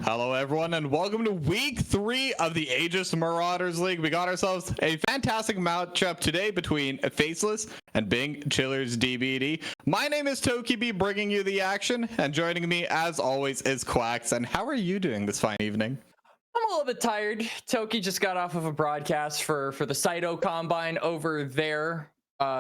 Hello, everyone, and welcome to week 3 of the Aegis Marauders League. We got ourselves a fantastic matchup today between Faceless and Bing Chiller's TBD. My name is TokiB, bringing you the action, and joining me, as always, is Quacks. And how are you doing this fine evening? I'm a little bit tired. Toki just got off of a broadcast for the Saito Combine over there,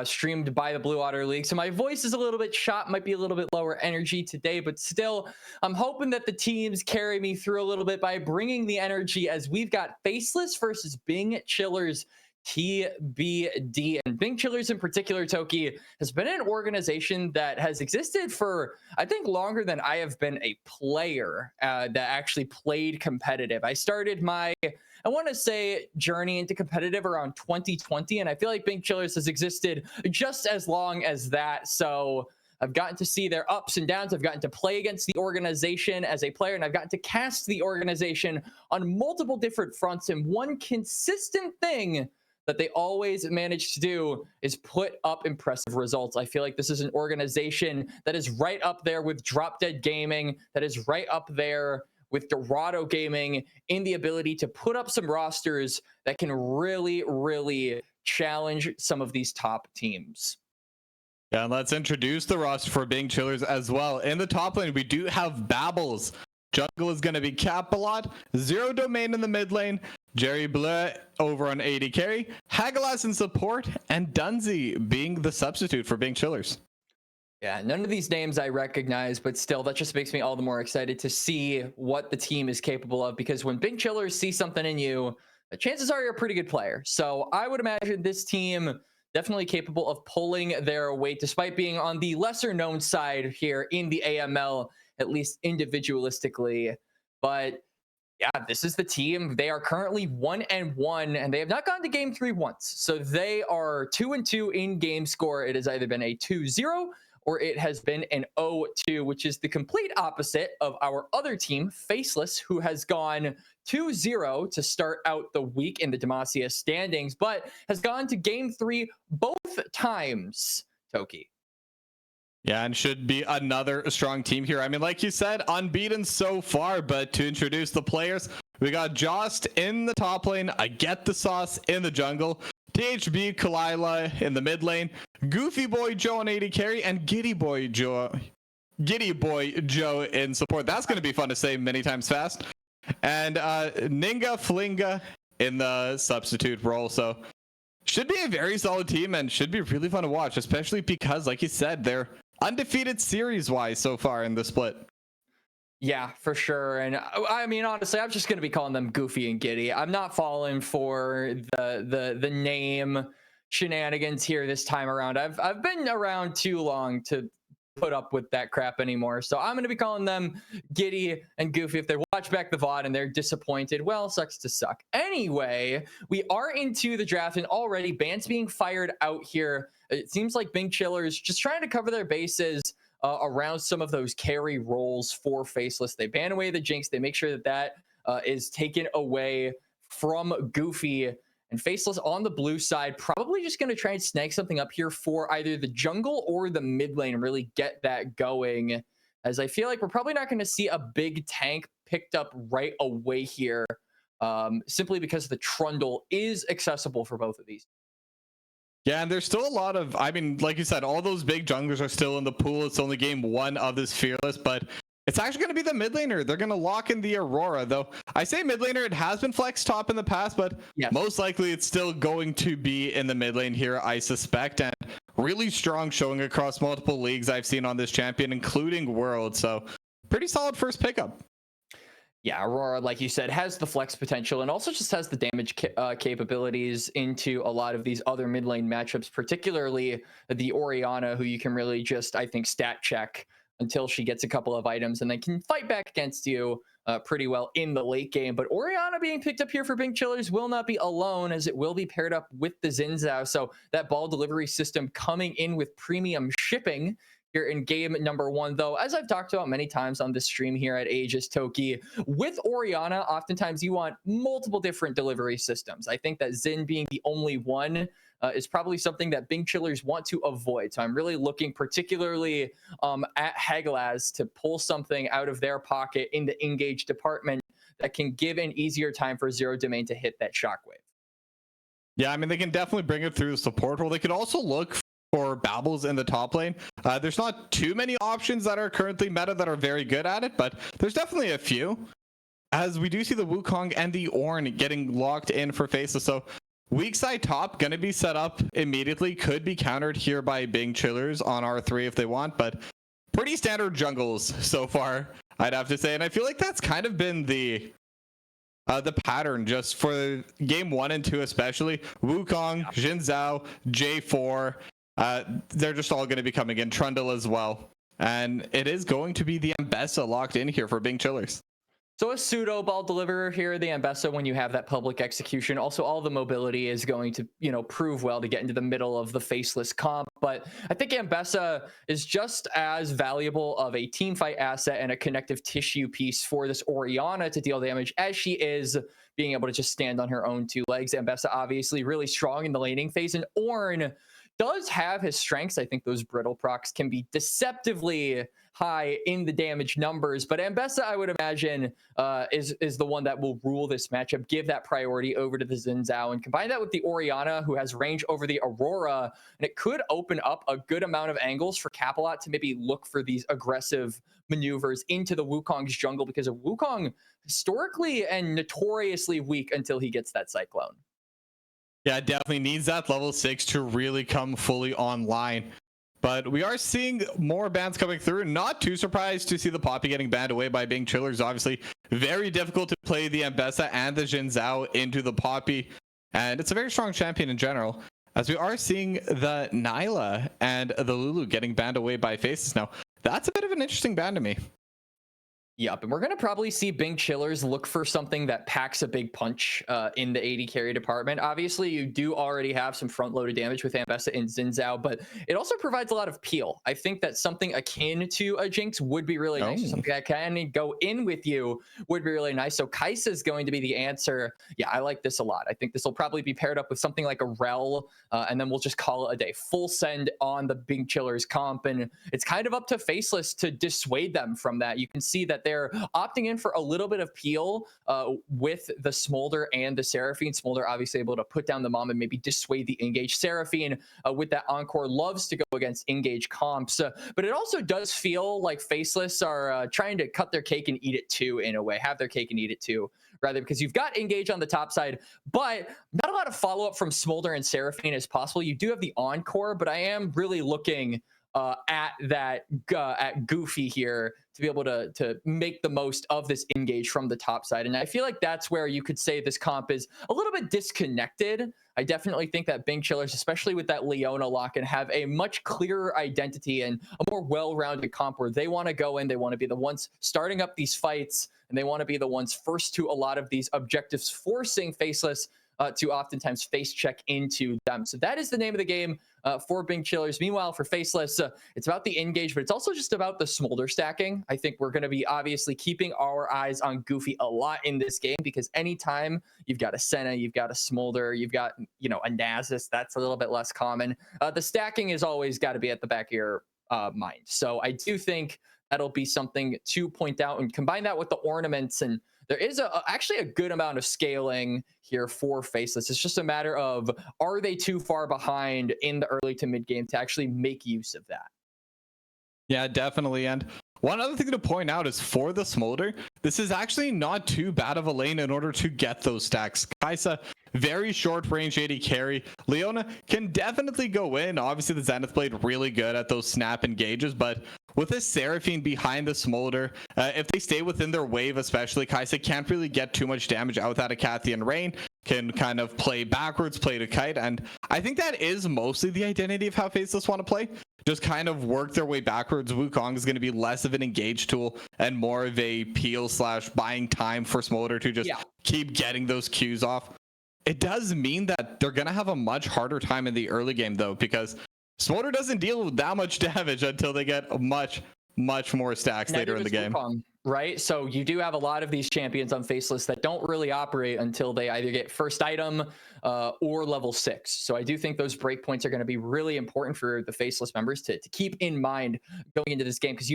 streamed by the Blue Water League. So my voice is a little bit shot, might be a little bit lower energy today, but still, I'm hoping that the teams carry me through a little bit by bringing the energy as we've got Faceless versus Bing Chiller's TBD. And Bing Chillers in particular, Toki, has been an organization that has existed for, I think, longer than I have been a player that actually played competitive. I started my, I want to say, journey into competitive around 2020, and I feel like Bing Chillers has existed just as long as that. So I've gotten to see their ups and downs. I've gotten to play against the organization as a player, and I've gotten to cast the organization on multiple different fronts. And one consistent thing that they always manage to do is put up impressive results. I feel like this is an organization that is right up there with Drop Dead Gaming, that is right up there with Dorado Gaming in the ability to put up some rosters that can really challenge some of these top teams. Yeah, and let's introduce the roster for Bing Chillers as well. In the top lane, we do have Babbles. Jungle is going to be Capalot, Zero Domain in the mid lane, Jerry Bleu over on AD carry, Hagelas in support, and Dunzi being the substitute for Bing Chillers. Yeah, none of these names I recognize, but still, that just makes me all the more excited to see what the team is capable of, because when Bing Chillers see something in you, the chances are you're a pretty good player. So I would imagine this team definitely capable of pulling their weight, despite being on the lesser known side here in the AML, at least individualistically. But yeah, this is the team. They are currently 1-1, and they have not gone to game 3 once. So they are 2-2 in game score. It has either been a 2-0 or it has been an 0-2, which is the complete opposite of our other team, Faceless, who has gone 2-0 to start out the week in the Demacia standings, but has gone to game 3 both times, Toki. Yeah, and should be another strong team here. I mean, like you said, unbeaten so far, but to introduce the players, we got Jost in the top lane, I Get the Sauce in the jungle, THB Kalila in the mid lane, Goofy Boy Joe on AD carry, and Giddy Boy Joe in support. That's going to be fun to say many times fast. And Ninga Flinga in the substitute role. So should be a very solid team and should be really fun to watch, especially because, like you said, they're undefeated series-wise so far in the split. Yeah, for sure. And I mean, honestly, I'm just going to be calling them Goofy and Giddy. I'm not falling for the name shenanigans here this time around. I've been around too long to put up with that crap anymore. So I'm going to be calling them Giddy and Goofy. If they watch back the VOD and they're disappointed, well, sucks to suck. Anyway, we are into the draft, and already bans being fired out here. It seems like Bing Chillers just trying to cover their bases around some of those carry roles for Faceless. They ban away the Jinx. They make sure that is taken away from Goofy. And Faceless on the blue side, probably just going to try and snag something up here for either the jungle or the mid lane and really get that going, as I feel like we're probably not going to see a big tank picked up right away here, simply because the Trundle is accessible for both of these. Yeah, and there's still a lot of, I mean, like you said, all those big junglers are still in the pool. It's only game 1 of this Fearless, but it's actually going to be the mid laner. They're going to lock in the Aurora, though. I say mid laner, it has been flex top in the past, but yes, most likely it's still going to be in the mid lane here, I suspect. And really strong showing across multiple leagues I've seen on this champion, including World. So pretty solid first pickup. Yeah, Aurora, like you said, has the flex potential and also just has the damage capabilities into a lot of these other mid lane matchups, particularly the Orianna, who you can really just, I think, stat check until she gets a couple of items and then can fight back against you pretty well in the late game. But Orianna being picked up here for Bing Chillers will not be alone, as it will be paired up with the Xin Zhao. So that ball delivery system coming in with premium shipping here in game number 1, though. As I've talked about many times on this stream here at Aegis Toki, with Orianna, oftentimes you want multiple different delivery systems. I think that Xin being the only one is probably something that Bing Chillers want to avoid. So I'm really looking particularly at Heglaz to pull something out of their pocket in the engage department that can give an easier time for Zero Domain to hit that shockwave. Yeah, I mean, they can definitely bring it through the support role. They could also look for Babbles in the top lane. There's not too many options that are currently meta that are very good at it, but there's definitely a few. As we do see the Wukong and the Ornn getting locked in for Faceless. So weak side top going to be set up immediately. Could be countered here by Bing Chillers on R3 if they want, but pretty standard jungles so far, I'd have to say. And I feel like that's kind of been the pattern just for game 1 and 2 especially. Wukong, Xin Zhao, J4, they're just all going to be coming in. Trundle as well. And it is going to be the Ambessa locked in here for Bing Chillers. So a pseudo ball deliverer here, the Ambessa, when you have that public execution. Also, all the mobility is going to, prove well to get into the middle of the Faceless comp. But I think Ambessa is just as valuable of a team fight asset and a connective tissue piece for this Orianna to deal damage as she is being able to just stand on her own 2 legs. Ambessa obviously really strong in the laning phase, and Ornn does have his strengths. I think those brittle procs can be deceptively high in the damage numbers, but Ambessa, I would imagine, is the one that will rule this matchup, give that priority over to the Xin Zhao, and combine that with the Orianna, who has range over the Aurora, and it could open up a good amount of angles for Capelot to maybe look for these aggressive maneuvers into the Wukong's jungle, because of Wukong historically and notoriously weak until he gets that Cyclone. Yeah, definitely needs that level 6 to really come fully online. But we are seeing more bans coming through. Not too surprised to see the Poppy getting banned away by Bing Chillers. Obviously, very difficult to play the Ambessa and the Xin Zhao into the Poppy. And it's a very strong champion in general. As we are seeing the Nyla and the Lulu getting banned away by Faces now. That's a bit of an interesting ban to me. Yep, and we're going to probably see Bing Chillers look for something that packs a big punch in the AD carry department. Obviously, you do already have some front-loaded damage with Ambessa and Xin Zhao, but it also provides a lot of peel. I think that something akin to a Jinx would be really nice. Something that can go in with you would be really nice. So Kai'Sa is going to be the answer. Yeah, I like this a lot. I think this will probably be paired up with something like a Rel, and then we'll just call it a day. Full send on the Bing Chillers comp, and it's kind of up to Faceless to dissuade them from that. You can see that they're opting in for a little bit of peel with the Smolder and the Seraphine. Smolder obviously able to put down the mom and maybe dissuade the engaged Seraphine with that Encore. Loves to go against engaged comps, but it also does feel like Faceless are trying to cut their cake and eat it too, in a way. Have their cake and eat it too, rather, because you've got engage on the top side, but not a lot of follow-up from Smolder and Seraphine as possible. You do have the Encore, but I am really looking at Goofy here to be able to make the most of this engage from the top side. And I feel like that's where you could say this comp is a little bit disconnected. I definitely think that Bing Chillers, especially with that Leona lock, can have a much clearer identity and a more well-rounded comp where they want to go in, they want to be the ones starting up these fights, and they want to be the ones first to a lot of these objectives, forcing Faceless to oftentimes face check into them. So that is the name of the game for Bing Chillers. Meanwhile, for Faceless, it's about the engage, but it's also just about the Smolder stacking. I think we're going to be obviously keeping our eyes on Goofy a lot in this game, because anytime you've got a Senna, you've got a Smolder, you've got, a Nasus, that's a little bit less common. The stacking is always got to be at the back of your mind. So I do think that'll be something to point out, and combine that with the ornaments, and there is actually a good amount of scaling here for Faceless. It's just a matter of, are they too far behind in the early to mid game to actually make use of that? Yeah, definitely. And one other thing to point out is for the Smolder, this is actually not too bad of a lane in order to get those stacks. Kai'Sa, very short range AD carry. Leona can definitely go in. Obviously, the Zenith Blade really good at those snap engages, but with a Seraphine behind the Smolder, if they stay within their wave, especially, Kai'Sa can't really get too much damage out that Acathian Rain, can kind of play backwards, play to kite, and I think that is mostly the identity of how Faceless want to play. Just kind of work their way backwards. Wukong is going to be less of an engage tool and more of a peel / buying time for Smolder to just keep getting those Qs off. It does mean that they're going to have a much harder time in the early game, though, because Smolder doesn't deal that much damage until they get much more stacks later in the game. Right? So you do have a lot of these champions on Faceless that don't really operate until they either get first item or level 6. So I do think those breakpoints are going to be really important for the Faceless members to keep in mind going into this game, because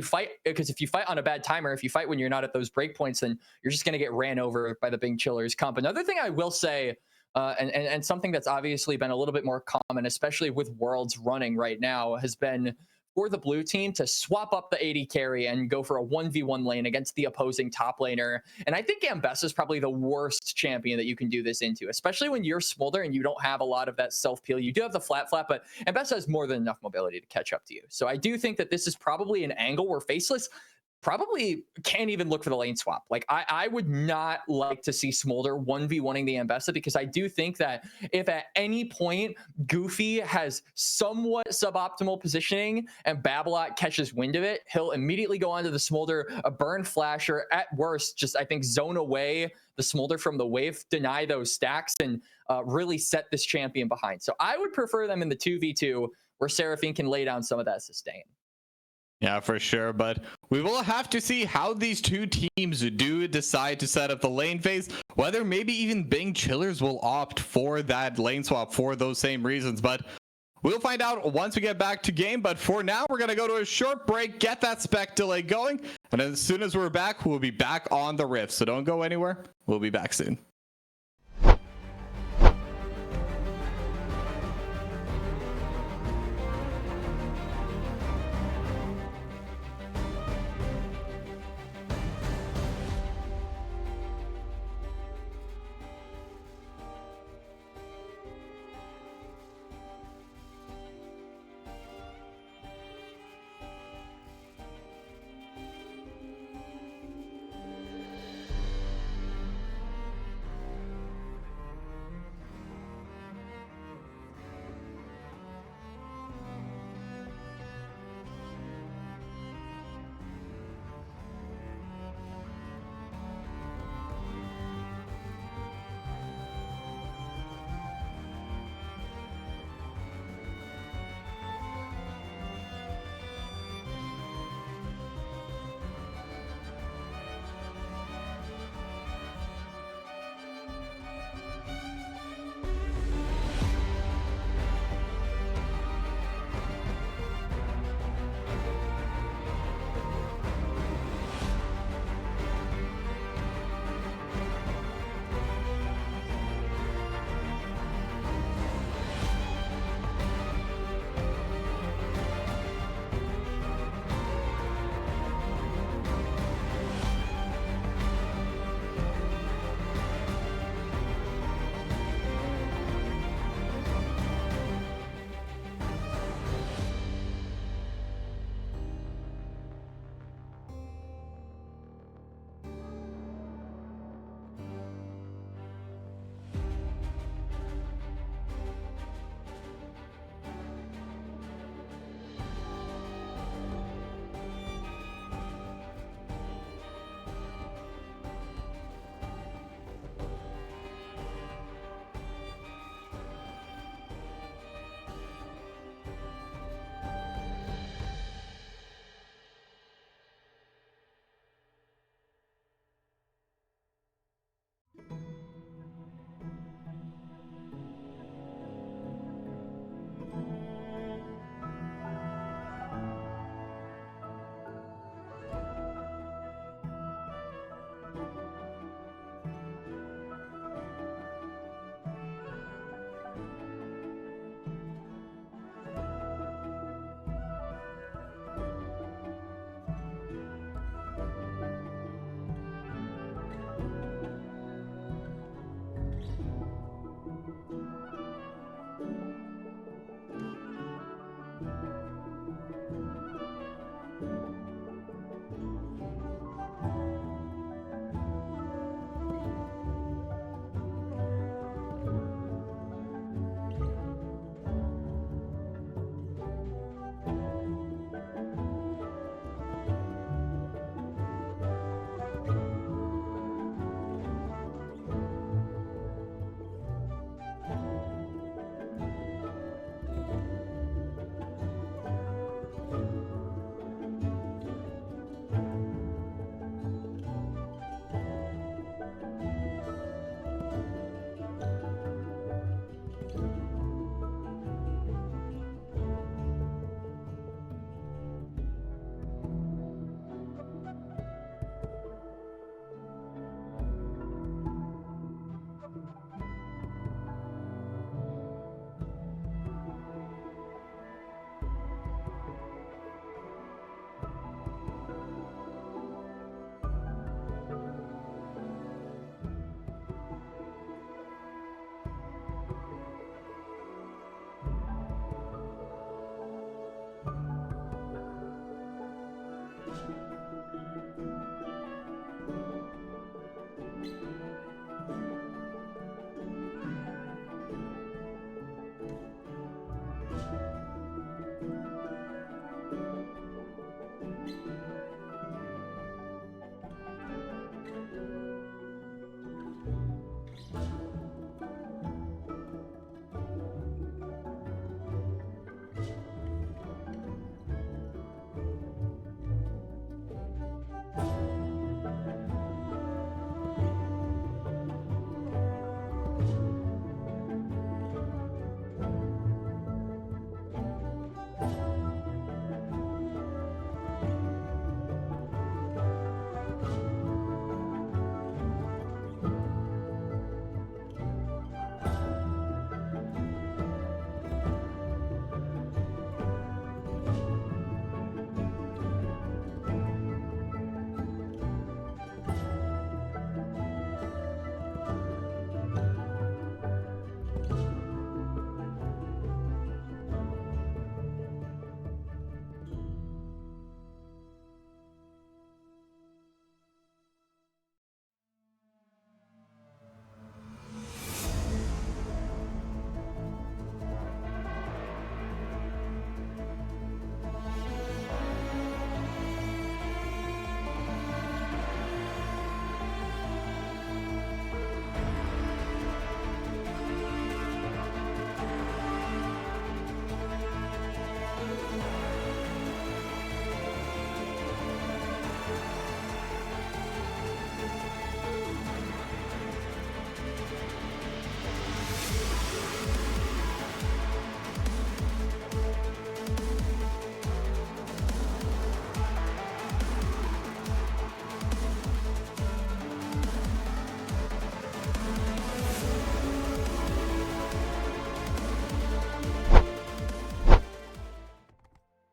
if you fight on a bad timer, if you fight when you're not at those breakpoints, then you're just going to get ran over by the big chillers comp. Another thing I will say, and something that's obviously been a little bit more common, especially with Worlds running right now, has been for the blue team to swap up the AD carry and go for a 1v1 lane against the opposing top laner. And I think Ambessa is probably the worst champion that you can do this into, especially when you're Smolder and you don't have a lot of that self-peel. You do have the flat, but Ambessa has more than enough mobility to catch up to you. So I do think that this is probably an angle where Faceless probably can't even look for the lane swap. Like, I would not like to see Smolder 1v1ing the Ambessa, because I do think that if at any point Goofy has somewhat suboptimal positioning and Babylot catches wind of it, he'll immediately go onto the Smolder, a burn flasher, at worst, just I think zone away the Smolder from the wave, deny those stacks, and really set this champion behind. So I would prefer them in the 2v2 where Seraphine can lay down some of that sustain. Yeah, for sure. But we will have to see how these two teams do decide to set up the lane phase, whether maybe even Bing Chillers will opt for that lane swap for those same reasons. But we'll find out once we get back to game. But for now, we're going to go to a short break, get that spec delay going. And as soon as we're back, we'll be back on the Rift. So don't go anywhere. We'll be back soon.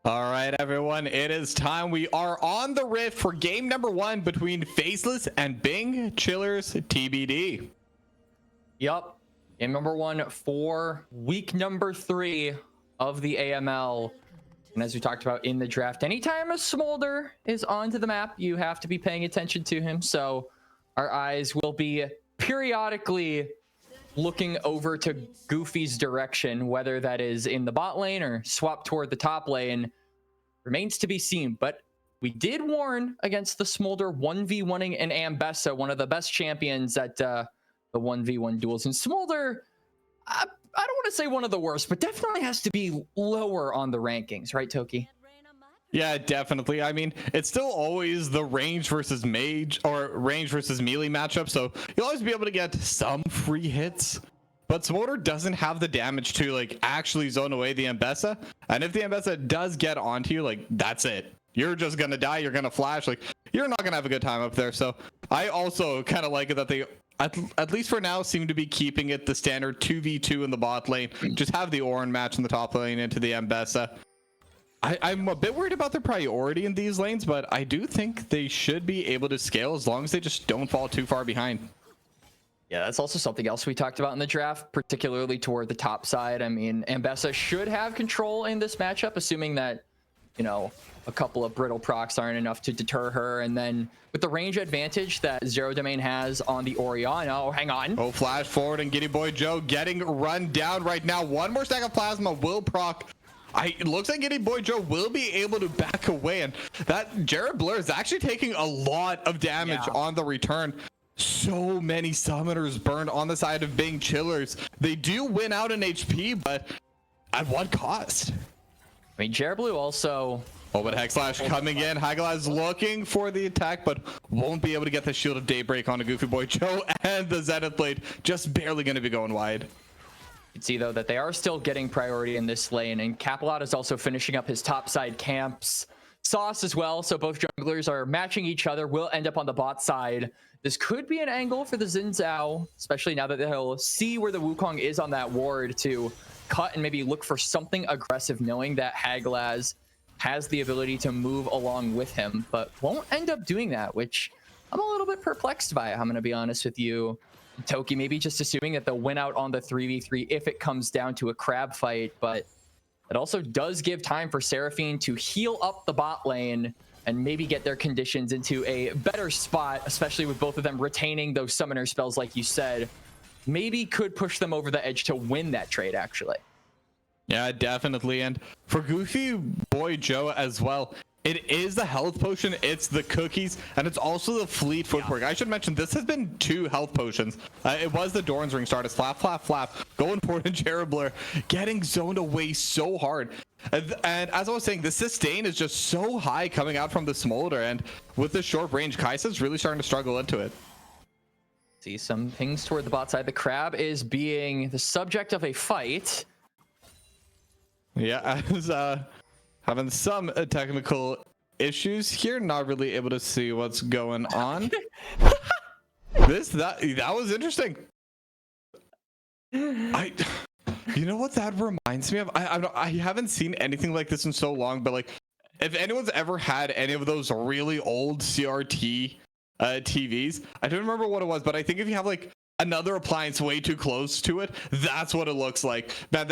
All right, everyone, it is time. We are on the rift for game number 1 between Faceless and Bing Chillers TBD. Yup. Game number 1 for week number 3 of the AML. And as we talked about in the draft, anytime a Smolder is onto the map, you have to be paying attention to him. So our eyes will be periodically looking over to Goofy's direction, whether that is in the bot lane or swap toward the top lane, remains to be seen. But we did warn against the Smolder 1v1ing an Ambessa, one of the best champions at the 1v1 duels. And Smolder, I don't want to say one of the worst, but definitely has to be lower on the rankings, right, Toki? Yeah, definitely. I mean, it's still always the range versus mage or range versus melee matchup, so you'll always be able to get some free hits. But Smolder doesn't have the damage to like actually zone away the Ambessa, and if the Ambessa does get onto you, like that's it. You're just gonna die. You're gonna flash. Like you're not gonna have a good time up there. So I also kind of like it that they, at least for now, seem to be keeping it the standard 2v2 in the bot lane. Just have the Orin match in the top lane into the Ambessa. I'm a bit worried about their priority in these lanes, but I do think they should be able to scale as long as they just don't fall too far behind. Yeah, that's also something else we talked about in the draft, particularly toward the top side. I mean, Ambessa should have control in this matchup, assuming that, you know, a couple of brittle procs aren't enough to deter her. And then with the range advantage that Zero Domain has on the Orianna, oh, hang on. Oh, flash forward and Giddy Boy Joe getting run down right now. One more stack of plasma will proc. It looks like Giddy Boy Joe will be able to back away, and that Jared Blur is actually taking a lot of damage on the return. So many summoners burned on the side of Bing Chillers. They do win out in HP, but at what cost? I mean, Jared Blue also... Oh, but Hexlash coming in. Hagela's looking for the attack, but won't be able to get the Shield of Daybreak on a Goofy Boy Joe, and the Zenith Blade just barely going to be going wide. You can see, though, that they are still getting priority in this lane, and Capilot is also finishing up his topside camps. Sauce as well, so both junglers are matching each other, will end up on the bot side. This could be an angle for the Xin Zhao, especially now that they'll see where the Wukong is on that ward to cut and maybe look for something aggressive, knowing that Haglaz has the ability to move along with him, but won't end up doing that, which I'm a little bit perplexed by, I'm going to be honest with you. Toki, maybe just assuming that they'll win out on the 3v3 if it comes down to a crab fight, but it also does give time for Seraphine to heal up the bot lane and maybe get their conditions into a better spot, especially with both of them retaining those summoner spells, like you said. Maybe could push them over the edge to win that trade, actually. Yeah, definitely. And for Goofy Boy Joe as well, it is the health potion, it's the cookies, and it's also the fleet footwork. I should mention this has been 2 health potions. It was the Doran's Ring start. It's flap, flap, flap. Going for it in Jared Blur, getting zoned away so hard. And as I was saying, the sustain is just so high coming out from the Smolder, and with the short range, Kai'Sa's really starting to struggle into it. See some pings toward the bot side. The crab is being the subject of a fight. Yeah, as having some technical issues here, not really able to see what's going on. that was interesting. You know what that reminds me of? I haven't seen anything like this in so long, but like if anyone's ever had any of those really old CRT TVs, I don't remember what it was, but I think if you have like another appliance way too close to it, that's what it looks like. Man,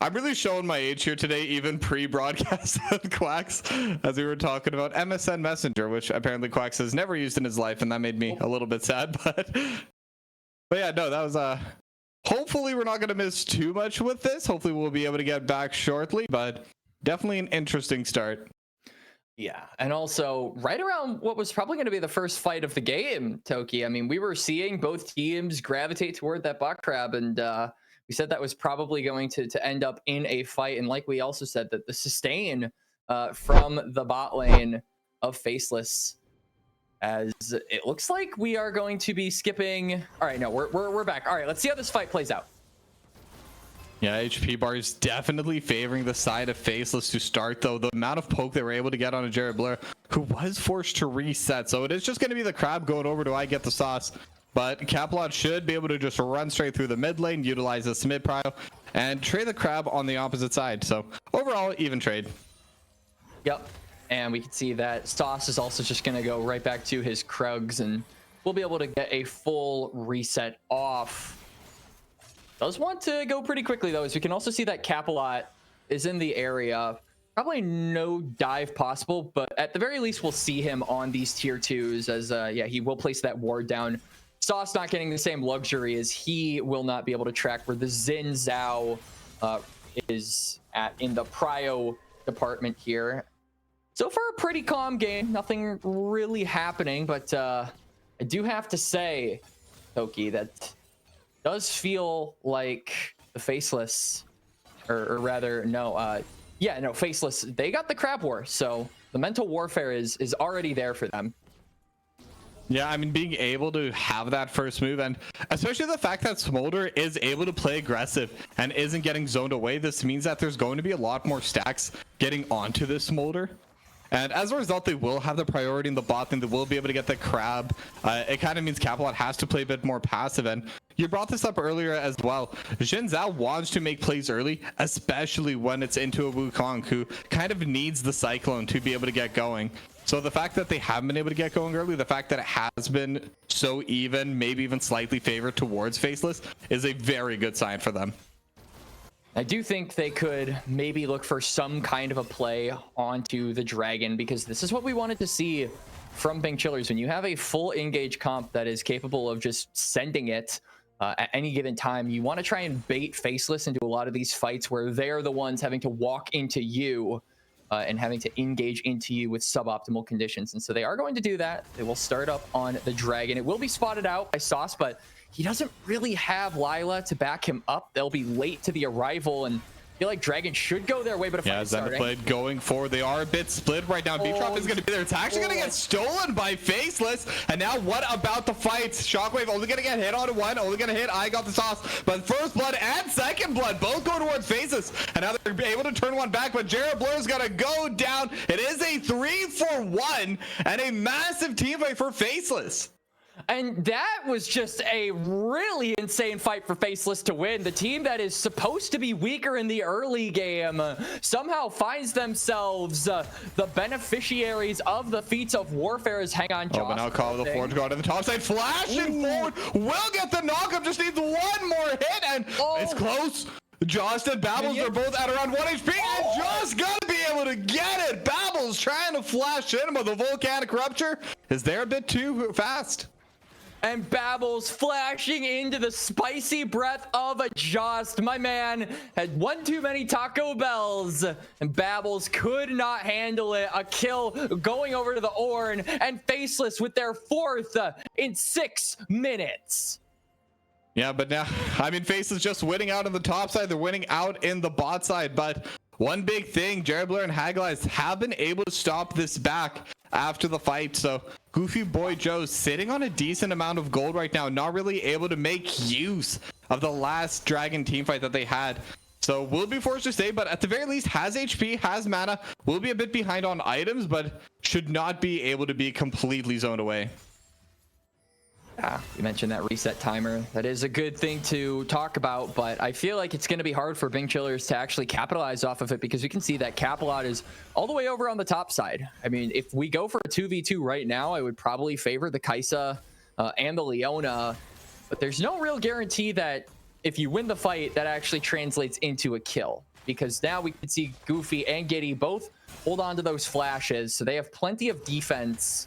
I'm really showing my age here today, even pre-broadcast Quacks, as we were talking about MSN Messenger, which apparently Quacks has never used in his life, and that made me a little bit sad. But yeah, no, that was hopefully we're not going to miss too much with this. Hopefully we'll be able to get back shortly, but definitely an interesting start. Yeah, and also right around what was probably going to be the first fight of the game, Toki. I mean, we were seeing both teams gravitate toward that bot crab, and we said that was probably going to end up in a fight. And like we also said, that the sustain from the bot lane of Faceless, as it looks like we are going to be skipping. All right, no, we're back. All right, let's see how this fight plays out. Yeah, HP bar is definitely favoring the side of Faceless to start, though. The amount of poke they were able to get on a Jared Blur, who was forced to reset. So it is just going to be the crab going over to I get the sauce. But Capilot should be able to just run straight through the mid lane, utilize this mid prio, and trade the crab on the opposite side. So overall, even trade. Yep. And we can see that Sauce is also just going to go right back to his Krugs, and we'll be able to get a full reset off. Does want to go pretty quickly, though, as we can also see that Capalot is in the area. Probably no dive possible, but at the very least, we'll see him on these tier 2s as, yeah, he will place that ward down. Sauce not getting the same luxury as he will not be able to track where the Xin Zhao is at in the prio department here. So far, a pretty calm game. Nothing really happening, but I do have to say, Toki, that does feel like the Faceless, or rather, no, yeah, no, Faceless, they got the crab war, so the mental warfare is already there for them. Yeah, I mean, being able to have that first move, and especially the fact that Smolder is able to play aggressive and isn't getting zoned away, this means that there's going to be a lot more stacks getting onto this Smolder. And as a result, they will have the priority in the bot lane. They will be able to get the crab. It kind of means Capalot has to play a bit more passive. And you brought this up earlier as well. Xin Zhao wants to make plays early, especially when it's into a Wukong who kind of needs the Cyclone to be able to get going. So the fact that they haven't been able to get going early, the fact that it has been so even, maybe even slightly favored towards Faceless, is a very good sign for them. I do think they could maybe look for some kind of a play onto the Dragon, because this is what we wanted to see from Bing Chillers. When you have a full engage comp that is capable of just sending it at any given time, you want to try and bait Faceless into a lot of these fights where they're the ones having to walk into you and having to engage into you with suboptimal conditions. And so they are going to do that. They will start up on the Dragon. It will be spotted out by Sauce, but he doesn't really have Lila to back him up. They'll be late to the arrival, and I feel like Dragon should go their way, but if Xenoblade going forward, they are a bit split right now. Beatrop is going to be there. It's actually going to get stolen by Faceless. And now what about the fights? Shockwave only going to get hit on one, only going to hit I got the sauce. But first blood and second blood both go towards Faceless. And now they're able to turn one back, but Jared Blur's going to go down. It is a 3-for-1 and a massive team fight for Faceless. And that was just a really insane fight for Faceless to win. The team that is supposed to be weaker in the early game somehow finds themselves the beneficiaries of the feats of warfare. As hang on, but now Call of the Forge going to the top side, flashing forward, will get the knockup, just needs one more hit, and it's close. Jost and Babbles are both at around 1 HP, and just gonna be able to get it. Babbles trying to flash in, but the Volcanic Rupture is there a bit too fast. And Babbles flashing into the spicy breath of a Jost. My man had one too many Taco Bells, and Babbles could not handle it. A kill going over to the Ornn, and Faceless with their 4th in 6 minutes. Yeah, but now, I mean, Faceless just winning out on the top side. They're winning out in the bot side, but one big thing, Jared Blur and Hagelize have been able to stop this back after the fight. So Goofy Boy Joe's sitting on a decent amount of gold right now, not really able to make use of the last Dragon team fight that they had. So will be forced to stay, but at the very least has HP, has mana, will be a bit behind on items, but should not be able to be completely zoned away. You mentioned that reset timer. That is a good thing to talk about, but I feel like it's going to be hard for Bing Chillers to actually capitalize off of it, because you can see that Capalot is all the way over on the top side. I mean, if we go for a 2v2 right now, I would probably favor the Kai'Sa and the Leona, but there's no real guarantee that if you win the fight, that actually translates into a kill, because now we can see Goofy and Giddy both hold on to those flashes, so they have plenty of defense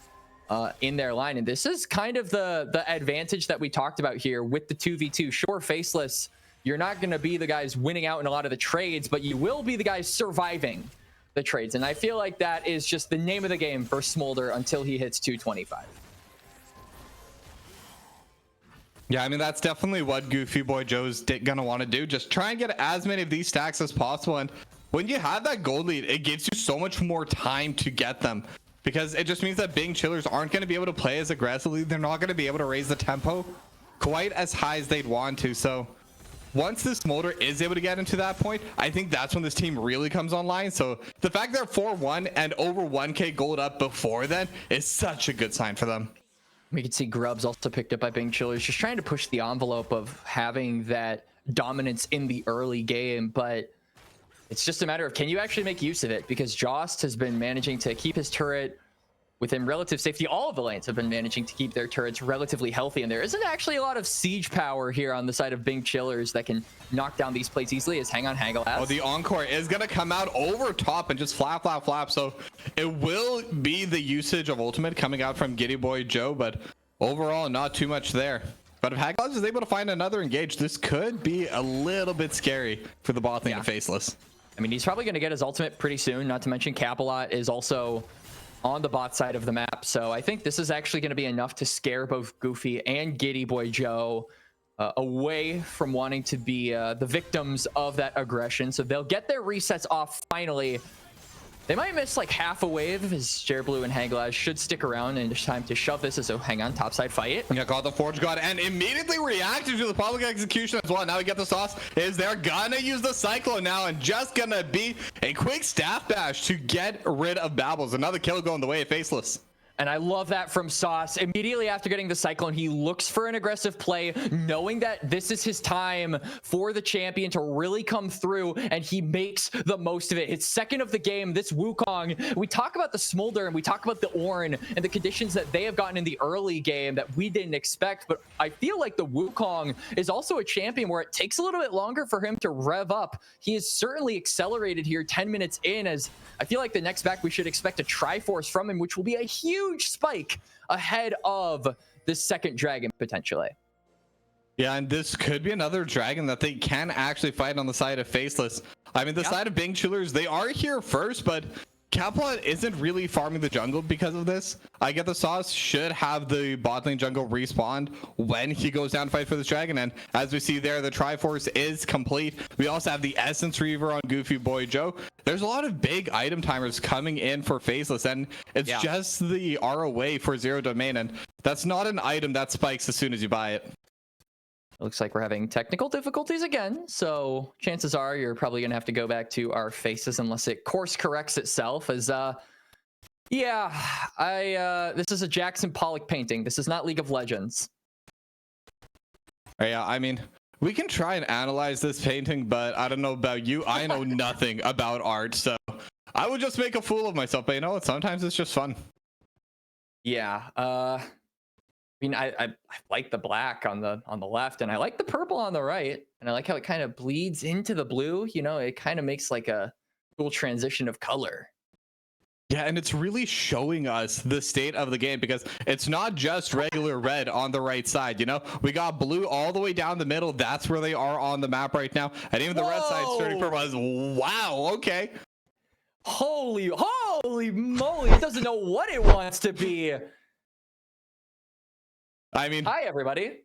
in their line. And this is kind of the advantage that we talked about here with the 2v2. Sure, Faceless, you're not going to be the guys winning out in a lot of the trades, but you will be the guys surviving the trades. And I feel like that is just the name of the game for Smolder until he hits 225. Yeah, I mean, that's definitely what Goofy Boy Joe's gonna want to do. Just try and get as many of these stacks as possible. And when you have that gold lead, it gives you so much more time to get them, because it just means that Bing Chillers aren't going to be able to play as aggressively. They're not going to be able to raise the tempo quite as high as they'd want to. So once this Smolder is able to get into that point, I think that's when this team really comes online. So the fact they're 4-1 and over 1k gold up before then is such a good sign for them. We can see Grubs also picked up by Bing Chillers, just trying to push the envelope of having that dominance in the early game. But It's just a matter of, can you actually make use of it? Because Jost has been managing to keep his turret within relative safety. All of the lanes have been managing to keep their turrets relatively healthy, and there isn't actually a lot of siege power here on the side of Bing Chillers that can knock down these plates easily, as Hang On Haggle has. Oh, the Encore is going to come out over top and just flap, flap, flap. So it will be the usage of ultimate coming out from Giddy Boy Joe, but overall, not too much there. But if Hagglaz is able to find another engage, this could be a little bit scary for the bot lane of Faceless. I mean, he's probably going to get his ultimate pretty soon, not to mention Capalot is also on the bot side of the map. So I think this is actually going to be enough to scare both Goofy and Giddy Boy Joe away from wanting to be the victims of that aggression. So they'll get their resets off finally. They might miss like half a wave as Blue and Hagglaz should stick around, and it's time to shove this. So Hang On, topside fight. Yeah, got the Forge God and immediately reacted to the public execution as well. Now we get the sauce. Is they're gonna use the Cyclone now and just gonna be a quick staff bash to get rid of Babbles. Another kill going the way of Faceless. And I love that from Sauce. Immediately after getting the Cyclone, he looks for an aggressive play, knowing that this is his time for the champion to really come through, and he makes the most of it. His second of the game, this Wukong. We talk about the Smolder and we talk about the Ornn and the conditions that they have gotten in the early game that we didn't expect, but I feel like the Wukong is also a champion where it takes a little bit longer for him to rev up. He is certainly accelerated here 10 minutes in, as I feel like the next back we should expect a Triforce from him, which will be a huge spike ahead of the second dragon potentially. Yeah, and this could be another dragon that they can actually fight on the side of Faceless. I mean, the side of Bing Chillers, they are here first, but Capalot isn't really farming the jungle because of this. I get the sauce should have the bot lane jungle respawn when he goes down to fight for this dragon, and as we see there, the Triforce is complete. We also have the Essence Reaver on Goofy Boy Joe. There's a lot of big item timers coming in for Faceless, and it's just the ROA for Zero Domain, and that's not an item that spikes as soon as you buy it. Looks like we're having technical difficulties again, so chances are you're probably gonna have to go back to our faces unless it course corrects itself. As this is a Jackson Pollock painting. This is not League of Legends. Yeah, I mean, we can try and analyze this painting, but I don't know about you. I know nothing about art, so I would just make a fool of myself. But you know what? Sometimes it's just fun. Yeah. I mean, I like the black on the left, and I like the purple on the right, and I like how it kind of bleeds into the blue. You know, it kind of makes like a cool transition of color. Yeah, and it's really showing us the state of the game, because it's not just regular red on the right side. You know, we got blue all the way down the middle. That's where they are on the map right now, and even the red side starting from us. Wow. Okay. Holy moly! It doesn't know what it wants to be. I mean, hi everybody.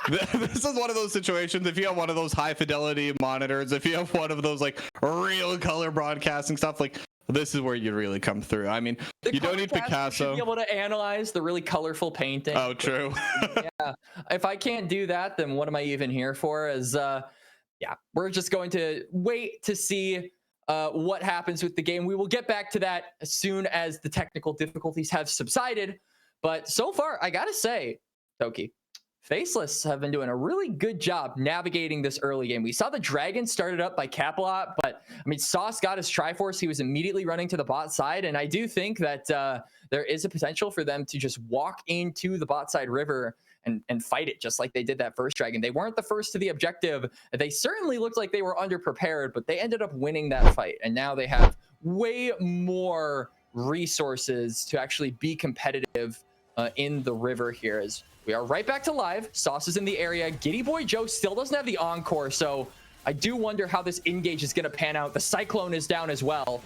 This is one of those situations. If you have one of those high fidelity monitors, if you have one of those like real color broadcasting stuff, like this is where you really come through. I mean, you don't need Picasso. Should be able to analyze the really colorful painting. Oh, true. Yeah. If I can't do that, then what am I even here for? As yeah, we're just going to wait to see what happens with the game. We will get back to that as soon as the technical difficulties have subsided. But so far, I gotta say, Toki, Faceless have been doing a really good job navigating this early game. We saw the dragon started up by Capalot, but I mean, Sauce got his Triforce. He was immediately running to the bot side, and I do think that there is a potential for them to just walk into the bot side river and fight it just like they did that first dragon. They weren't the first to the objective. They certainly looked like they were underprepared, but they ended up winning that fight, and now they have way more resources to actually be competitive in the river here. As we are right back to live. Sauce is in the area. Giddy Boy Joe still doesn't have the Encore, so I do wonder how this engage is going to pan out. The Cyclone is down as well.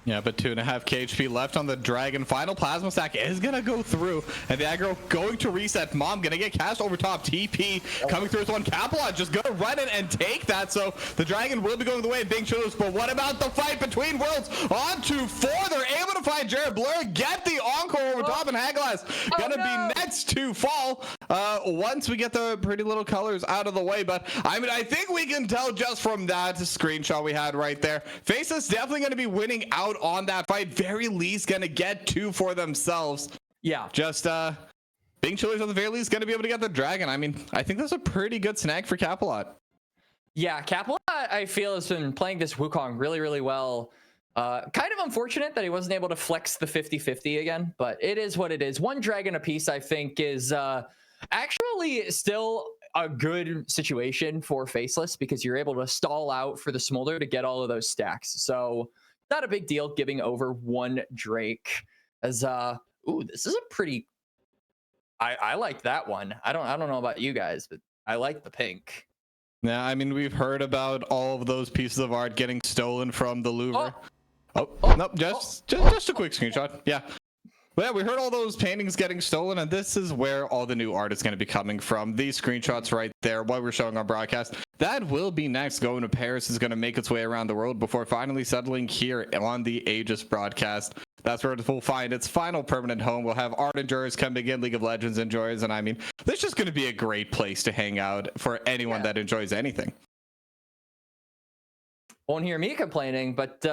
Yeah, but 2.5 KHP left on the dragon. Final plasma stack is gonna go through, and the aggro going to reset. Mom gonna get cast over top. TP coming through with one. Capalot just gonna run it and take that. So the dragon will be going the way of Bing Chillers. But what about the fight between worlds? On to 4. They're able to find Jared Blur, get the Encore over top, and Hagglaz gonna be next to fall once we get the pretty little colors out of the way. But I mean, I think we can tell just from that screenshot we had right there, Faceless definitely gonna be winning out on that fight. Very least gonna get 2 for themselves. Yeah, just Bing Chillers at the very least gonna be able to get the dragon. I mean, I think that's a pretty good snag for Capalot. Yeah, Capella, I feel, has been playing this Wukong really, really well. Kind of unfortunate that he wasn't able to flex the 50-50 again, but it is what it is. One dragon apiece, I think, is actually still a good situation for Faceless because you're able to stall out for the Smolder to get all of those stacks. So not a big deal giving over one Drake. As ooh, this is a pretty. I like that one. I don't know about you guys, but I like the pink. Yeah, I mean, we've heard about all of those pieces of art getting stolen from the Louvre. Nope, just a quick screenshot. Yeah. Well, yeah, we heard all those paintings getting stolen, and this is where all the new art is going to be coming from. These screenshots right there, what we're showing on broadcast, that will be next. Going to Paris is going to make its way around the world before finally settling here on the Aegis broadcast. That's where it will find its final permanent home. We'll have art enjoyers coming in, League of Legends enjoyers, and I mean, this is just going to be a great place to hang out for anyone that enjoys anything. Won't hear me complaining, but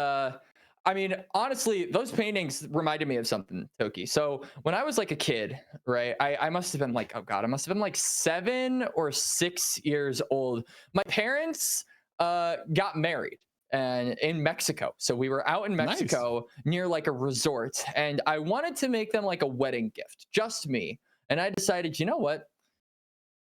I mean, honestly, those paintings reminded me of something, Toki. So when I was like a kid, right, I must have been like, oh God, I must have been like 7 or 6 years old. My parents got married and in Mexico. So we were out in Mexico near like a resort, and I wanted to make them like a wedding gift, just me. And I decided, you know what?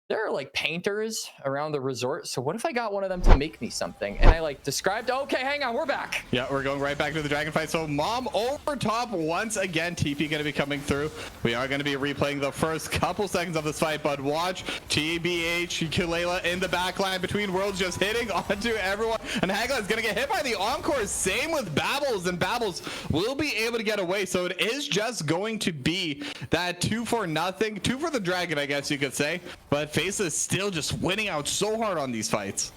There are like painters around the resort, so what if I got one of them to make me something? And I like described, okay, hang on, we're back. Yeah, we're going right back to the dragon fight. So Mom over top once again. TP going to be coming through. We are going to be replaying the first couple seconds of this fight, but watch TBH Kulela in the back line between worlds, just hitting onto everyone, and Hagla is going to get hit by the encore. Same with Babbles, and Babbles will be able to get away. So it is just going to be that 2-for-0, 2 for the dragon, I guess you could say, but Faceless still just winning out so hard on these fights.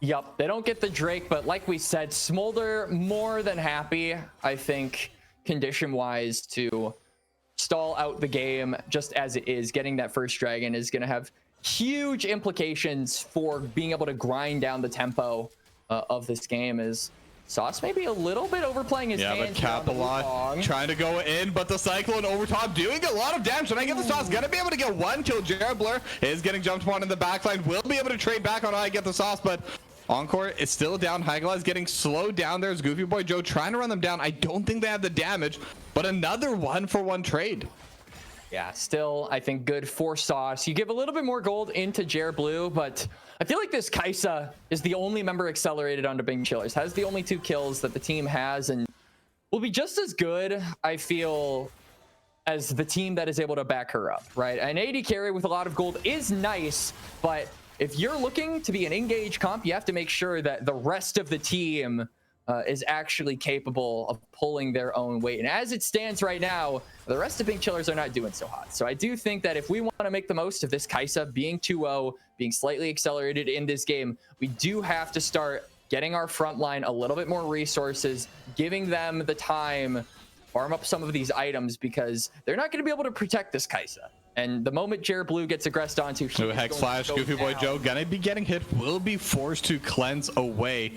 Yep, they don't get the Drake, but like we said, Smolder more than happy, I think, condition-wise, to stall out the game just as it is. Getting that first dragon is going to have huge implications for being able to grind down the tempo of this game. As Sauce maybe a little bit overplaying his hands. Yeah, but Capalot trying to go in, but the Cyclone over top doing a lot of damage. And I get the Sauce, gonna be able to get one kill. Jared Blur is getting jumped upon in the backline, will be able to trade back on I get the Sauce, but Encore is still down. Hagla is getting slowed down. There's Goofy Boy Joe trying to run them down. I don't think they have the damage, but another 1-for-1 trade. Yeah, still, I think good for Sauce. You give a little bit more gold into Jared Blue, but I feel like this Kaisa is the only member accelerated onto Bing Chillers, has the only 2 kills that the team has, and will be just as good, I feel, as the team that is able to back her up, right? An AD carry with a lot of gold is nice, but if you're looking to be an engaged comp, you have to make sure that the rest of the team is actually capable of pulling their own weight. And as it stands right now, the rest of Big Chillers are not doing so hot. So I do think that if we want to make the most of this Kaisa being 2-0, being slightly accelerated in this game, we do have to start getting our front line a little bit more resources, giving them the time to farm up some of these items, because they're not going to be able to protect this Kaisa. And the moment Jared Blue gets aggressed onto, Hex Flash, Goofy Boy Joe gonna be getting hit, will be forced to cleanse away.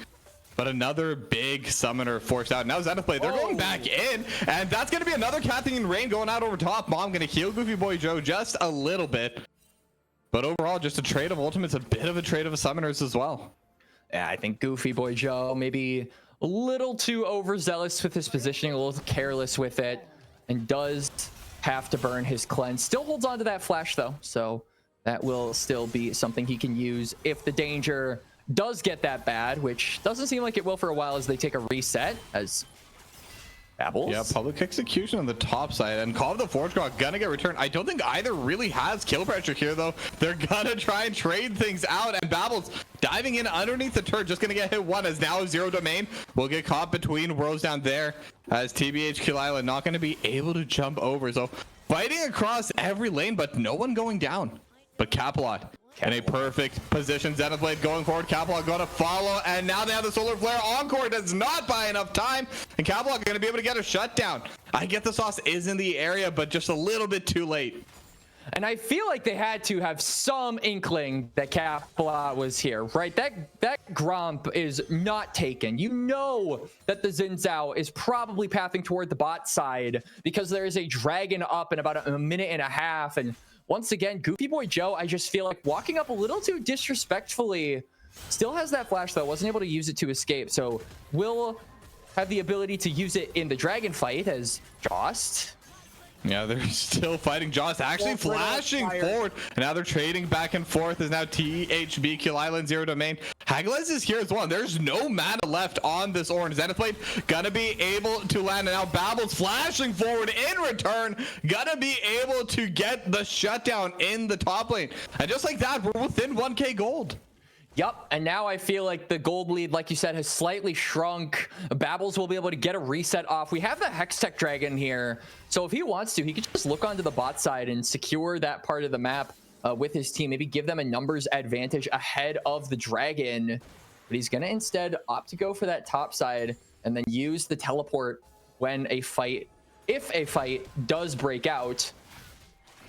But another big summoner forced out. Now Zenith play, they're going back in, and that's going to be another Kathleen Rain going out over top. Mom going to heal Goofy Boy Joe just a little bit. But overall, just a trade of ultimates, a bit of a trade of summoners as well. Yeah, I think Goofy Boy Joe maybe a little too overzealous with his positioning, a little careless with it, and does have to burn his cleanse. Still holds on to that flash, though, so that will still be something he can use if the danger does get that bad, which doesn't seem like it will for a while, as they take a reset as Babbles. Yeah, public execution on the top side, and Call of the Forge God gonna get returned. I don't think either really has kill pressure here, though. They're gonna try and trade things out, and Babbles diving in underneath the turret, just gonna get hit one, as now Zero Domain will get caught between worlds down there, as TBH Kilila not gonna be able to jump over. So fighting across every lane, but no one going down. But Capalot in a perfect position. Zenith Blade going forward. Capalot going to follow, and now they have the Solar Flare. Encore does not buy enough time, and Capalot going to be able to get a shutdown. I get the Sauce is in the area, but just a little bit too late. And I feel like they had to have some inkling that Capalot was here, right? That Gromp is not taken. You know that the Xin Zhao is probably pathing toward the bot side, because there is a dragon up in about a minute and a half. And once again, Goofy Boy Joe, I just feel like walking up a little too disrespectfully Still has that flash though, wasn't able to use it to escape. So will have the ability to use it in the dragon fight as Jost. Yeah, they're still fighting. Jost actually flashing forward. And now they're trading back and forth. Is now THB, Kill Island, Zero Domain. Haglez is here as well. There's no mana left on this orange. Zenithblade gonna be able to land. And now Babble's flashing forward in return. Gonna be able to get the shutdown in the top lane. And just like that, we're within 1k gold. Yup, and now I feel like the gold lead, like you said, has slightly shrunk. Babbles will be able to get a reset off. We have the Hextech Dragon here, so if he wants to, he could just look onto the bot side and secure that part of the map with his team. Maybe give them a numbers advantage ahead of the Dragon. But he's going to instead opt to go for that top side and then use the teleport when a fight, if a fight does break out,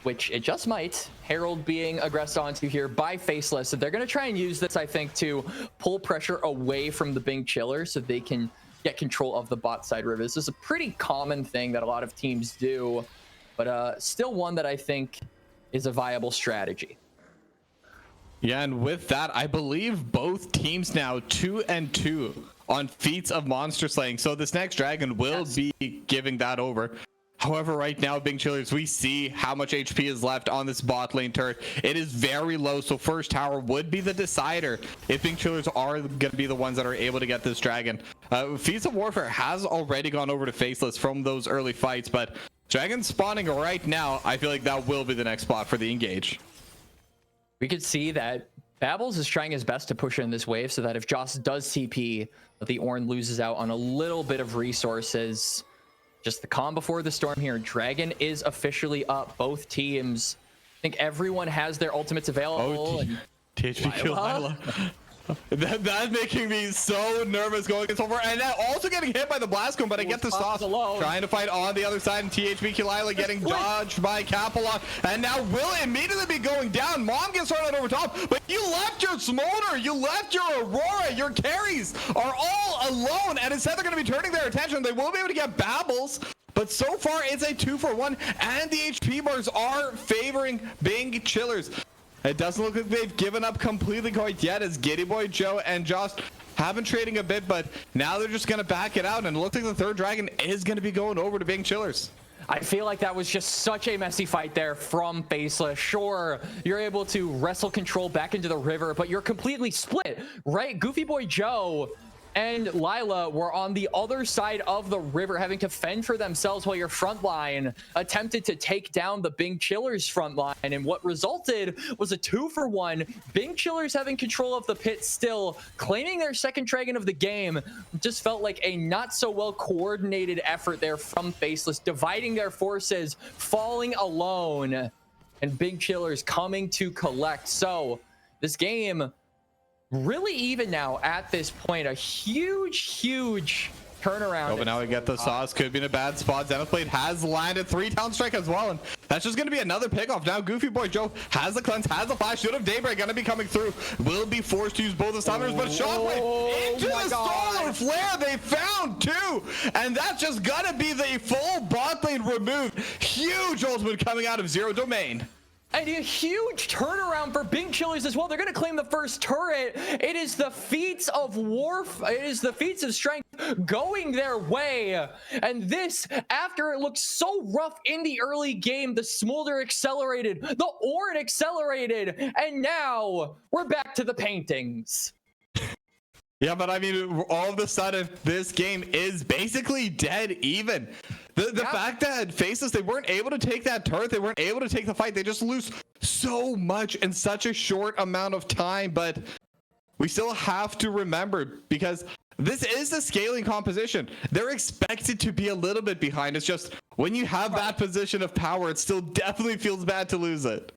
which it just might. Herald being aggressed onto here by Faceless. So they're going to try and use this, I think, to pull pressure away from the Bing Chiller so they can get control of the bot side river. This is a pretty common thing that a lot of teams do, but still one that I think is a viable strategy. Yeah, and with that, I believe both teams now 2-2 on feats of monster slaying. So this next dragon will be giving that over. However, right now, Bing Chillers, we see how much HP is left on this bot lane turret. It is very low, so first tower would be the decider if Bing Chillers are going to be the ones that are able to get this dragon. Feats of Warfare has already gone over to Faceless from those early fights, but dragon spawning right now, I feel like that will be the next spot for the engage. We could see that Babbles is trying his best to push in this wave so that if Joss does TP, that the Ornn loses out on a little bit of resources. Just the calm before the storm here. Dragon is officially up. Both teams. I think everyone has their ultimates available. Oh, THP kill Lila. That's making me so nervous going against over. And now also getting hit by the blast cone, but I get the stop. Trying to fight on the other side, and THP Kilila getting dodged by Capelon. And now will immediately be going down. Mom gets thrown out over top, but you left your Smolder, you left your Aurora, your carries are all alone. And instead they're going to be turning their attention. They will be able to get Babbles. But so far it's a 2-for-1, and the HP bars are favoring Bing Chillers. It doesn't look like they've given up completely quite yet, as Giddy Boy Joe and Jost have been trading a bit, but now they're just going to back it out, and it looks like the third dragon is going to be going over to Bing Chillers. I feel like that was just such a messy fight there from Faceless. Sure, you're able to wrestle control back into the river, but you're completely split, right? Goofy Boy Joe and Lila were on the other side of the river, having to fend for themselves while your front line attempted to take down the Bing Chillers front line. And what resulted was a 2-for-1. Bing Chillers having control of the pit still, claiming their second dragon of the game. Just felt like a not so well coordinated effort there from Faceless, dividing their forces, falling alone, and Bing Chillers coming to collect. So this game really even now at this point. A huge turnaround. Oh, but now we get the sauce. Could be in a bad spot. Zenithblade has landed 3-town strike as well, and that's just going to be another pickoff. Now Goofy Boy Joe has the cleanse, has the flash. Should have Daybreak going to be coming through. Will be forced to use both the summoners, but Shockwave into the solar flare. They found two, and that's just going to be the full bot lane removed. Huge ultimate coming out of Zero Domain. And a huge turnaround for Bing Chillers as well. They're going to claim the first turret. It is the feats of it is the feats of strength going their way. And this, after it looked so rough in the early game, the Smolder accelerated, the Ornn accelerated, and now we're back to the paintings. Yeah, but I mean, all of a sudden, this game is basically dead even. The fact that Faceless, they weren't able to take that turret, they weren't able to take the fight, they just lose so much in such a short amount of time. But we still have to remember, because this is a scaling composition. They're expected to be a little bit behind. It's just when you have that position of power, it still definitely feels bad to lose it.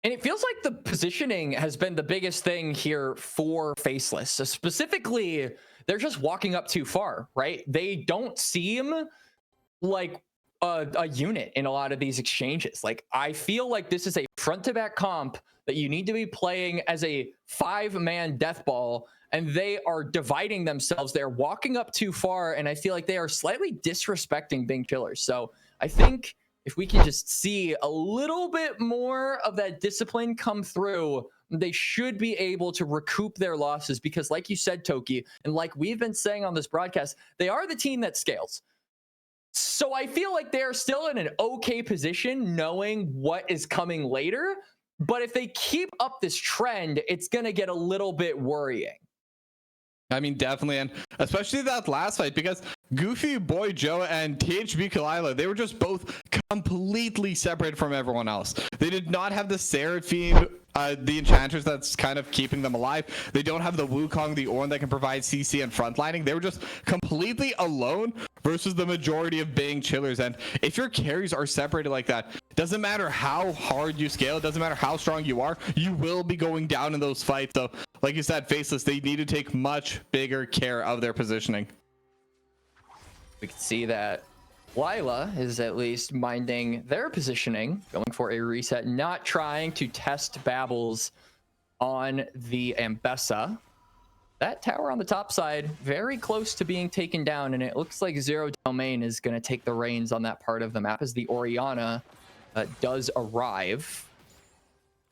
And it feels like the positioning has been the biggest thing here for Faceless. So specifically, they're just walking up too far, right? They don't seem like a unit in a lot of these exchanges. Like, I feel like this is a front-to-back comp that you need to be playing as a 5-man death ball, and they are dividing themselves. They're walking up too far, and I feel like they are slightly disrespecting Bing Chillers. So I think if we can just see a little bit more of that discipline come through, they should be able to recoup their losses because, like you said, Toki, and like we've been saying on this broadcast, they are the team that scales. So I feel like they're still in an okay position knowing what is coming later. But if they keep up this trend, it's going to get a little bit worrying. I mean, definitely, and especially that last fight, because Goofy Boy Joe and THB Kalila, they were just both completely separated from everyone else. They did not have the Seraphine, the Enchantress that's kind of keeping them alive. They don't have the Wukong, the Ornn that can provide CC and frontlining. They were just completely alone versus the majority of Bing Chillers. And if your carries are separated like that, doesn't matter how hard you scale, it doesn't matter how strong you are, you will be going down in those fights. So like you said, Faceless, they need to take much bigger care of their positioning. We can see that Lila is at least minding their positioning, going for a reset, not trying to test Babbles on the Ambessa. That tower on the top side, very close to being taken down, and it looks like Zero Domain is going to take the reins on that part of the map as the Orianna does arrive.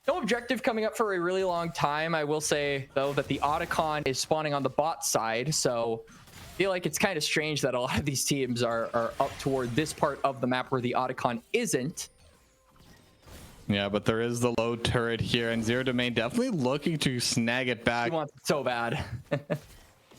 No objective coming up for a really long time. I will say, though, that the Otacon is spawning on the bot side, so I feel like it's kind of strange that a lot of these teams are up toward this part of the map where the Otacon isn't. Yeah, but there is the low turret here, and Zero Domain definitely looking to snag it back. He wants it so bad.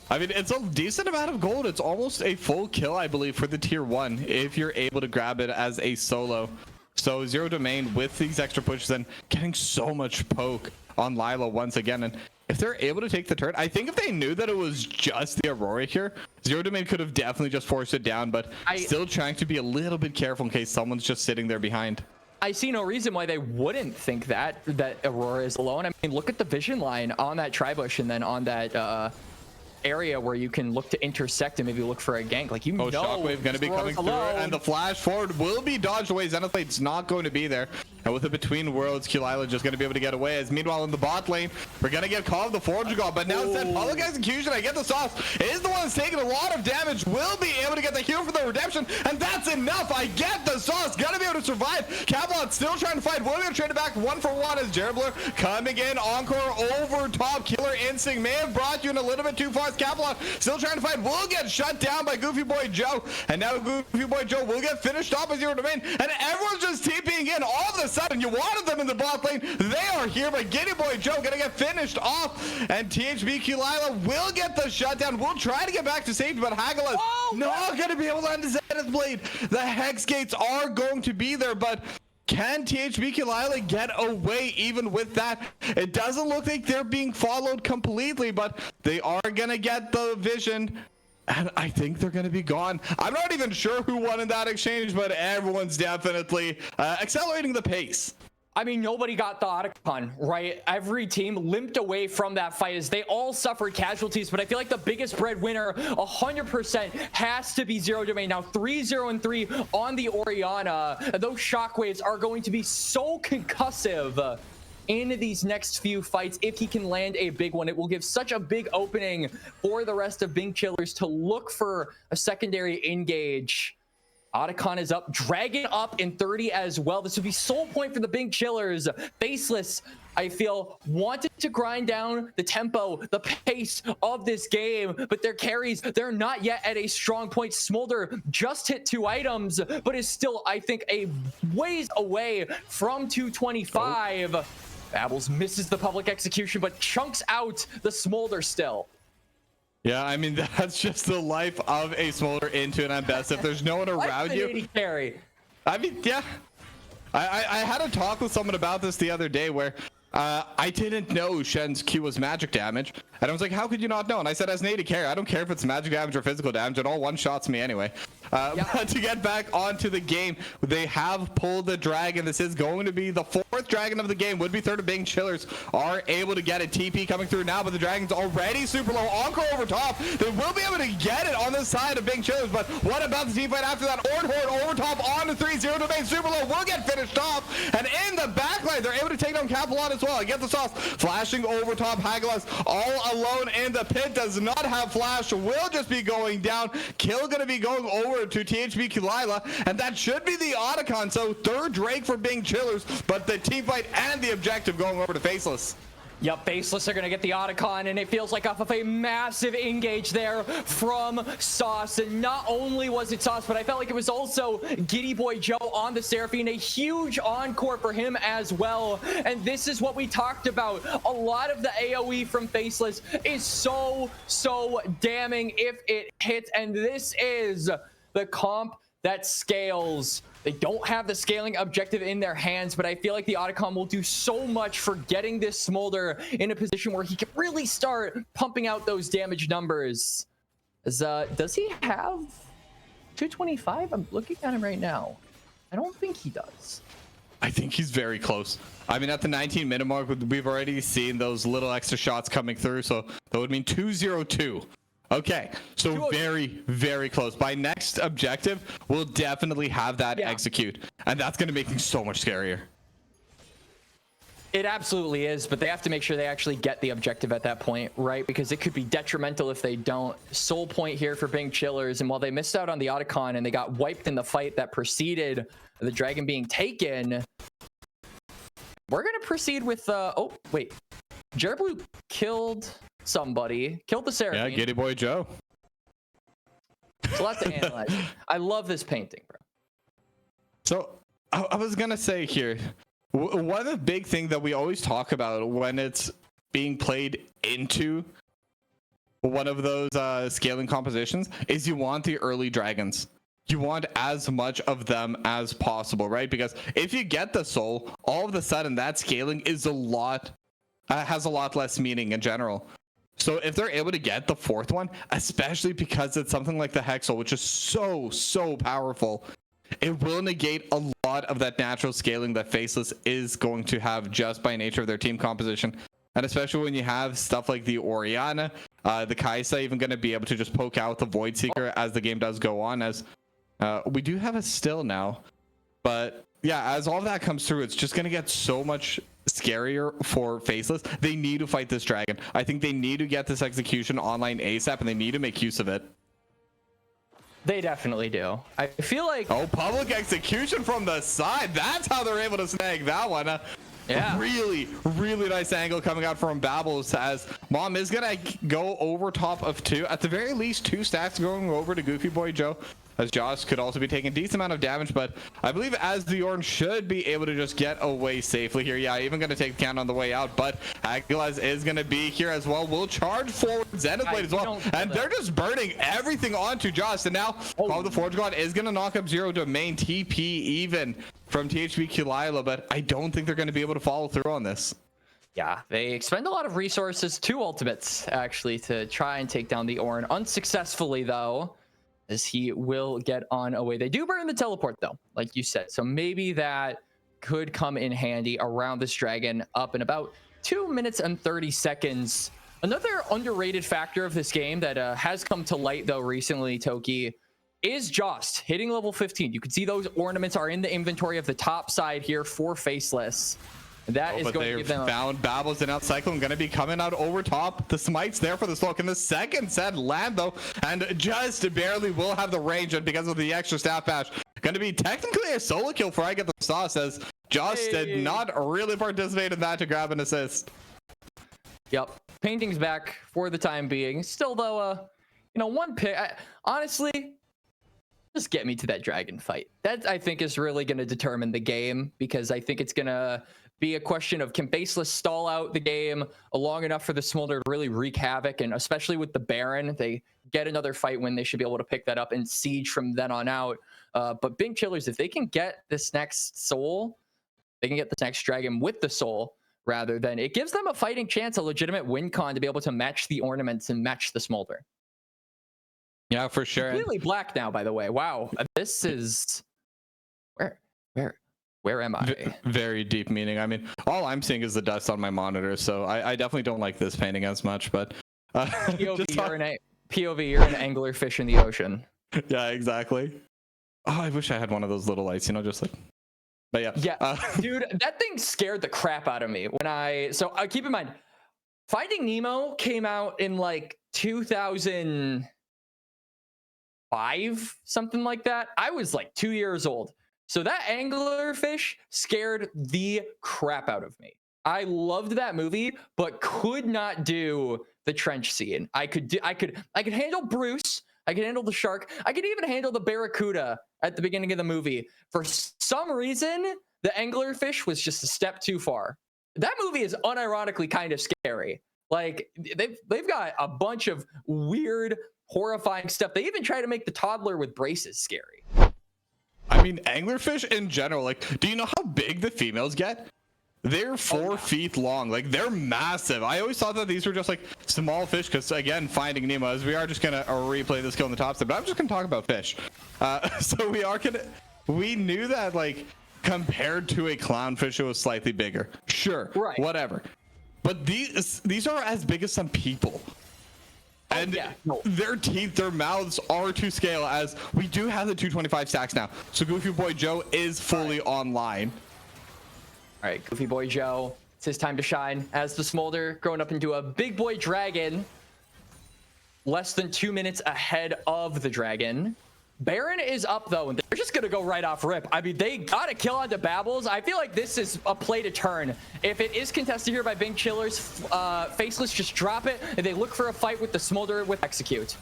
I mean, it's a decent amount of gold. It's almost a full kill, I believe, for the tier 1 if you're able to grab it as a solo. So Zero Domain with these extra pushes and getting so much poke on Lila once again. And if they're able to take the turret, I think if they knew that it was just the Aurora here, Zero Domain could have definitely just forced it down, but still trying to be a little bit careful in case someone's just sitting there behind. I see no reason why they wouldn't think that Aurora is alone. I mean, look at the vision line on that Tribush and then on that area where you can look to intersect and maybe look for a gank. Like, you know, Shockwave going to be coming through, and the flash forward will be dodged away. Xenoplate's not going to be there, and with the Between Worlds, Kulila just going to be able to get away. As meanwhile in the bot lane, we're going to get called the Forge God, but now instead Public Execution, I get the sauce, is the one that's taking a lot of damage, will be able to get the heal for the redemption, and that's enough. I get the sauce, gonna be able to survive. Camelot still trying to fight, will be able to trade it back 1-for-1 as Jerbler coming in, Encore over top. Killer Instinct may have brought you in a little bit too far as Camelot still trying to fight, will get shut down by Goofy Boy Joe, and now Goofy Boy Joe will get finished off by Zero Domain, and everyone's just TPing in. All of a sudden, you wanted them in the bot lane, they are here, but Giddy Boy Joe gonna get finished off, and THB Kulila will get the shutdown, will try to get back to safety, but Hagalaz not gonna be able to end Zenith Blade. The Hex Gates are going to be there, but can THB Kulila get away even with that? It doesn't look like they're being followed completely, but they are gonna get the vision, and I think they're gonna be gone. I'm not even sure who won in that exchange, but everyone's definitely accelerating the pace. I mean, nobody got the Otacon, right? Every team limped away from that fight as they all suffered casualties, but I feel like the biggest breadwinner 100% has to be Zero Domain. Now 3-0-3 on the Orianna. Those shockwaves are going to be so concussive in these next few fights. If he can land a big one, it will give such a big opening for the rest of Bing Chillers to look for a secondary engage. Otacon is up, Dragon up in 30 as well. This would be soul point for the Bing Chillers. Faceless, I feel, wanted to grind down the tempo, the pace of this game, but their carries, they're not yet at a strong point. Smolder just hit 2 items, but is still, I think, a ways away from 225. Babbles misses the public execution, but chunks out the Smolder still. Yeah, I mean, that's just the life of a Smolder into an Ambessa. If there's no one around you. Carry. I mean, yeah. I had a talk with someone about this the other day where I didn't know Shen's Q was magic damage. And I was like, how could you not know? And I said, as an AD carry, I don't care if it's magic damage or physical damage. It all one-shots me anyway. But to get back onto the game, they have pulled the dragon. This is going to be the 4th dragon of the game. Would be 3rd of Bing Chillers are able to get a TP coming through now, but the dragon's already super low. Encore over top. They will be able to get it on the side of Bing Chillers, but what about the team fight after that? Ornn Horde over top on the 3. Zero Domain super low will get finished off, and in the backline, they're able to take down Capelon as well. I get the sauce. Flashing over top. Hagalaz all alone in the pit. Does not have flash. Will just be going down. Kill gonna be going over to THB Kulila, and that should be the Otacon. So 3rd Drake for Bing Chillers, but the team fight and the objective going over to Faceless. Yep, Faceless are going to get the Otacon, and it feels like off of a massive engage there from Sauce. And not only was it Sauce, but I felt like it was also Giddy Boy Joe on the Seraphine. A huge encore for him as well. And this is what we talked about. A lot of the AoE from Faceless is so damning if it hits. And this is the comp that scales. They don't have the scaling objective in their hands, but I feel like the Otacon will do so much for getting this Smolder in a position where he can really start pumping out those damage numbers. Does he have 225? I'm looking at him right now. I don't think he does. I think he's very close. I mean, at the 19-minute mark, we've already seen those little extra shots coming through, so that would mean 202. Okay, so very close. By next objective, we'll definitely have that execute, and that's going to make things so much scarier. It absolutely is, but they have to make sure they actually get the objective at that point, right? Because it could be detrimental if they don't. Soul point here for being chillers, and while they missed out on the Otacon and they got wiped in the fight that preceded the dragon being taken, we're going to proceed with... oh, wait. Jerblue killed... somebody killed the Seraphine. Yeah, Giddy Boy Joe. There's a lot to analyze. I love this painting, bro. So I was gonna say here, one of the big things that we always talk about when it's being played into one of those scaling compositions is you want the early dragons. You want as much of them as possible, right? Because if you get the soul, all of a sudden that scaling is has a lot less meaning in general. So if they're able to get the fourth one, especially because it's something like the Hexal, which is so powerful, it will negate a lot of that natural scaling that Faceless is going to have just by nature of their team composition. And especially when you have stuff like the Orianna, the Kaisa even going to be able to just poke out the Void Seeker as the game does go on, as we do have a still now. But yeah, as all of that comes through, it's just going to get so much scarier for Faceless. They need to fight this dragon. I think they need to get this execution online ASAP, and they need to make use of it. They definitely do. I feel like... oh, public execution from the side. That's how they're able to snag that one. Yeah. Really nice angle coming out from Babbles, as Mom is going to go over top of 2. At the very least, 2 stacks going over to Goofy Boy Joe, as Josh could also be taking a decent amount of damage, but I believe as the Orn should be able to just get away safely here. Yeah, even going to take the count on the way out, but Aegis is going to be here as well. Will charge forward Zenith Blade as well, and they're just burning everything onto Josh, and now the Forge God is going to knock up Zero to main TP even from THB Kulila, but I don't think they're going to be able to follow through on this. Yeah, they expend a lot of resources, 2 ultimates actually, to try and take down the Orn. Unsuccessfully though, as he will get on away. They do burn the teleport though, like you said, so maybe that could come in handy around this dragon up in about 2 minutes and 30 seconds. Another underrated factor of this game that has come to light though recently, Toki, is Jost hitting level 15. You can see those ornaments are in the inventory of the top side here for Faceless. That is going to give them found Babbles and out cycling going to be coming out over top. The smite's there for the smoke in the second set land though, and just barely will have the range, and because of the extra staff bash, going to be technically a solo kill for I Get the Sauce, as Josh did not really participate in that to grab an assist. Yep, painting's back for the time being. Still though, you know, one pick. Honestly, just get me to that dragon fight. That I think is really going to determine the game, because I think it's going to be a question of, can Faceless stall out the game long enough for the Smolder to really wreak havoc, and especially with the Baron, they get another fight when they should be able to pick that up and siege from then on out. But Big Chillers, if they can get this next soul, they can get the next dragon with the soul, rather than it gives them a fighting chance, a legitimate win con to be able to match the ornaments and match the Smolder. Yeah, for sure. Completely black now, by the way. Wow, this is where am I? Very deep meaning. I mean, all I'm seeing is the dust on my monitor, so I definitely don't like this painting as much. But POV, you're an angler fish in the ocean. Yeah, exactly. Oh, I wish I had one of those little lights, you know, just like. But yeah, dude, that thing scared the crap out of me when So keep in mind, Finding Nemo came out in like 2005, something like that. I was like 2 years old. So that anglerfish scared the crap out of me. I loved that movie, but could not do the trench scene. I could handle Bruce. I could handle the shark. I could even handle the barracuda at the beginning of the movie. For some reason, the anglerfish was just a step too far. That movie is unironically kind of scary. Like they've got a bunch of weird, horrifying stuff. They even try to make the toddler with braces scary. I mean, anglerfish in general, like, do you know how big the females get? They're 4 feet long. Like, they're massive. I always thought that these were just like small fish because, again, Finding Nemo, as we are just gonna replay this kill in the top step, but I'm just gonna talk about fish. So we knew that, like, compared to a clownfish, it was slightly bigger. Sure, right, whatever. But these are as big as some people. And their teeth, their mouths are to scale, as we do have the 225 stacks now. So Goofy Boy Joe is fully online. All right, Goofy Boy Joe, it's his time to shine as the Smolder growing up into a big boy dragon. Less than 2 minutes ahead of the dragon. Baron is up though, and they're just gonna go right off rip. I mean, they got a kill onto Babbles. I feel like this is a play to turn. If it is contested here by Big Chillers, Faceless just drop it, and they look for a fight with the Smolder with Execute.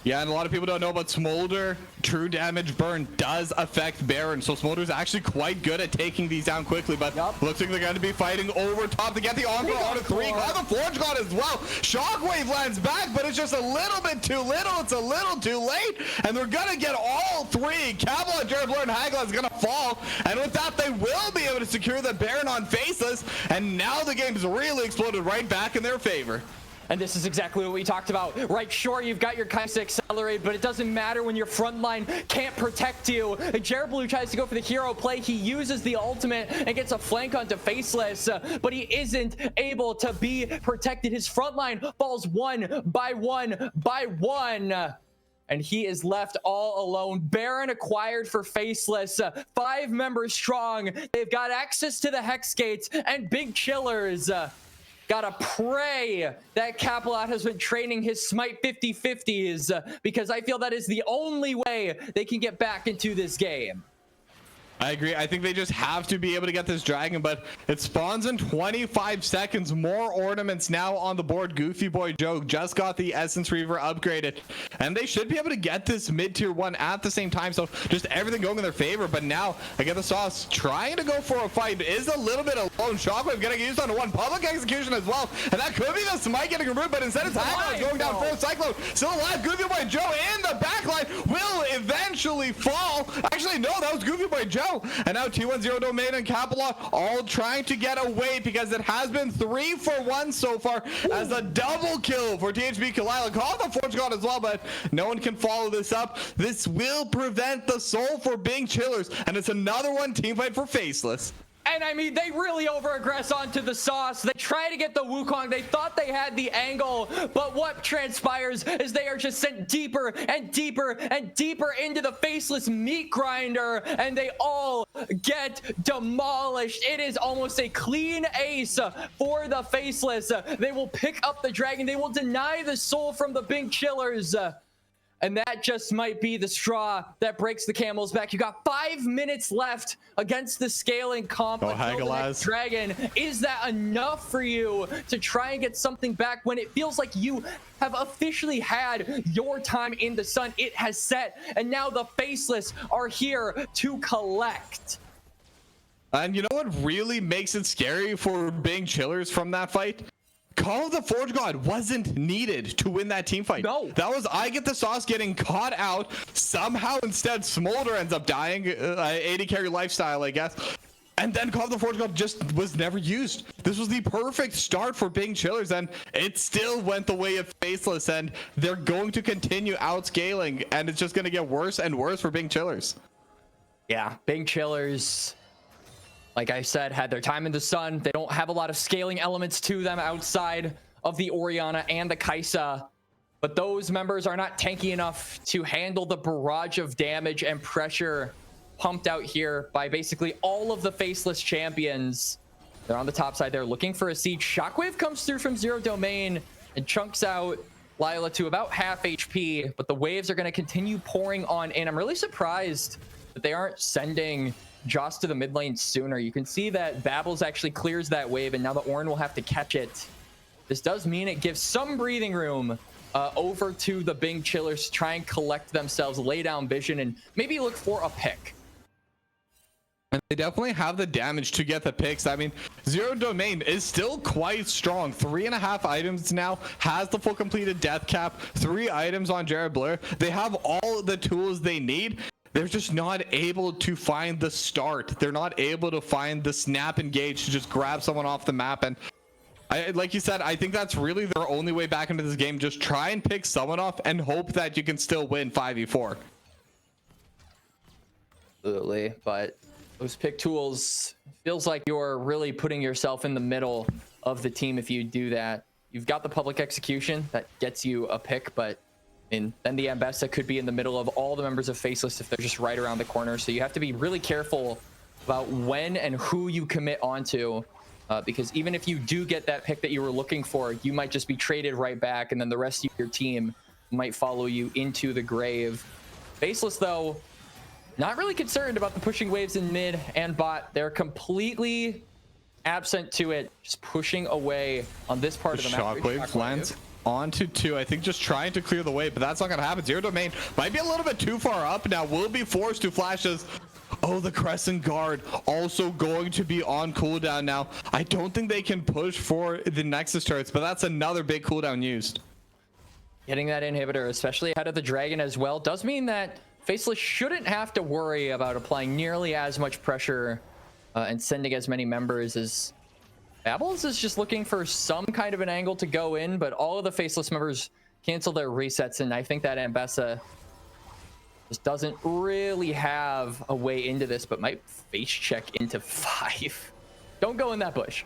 Yeah, and a lot of people don't know, but Smolder, true damage burn does affect Baron. So Smolder's actually quite good at taking these down quickly, but looks like they're going to be fighting over top to get the Encore on a 3. Got the Forge God as well. Shockwave lands back, but it's just a little bit too little. It's a little too late, and they're going to get all 3. Cavalot, Jared Blur, and Hagla is going to fall, and with that, they will be able to secure the Baron on Faceless, and now the game's really exploded right back in their favor. And this is exactly what we talked about. Right, sure, you've got your Kaisa accelerate, but it doesn't matter when your front line can't protect you. Jared Blue tries to go for the hero play. He uses the ultimate and gets a flank onto Faceless, but he isn't able to be protected. His front line falls one by one by one. And he is left all alone. Baron acquired for Faceless, 5 members strong. They've got access to the Hex Gates, and Big Chillers gotta pray that Capilat has been training his Smite 50/50s, because I feel that is the only way they can get back into this game. I agree. I think they just have to be able to get this dragon, but it spawns in 25 seconds. More ornaments now on the board. Goofy Boy Joe just got the Essence Reaver upgraded, and they should be able to get this mid-tier 1 at the same time. So just everything going in their favor. But now I get the Sauce trying to go for a fight. Is a little bit alone. Shockwave getting used on 1 public execution as well, and that could be the Smite getting removed, but instead it's Hagla going down full Cyclone. Still alive. Goofy Boy Joe in the backline will eventually fall. Actually, no, that was Goofy Boy Joe. And now T10 Domain and Capilat all trying to get away, because it has been 3 for 1 so far. Ooh. As a double kill for THB Kalila. Call the Forge God as well, but no one can follow this up. This will prevent the soul for Big Chillers, and it's another one team fight for Faceless. And I mean, they really over-aggress onto the Sauce. They try to get the Wukong. They thought they had the angle, but what transpires is they are just sent deeper and deeper and deeper into the Faceless meat grinder, and they all get demolished. It is almost a clean ace for the Faceless. They will pick up the dragon. They will deny the soul from the Big Chillers. And that just might be the straw that breaks the camel's back. You got 5 minutes left against the scaling comp. Dragon. Is that enough for you to try and get something back when it feels like you have officially had your time in the sun? It has set, and now the Faceless are here to collect. And you know what really makes it scary for Big Chillers from that fight? Call of the Forge God wasn't needed to win that team fight. No. That was I Get the Sauce getting caught out. Somehow instead Smolder ends up dying. 80 carry lifestyle, I guess. And then Call of the Forge God just was never used. This was the perfect start for Big Chillers, and it still went the way of Faceless, and they're going to continue outscaling, and it's just going to get worse and worse for Big Chillers. Yeah, Big Chillers, like I said, had their time in the sun. They don't have a lot of scaling elements to them outside of the Orianna and the Kaisa, but those members are not tanky enough to handle the barrage of damage and pressure pumped out here by basically all of the Faceless champions. They're on the top side. They're looking for a siege. Shockwave comes through from Zero Domain and chunks out Lila to about half HP, but the waves are going to continue pouring on in. I'm really surprised that they aren't sending Joss to the mid lane sooner. You can see that Babbles actually clears that wave, and now the Ornn will have to catch it. This does mean it gives some breathing room over to the Bing Chillers to try and collect themselves, lay down vision, and maybe look for a pick. And they definitely have the damage to get the picks. I mean, Zero Domain is still quite strong. 3.5 items now, has the full completed death cap, 3 items on Jared Blair. They have all the tools they need. They're just not able to find the start. They're not able to find the snap engage to just grab someone off the map. And like you said, I think that's really their only way back into this game. Just try and pick someone off and hope that you can still win 5v4. Absolutely, but those pick tools, feels like you're really putting yourself in the middle of the team if you do that. You've got the public execution that gets you a pick, but then the Ambessa could be in the middle of all the members of Faceless if they're just right around the corner. So you have to be really careful about when and who you commit onto, because even if you do get that pick that you were looking for, you might just be traded right back, and then the rest of your team might follow you into the grave. Faceless, though, not really concerned about the pushing waves in mid and bot. They're completely absent to it, just pushing away on this part of the map. Shockwave lands onto 2. I think just trying to clear the way, but that's not going to happen. Zero Domain might be a little bit too far up now. Will be forced to flashes. Oh, the Crescent Guard also going to be on cooldown now. I don't think they can push for the Nexus turrets, but that's another big cooldown used. Getting that inhibitor, especially ahead of the Dragon as well, does mean that Faceless shouldn't have to worry about applying nearly as much pressure and sending as many members as Babbles is just looking for some kind of an angle to go in, but all of the Faceless members cancel their resets, and I think that Ambessa just doesn't really have a way into this, but might face check into 5. Don't go in that bush.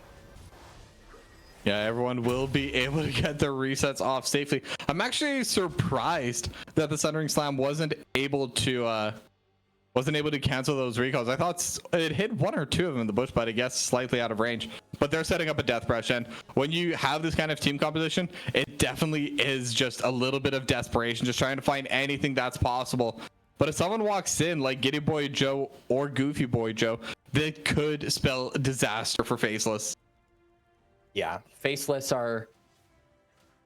Yeah, everyone will be able to get their resets off safely. I'm actually surprised that the Sundering Slam wasn't able to cancel those recalls. I thought it hit 1 or 2 of them in the bush, but I guess slightly out of range. But they're setting up a death brush, and when you have this kind of team composition, it definitely is just a little bit of desperation, just trying to find anything that's possible. But if someone walks in like Giddy Boy Joe or Goofy Boy Joe, that could spell disaster for Faceless. Yeah, Faceless are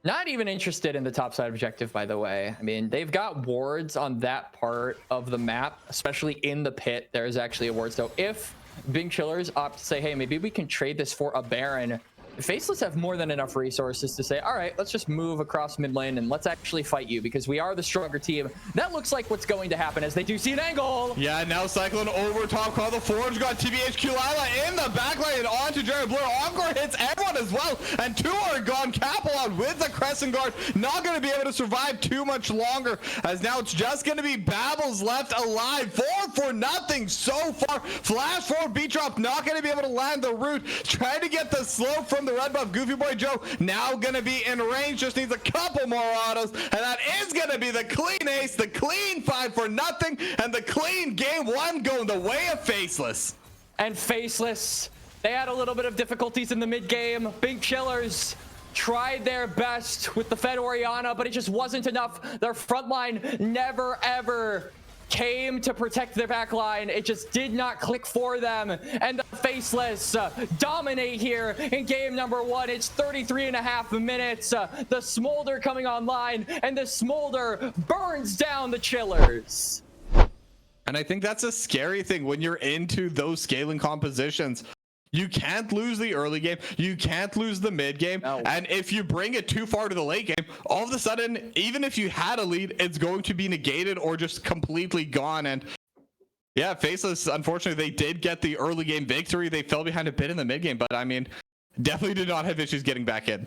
not even interested in the top side objective, by the way. I mean, they've got wards on that part of the map, especially in the pit. There is actually a ward. So if Bing Chillers opt to say, hey, maybe we can trade this for a Baron, Faceless have more than enough resources to say, all right, let's just move across mid lane and let's actually fight you because we are the stronger team. That looks like what's going to happen as they do see an angle. Yeah, now Cyclone over top. Call the Forge got TBHQ Lila in the back lane onto Jared Blur. Encore hits everyone as well, and 2 are gone. Capelon with the Crescent Guard, not going to be able to survive too much longer, as now it's just going to be Babbles left alive. 4 for nothing so far. Flash forward, beat drop, not going to be able to land the root. Trying to get the slope from the red buff. Goofy Boy Joe now gonna be in range, just needs a couple more autos, and that is gonna be the clean ace, the clean 5 for nothing, and the clean game 1 going the way of Faceless. And Faceless, they had a little bit of difficulties in the mid game. Big Chillers tried their best with the Fed Oriana, but it just wasn't enough. Their front line never ever came to protect their back line. It just did not click for them, and the Faceless dominate here in game number 1. It's 33.5 minutes. The Smolder coming online, and the Smolder burns down the Chillers. And I think that's a scary thing when you're into those scaling compositions. You can't lose the early game. You can't lose the mid game. No. And if you bring it too far to the late game, all of a sudden, even if you had a lead, it's going to be negated or just completely gone. And yeah, Faceless, unfortunately, they did get the early game victory. They fell behind a bit in the mid game, but I mean, definitely did not have issues getting back in.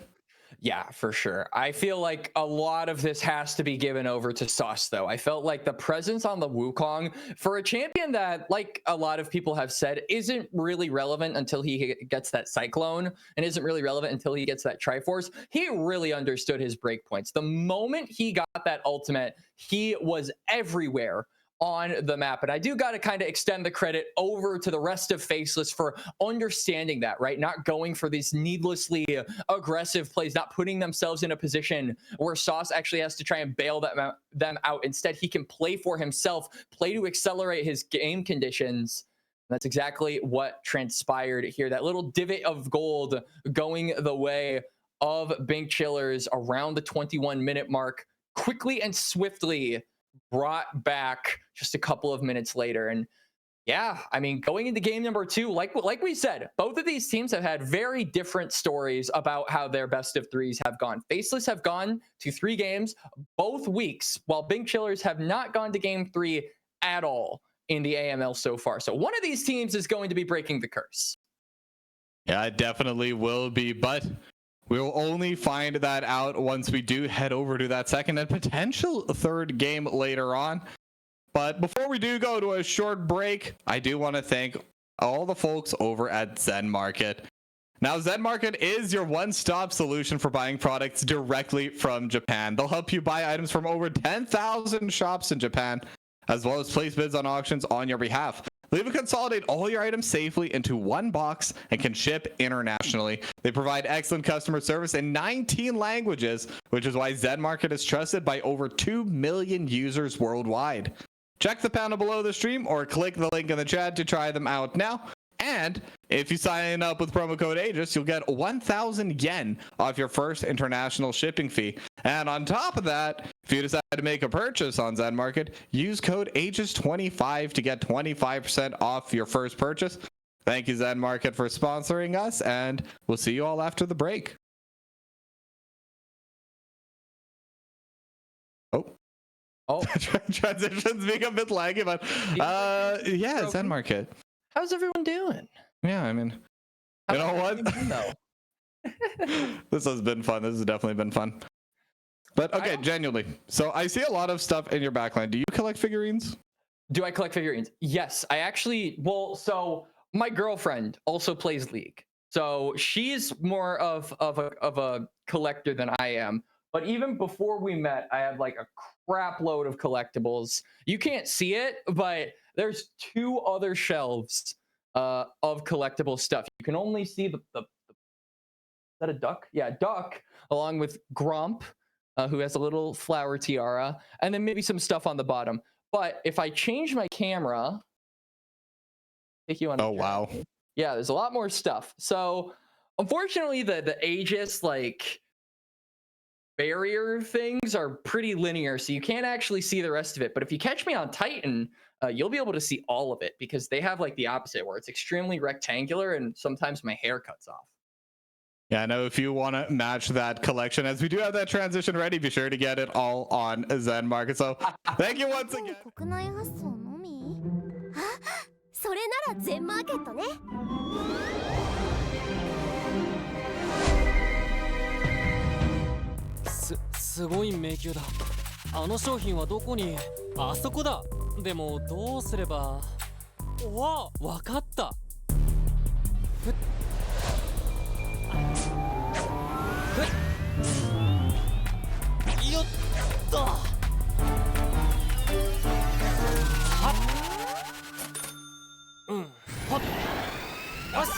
Yeah, for sure. I feel like a lot of this has to be given over to Sauce, though. I felt like the presence on the Wukong for a champion that, like a lot of people have said, isn't really relevant until he gets that Cyclone and isn't really relevant until he gets that Triforce. He really understood his breakpoints. The moment he got that ultimate, he was everywhere on the map. And I do got to kind of extend the credit over to the rest of Faceless for understanding that, right? Not going for these needlessly aggressive plays, not putting themselves in a position where Sauce actually has to try and bail them out. Instead, he can play for himself, play to accelerate his game conditions. That's exactly what transpired here. That little divot of gold going the way of Bink Chillers around the 21-minute mark, quickly and swiftly brought back just a couple of minutes later. And yeah, I mean, going into game number 2, like we said, both of these teams have had very different stories about how their best of 3s have gone. Faceless have gone to 3 games both weeks, while Bink Chillers have not gone to game 3 at all in the AML so far. So one of these teams is going to be breaking the curse. Yeah, it definitely will be, but we'll only find that out once we do head over to that second and potential third game later on. But before we do go to a short break, I do want to thank all the folks over at Zen Market. Now, Zen Market is your one-stop solution for buying products directly from Japan. They'll help you buy items from over 10,000 shops in Japan, as well as place bids on auctions on your behalf. They even consolidate all your items safely into one box and can ship internationally. They provide excellent customer service in 19 languages, which is why Zen Market is trusted by over 2 million users worldwide. Check the panel below the stream or click the link in the chat to try them out now. And if you sign up with promo code Aegis, you'll get 1,000 yen off your first international shipping fee. And on top of that, if you decide to make a purchase on Zen Market, use code Aegis25 to get 25% off your first purchase. Thank you, Zen Market, for sponsoring us, and we'll see you all after the break. Oh, transitions being a bit laggy, but yeah, Zen Market. How's everyone doing? Yeah, I mean, you know what? This has been fun. This has definitely been fun. But okay, genuinely. So I see a lot of stuff in your backline. Do you collect figurines? Do I collect figurines? Yes, I actually. Well, so my girlfriend also plays League, so she's more of a collector than I am. But even before we met, I had like a crap load of collectibles. You can't see it, but there's 2 other shelves of collectible stuff. You can only see the is that a duck? Yeah, duck, along with Grump, who has a little flower tiara, and then maybe some stuff on the bottom. But if I change my camera, take you on. Oh wow. Yeah, there's a lot more stuff. So unfortunately, the Aegis like barrier things are pretty linear, so you can't actually see the rest of it. But if you catch me on Titan, you'll be able to see all of it, because they have like the opposite, where it's extremely rectangular and sometimes my hair cuts off. Yeah, I know. If you want to match that collection, as we do have that transition ready, be sure to get it all on Zen Market. So thank you once again. それなら全マーケットね。すごい迷宮だ。あの商品はどこに？あそこだ。でもどうすれば。おわ、わかった。よっと。はっ。うん。はっ。よし。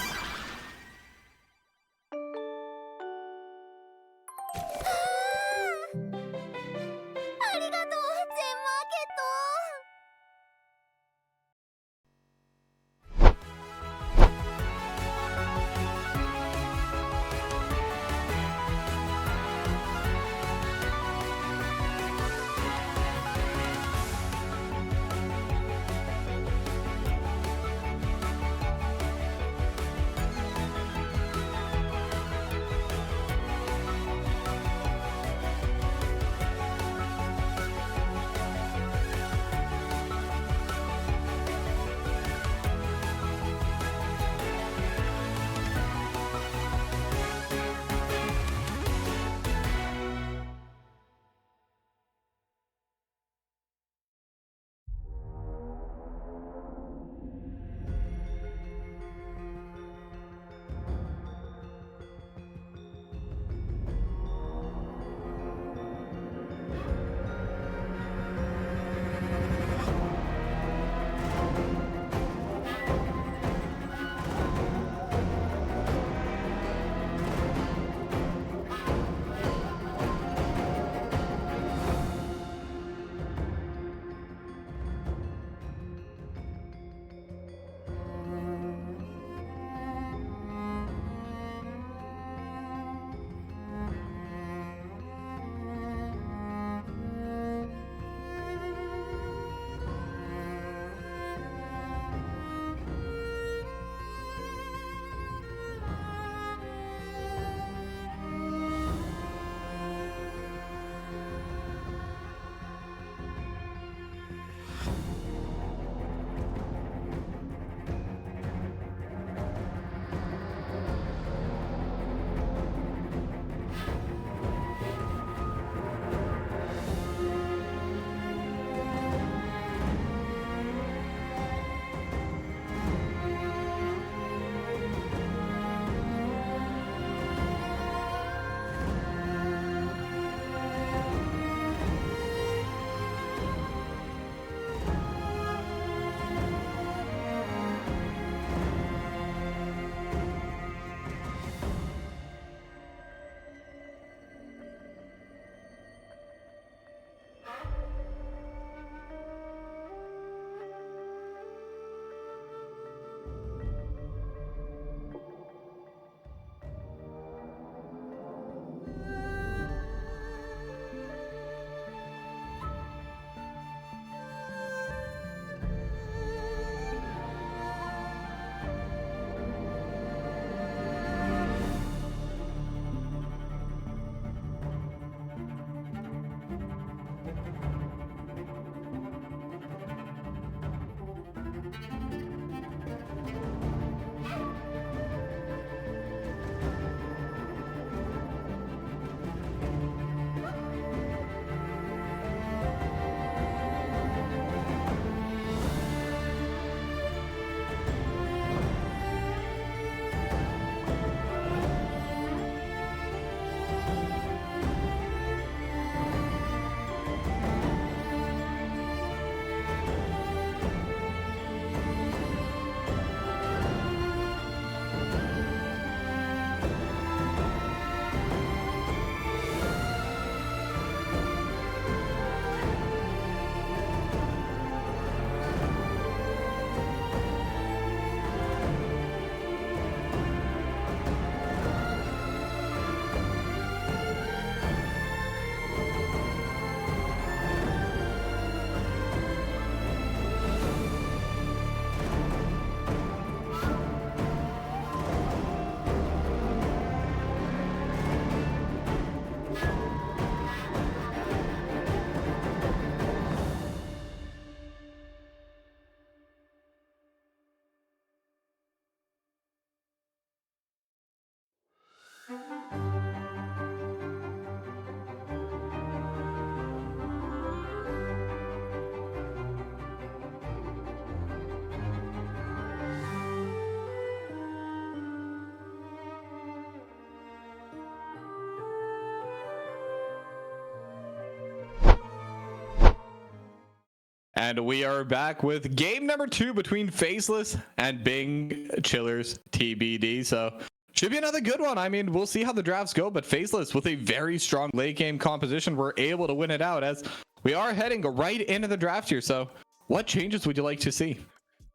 And we are back with game number 2 between Faceless and Bing Chillers TBD. So should be another good one. I mean, we'll see how the drafts go, but Faceless with a very strong late game composition, we're able to win it out as we are heading right into the draft here. So what changes would you like to see?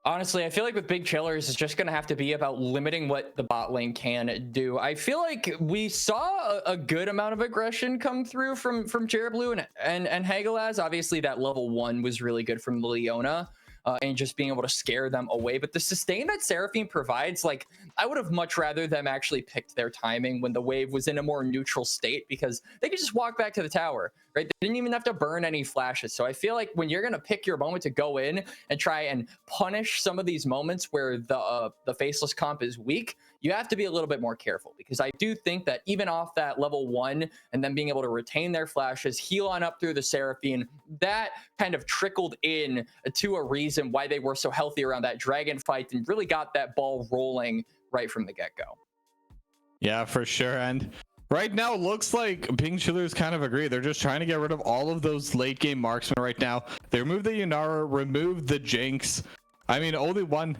Honestly, I feel like with Big Chillers, it's just going to have to be about limiting what the bot lane can do. I feel like we saw a good amount of aggression come through from Jared Blue and Hagelaz. Obviously, that level 1 was really good from Leona. And just being able to scare them away. But the sustain that Seraphine provides, like, I would have much rather them actually picked their timing when the wave was in a more neutral state, because they could just walk back to the tower, right? They didn't even have to burn any flashes. So I feel like when you're going to pick your moment to go in and try and punish some of these moments where the Faceless comp is weak, you have to be a little bit more careful, because I do think that even off that level 1 and then being able to retain their flashes, heal on up through the Seraphine, that kind of trickled in to a reason why they were so healthy around that dragon fight and really got that ball rolling right from the get-go. Yeah, for sure. And right now it looks like Bing Chillers kind of agree. They're just trying to get rid of all of those late game marksmen right now. They removed the Yunara, removed the Jinx. I mean, only one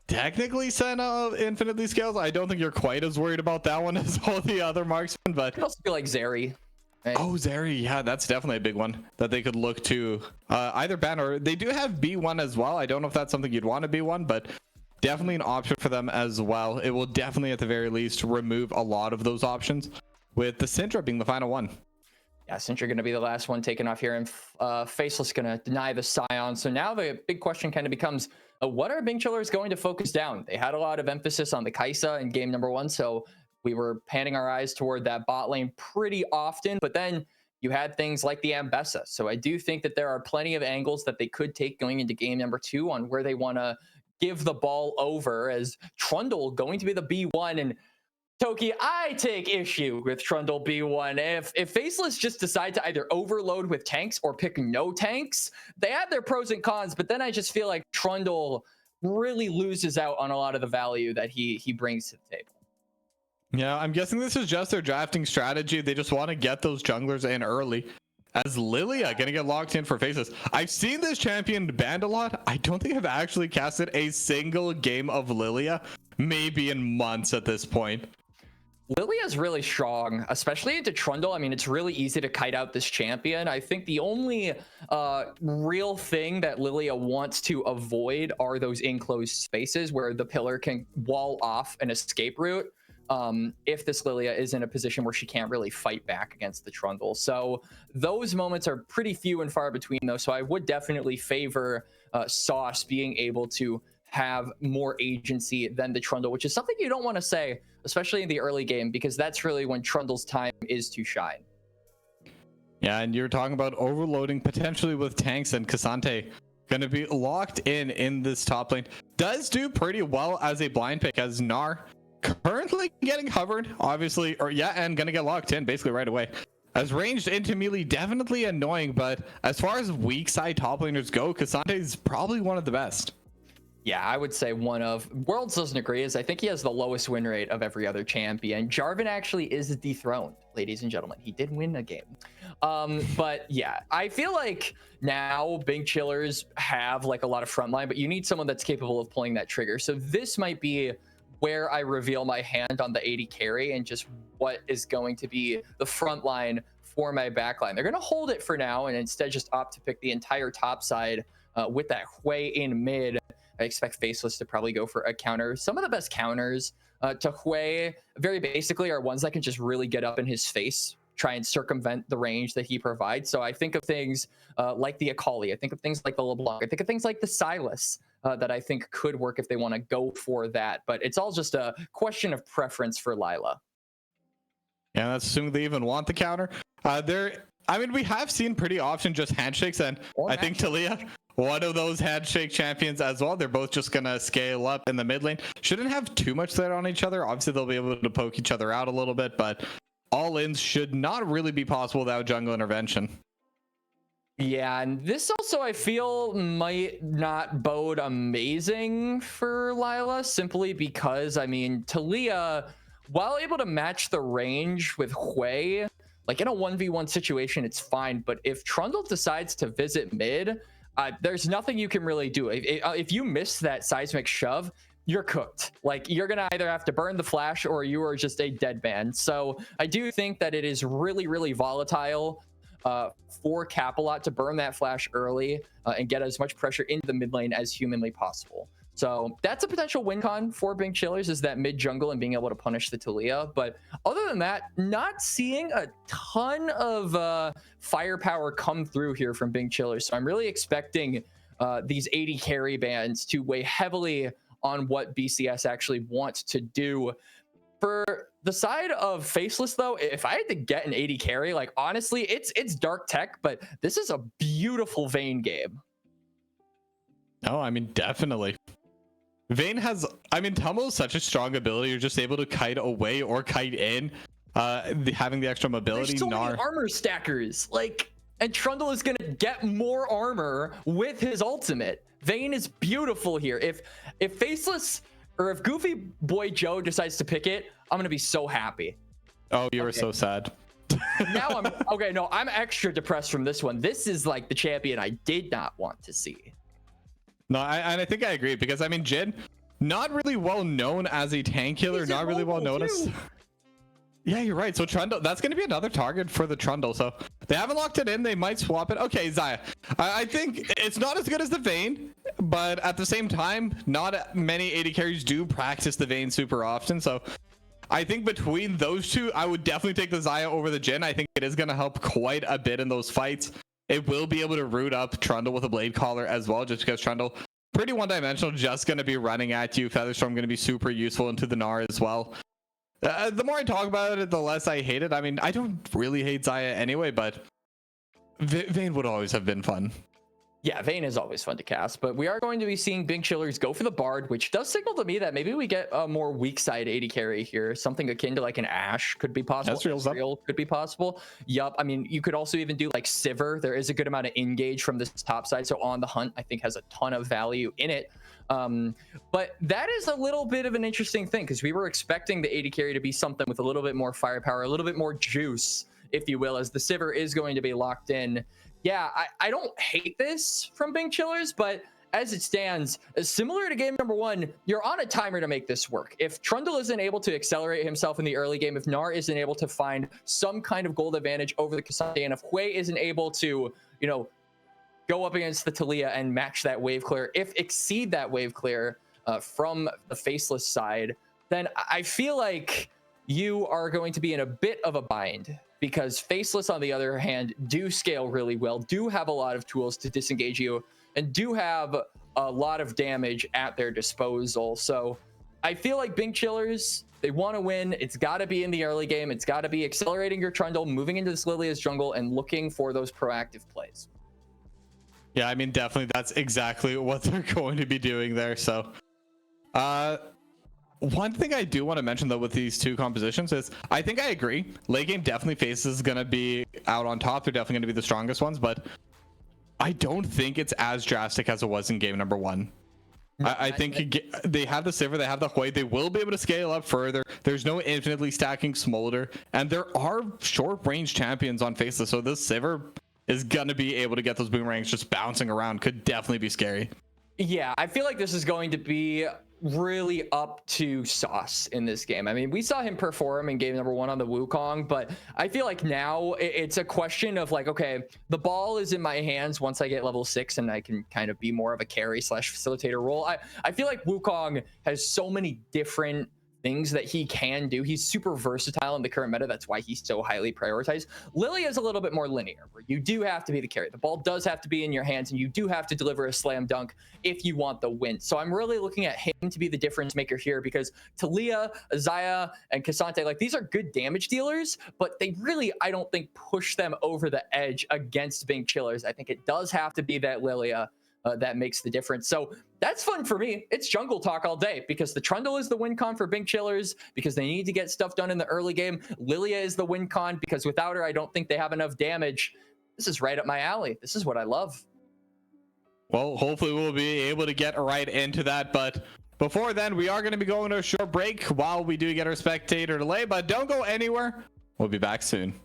technically Senna infinitely scales. I don't think you're quite as worried about that one as all the other marksmen, but I also feel like Zeri. Right? Oh, Zeri, yeah, that's definitely a big one that they could look to either ban, or they do have B1 as well. I don't know if that's something you'd want to B1, but definitely an option for them as well. It will definitely at the very least remove a lot of those options, with the Syndra being the final one. Yeah, Syndra going to be the last one taken off here, and Faceless going to deny the Scion. So now the big question kind of becomes, what are Bing Chillers going to focus down? They had a lot of emphasis on the Kai'Sa in game number 1, so we were panning our eyes toward that bot lane pretty often, but then you had things like the Ambessa. So I do think that there are plenty of angles that they could take going into game number 2 on where they want to give the ball over, as Trundle going to be the B1. And Toki, I take issue with Trundle B1. If Faceless just decide to either overload with tanks or pick no tanks, they have their pros and cons, but then I just feel like Trundle really loses out on a lot of the value that he brings to the table. Yeah, I'm guessing this is just their drafting strategy. They just want to get those junglers in early. As Lilia gonna get locked in for Faceless. I've seen this champion banned a lot. I don't think I've actually casted a single game of Lilia, maybe in months at this point. Lilia's really strong, especially into Trundle. I mean, it's really easy to kite out this champion. I think the only real thing that Lilia wants to avoid are those enclosed spaces where the pillar can wall off an escape route. If this Lilia is in a position where she can't really fight back against the Trundle. So those moments are pretty few and far between, though. So I would definitely favor Sauce being able to have more agency than the Trundle, which is something you don't want to say, especially in the early game, because that's really when Trundle's time is to shine. Yeah, and you're talking about overloading potentially with tanks, and Cassante going to be locked in this top lane. Does do pretty well as a blind pick, as Gnar currently getting covered, obviously, and gonna get locked in basically right away. As ranged into melee, definitely annoying, but as far as weak side top laners go, Cassante is probably one of the best. Yeah, I would say one of. Worlds doesn't agree, as I think he has the lowest win rate of every other champion. Jarvan actually is dethroned, ladies and gentlemen. He did win a game. But yeah, I feel like now Big Chillers have like a lot of frontline, but you need someone that's capable of pulling that trigger. So this might be where I reveal my hand on the 80 carry and just what is going to be the front line for my backline. They're going to hold it for now and instead just opt to pick the entire top side with that Hui in mid. I expect Faceless to probably go for a counter. Some of the best counters to Hui, very basically, are ones that can just really get up in his face, try and circumvent the range that he provides. So I think of things like the Akali. I think of things like the LeBlanc. I think of things like the Silas that I think could work if they want to go for that. But it's all just a question of preference for Lila. Yeah, that's assuming they even want the counter. I mean, we have seen pretty often just handshakes, and I think Talia, one of those handshake champions as well. They're both just gonna scale up in the mid lane. Shouldn't have too much threat on each other. Obviously, they'll be able to poke each other out a little bit, but all-ins should not really be possible without jungle intervention. Yeah, and this also I feel might not bode amazing for Lila, simply because, I mean, Talia, while able to match the range with Hui, like in a 1v1 situation, it's fine. But if Trundle decides to visit mid, there's nothing you can really do. If you miss that seismic shove, you're cooked. Like, you're gonna either have to burn the flash or you are just a dead man. So I do think that it is really, really volatile for Capalot to burn that flash early and get as much pressure into the mid lane as humanly possible. So that's a potential win con for Bing Chillers, is that mid jungle and being able to punish the Talia. But other than that, not seeing a ton of firepower come through here from Bing Chillers. So I'm really expecting these 80 carry bands to weigh heavily on what BCS actually wants to do. For the side of Faceless, though, if I had to get an 80 carry, like, honestly, it's dark tech, but this is a beautiful Vayne game. Oh, I mean, definitely. Vayne has, I mean, Tumble is such a strong ability. You're just able to kite away or kite in, having the extra mobility. There's so many armor stackers, like, and Trundle is gonna get more armor with his ultimate. Vayne is beautiful here. If Faceless, or if Goofy Boy Joe decides to pick it, I'm gonna be so happy. Oh, you were so sad. Now I'm okay. No, I'm extra depressed from this one. This is like the champion I did not want to see. No, and I think I agree, because I mean, Jin, not really well known as a tank killer, not really well known as. Yeah, you're right. So Trundle, that's going to be another target for the Trundle. So they haven't locked it in. They might swap it. Okay, Xayah. I think it's not as good as the Vayne, but at the same time, not many 80 carries do practice the Vayne super often. So I think between those two, I would definitely take the Xayah over the Jin. I think it is going to help quite a bit in those fights. It will be able to root up Trundle with a Blade Collar as well, just because Trundle, pretty one-dimensional, just going to be running at you. Featherstorm going to be super useful into the Gnar as well. The more I talk about it, the less I hate it. I mean, I don't really hate Xayah anyway, but Vayne would always have been fun. Yeah, Vayne is always fun to cast, but we are going to be seeing Bing Chillers go for the Bard, which does signal to me that maybe we get a more weak side 80 carry here. Something akin to like an Ashe could be possible. Ezreal could be possible. Yup. I mean, you could also even do like Sivir. There is a good amount of engage from this top side. So On the Hunt, I think, has a ton of value in it. But that is a little bit of an interesting thing, because we were expecting the 80 carry to be something with a little bit more firepower, a little bit more juice, if you will, as the Sivir is going to be locked in. Yeah, I don't hate this from Bing Chillers, but as it stands, similar to game number one, you're on a timer to make this work. If Trundle isn't able to accelerate himself in the early game, if Gnar isn't able to find some kind of gold advantage over the K'Sante, and if Hui isn't able to, you know, go up against the Talia and match that wave clear, if exceed that wave clear from the Faceless side, then I feel like you are going to be in a bit of a bind, because Faceless, on the other hand, do scale really well, do have a lot of tools to disengage you, and do have a lot of damage at their disposal. So I feel like Bing Chillers, they want to win. It's got to be in the early game. It's got to be accelerating your Trundle, moving into this Lilia's jungle, and looking for those proactive plays. Yeah, I mean, definitely that's exactly what they're going to be doing there. So one thing I do want to mention, though, with these two compositions is I think I agree. Late game definitely Faces is going to be out on top. They're definitely going to be the strongest ones, but I don't think it's as drastic as it was in game number one. I think they have the Sivir, they have the Hui, they will be able to scale up further. There's no infinitely stacking Smolder, and there are short range champions on Faceless, so this Sivir is going to be able to get those boomerangs just bouncing around. Could definitely be scary. Yeah, I feel like this is going to be really up to Sauce in this game. I mean, we saw him perform in game number one on the Wukong, but I feel like now it's a question of like, okay, the ball is in my hands once I get level 6 and I can kind of be more of a carry / facilitator role. I feel like Wukong has so many different things that he can do. He's super versatile in the current meta. That's why he's so highly prioritized. Lilia is a little bit more linear, where you do have to be the carry. The ball does have to be in your hands, and you do have to deliver a slam dunk if you want the win. So I'm really looking at him to be the difference maker here, because Talia, Xayah, and K'Sante, like, these are good damage dealers, but they really, I don't think, push them over the edge against Bing Chillers. I think it does have to be that Lilia that makes the difference. So that's fun for me. It's jungle talk all day, because the Trundle is the win con for Bing Chillers, because they need to get stuff done in the early game. Lilia is the win con, because without her, I don't think they have enough damage. This is right up my alley. This is what I love. Well, hopefully we'll be able to get right into that. But before then, we are going to be going to a short break while we do get our spectator delay. But don't go anywhere. We'll be back soon.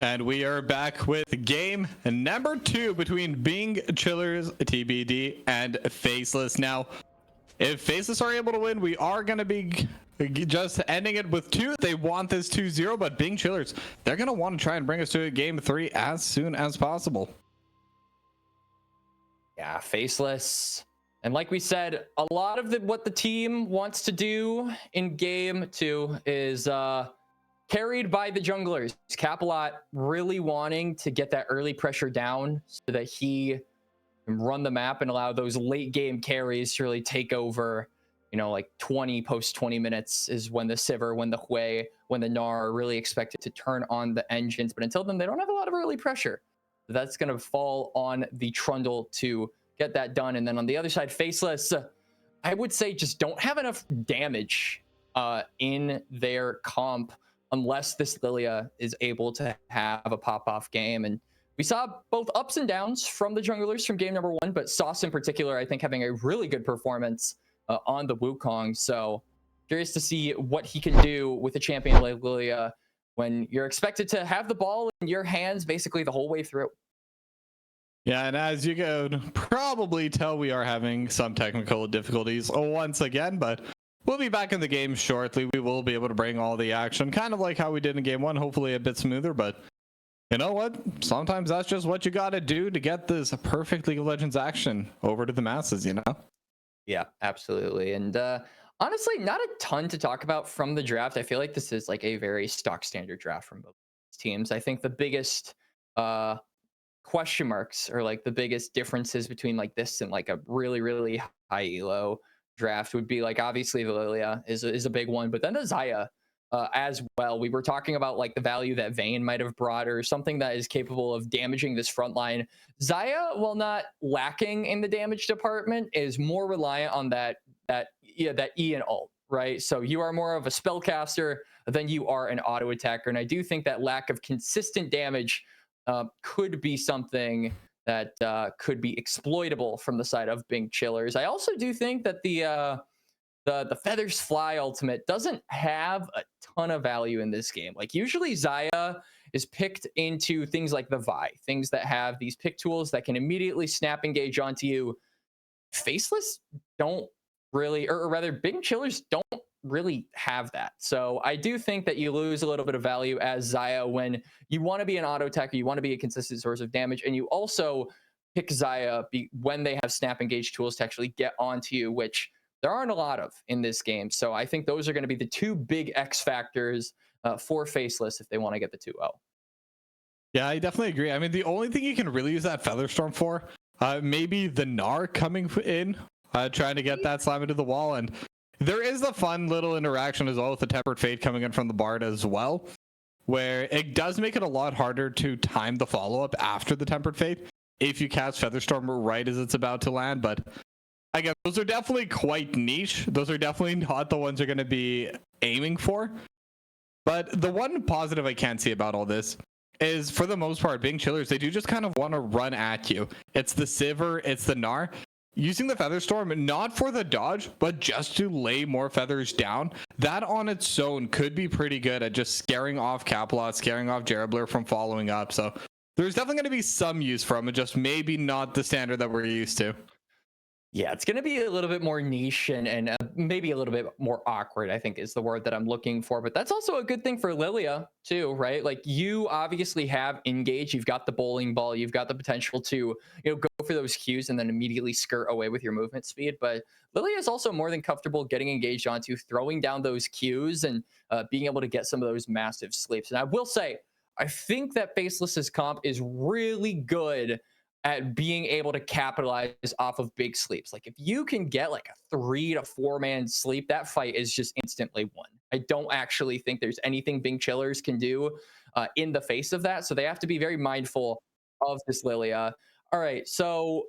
And we are back with game number 2 between Bing Chillers, TBD, and Faceless. Now, if Faceless are able to win, we are going to be just ending it with 2. They want this 2-0, but Bing Chillers, they're going to want to try and bring us to a game 3 as soon as possible. Yeah, Faceless. And like we said, a lot of what the team wants to do in game 2 is carried by the junglers. Capalot really wanting to get that early pressure down so that he can run the map and allow those late game carries to really take over. You know, like post 20 minutes is when the Sivir, when the Hui, when the Gnar are really expected to turn on the engines. But until then, they don't have a lot of early pressure. That's going to fall on the Trundle to get that done. And then on the other side, Faceless, I would say just don't have enough damage in their comp unless this Lilia is able to have a pop-off game. And we saw both ups and downs from the junglers from game number 1, but Sauce in particular, I think, having a really good performance on the Wukong. So curious to see what he can do with a champion like Lilia when you're expected to have the ball in your hands basically the whole way through. Yeah, and as you can probably tell, we are having some technical difficulties once again, but we'll be back in the game shortly. We will be able to bring all the action, kind of like how we did in game 1, hopefully a bit smoother, but you know what? Sometimes that's just what you got to do to get this perfect League of Legends action over to the masses, you know? Yeah, absolutely. And honestly, not a ton to talk about from the draft. I feel like this is like a very stock standard draft from both teams. I think the biggest question marks or like the biggest differences between like this and like a really, really high elo draft would be like obviously the Lilia is a big one, but then the Xayah as well. We were talking about like the value that Vayne might have brought or something that is capable of damaging this front line. Xayah, while not lacking in the damage department, is more reliant on that E and ult, right? So you are more of a spellcaster than you are an auto attacker, and I do think that lack of consistent damage could be something that could be exploitable from the side of Bing Chillers. I also do think that the Feathers Fly ultimate doesn't have a ton of value in this game. Like usually Xayah is picked into things like the Vi, things that have these pick tools that can immediately snap engage onto you. Faceless don't really, or rather Bing Chillers don't really have that. So I do think that you lose a little bit of value as Xayah when you want to be an auto attacker, you want to be a consistent source of damage, and you also pick Xayah when they have snap engage tools to actually get onto you, which there aren't a lot of in this game. So I think those are going to be the 2 big X factors for Faceless if they want to get the 2-0. Yeah, I definitely agree. I mean, the only thing you can really use that Featherstorm for, maybe the Gnar coming in, trying to get that slam into the wall. And there is a fun little interaction as well with the Tempered Fate coming in from the Bard as well, where it does make it a lot harder to time the follow-up after the Tempered Fate if you cast Featherstorm right as it's about to land. But again, those are definitely quite niche. Those are definitely not the ones you're going to be aiming for. But the one positive I can see about all this is, for the most part, Bing Chillers, they do just kind of want to run at you. It's the Sivir, it's the Gnar. Using the Featherstorm, not for the dodge, but just to lay more feathers down, that on its own could be pretty good at just scaring off Capalot, scaring off Jarabler from following up. So there's definitely going to be some use from it, just maybe not the standard that we're used to. Yeah, it's going to be a little bit more niche and maybe a little bit more awkward, I think is the word that I'm looking for. But that's also a good thing for Lilia too, right? Like you obviously have engage, you've got the bowling ball, you've got the potential to, go for those cues and then immediately skirt away with your movement speed. But Lilia is also more than comfortable getting engaged onto, throwing down those cues and being able to get some of those massive sleeps. And I will say, I think that Faceless's comp is really good at being able to capitalize off of big sleeps. Like if you can get like a 3 to 4 man sleep, that fight is just instantly won. I don't actually think there's anything Bing Chillers can do in the face of that. So they have to be very mindful of this Lilia. All right, so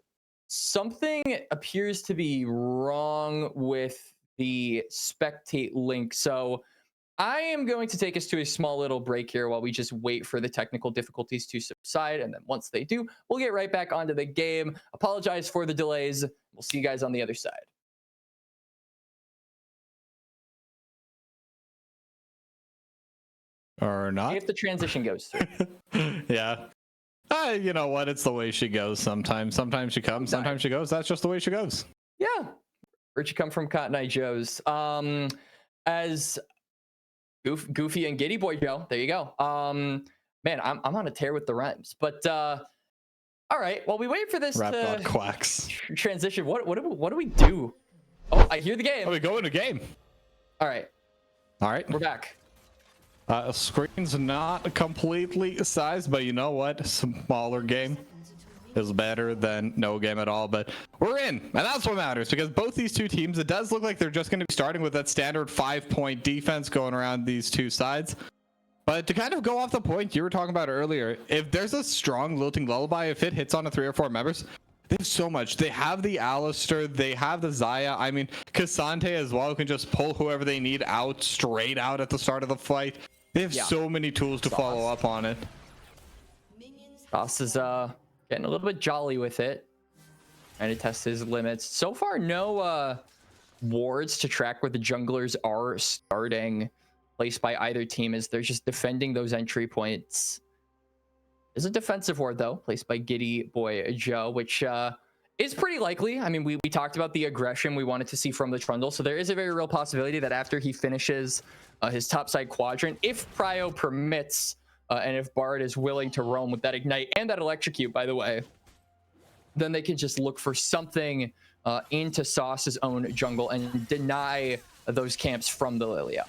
something appears to be wrong with the spectate link. So I am going to take us to a small little break here while we just wait for the technical difficulties to subside. And then once they do, we'll get right back onto the game. Apologize for the delays. We'll see you guys on the other side. Or not. If the transition goes through. Yeah. You know what? It's the way she goes sometimes. Sometimes she comes, sometimes she goes. That's just the way she goes. Yeah. Where'd you come from, Cotton Eye Joe's? As Goofy and Giddy Boy Joe. There you go. Man, I'm on a tear with the rhymes. But all right. Well, we wait for this Rap quacks. transition. What do we do? Oh, I hear the game. Oh, we go into game. All right. All right. We're back. Screen's not completely sized, but you know what? Smaller game is better than no game at all. But we're in, and that's what matters, because both these two teams, it does look like they're just going to be starting with that standard 5-point defense going around these two sides. But to kind of go off the point you were talking about earlier, if there's a strong Lilting Lullaby, if it hits on a 3 or 4 members, they have so much. They have the Alistair, they have the Xayah. I mean, Cassante as well can just pull whoever they need out straight out at the start of the fight. They have so many tools to follow up on it. Sauce is getting a little bit jolly with it, trying to test his limits. So far, no wards to track where the junglers are starting, placed by either team, as they're just defending those entry points. There's a defensive ward, though, placed by Giddy Boy Joe, which is pretty likely. I mean, we talked about the aggression we wanted to see from the Trundle, so there is a very real possibility that after he finishes his topside quadrant, if Prio permits, and if Bard is willing to roam with that Ignite and that Electrocute, by the way, then they can just look for something into Sauce's own jungle and deny those camps from the Lilia.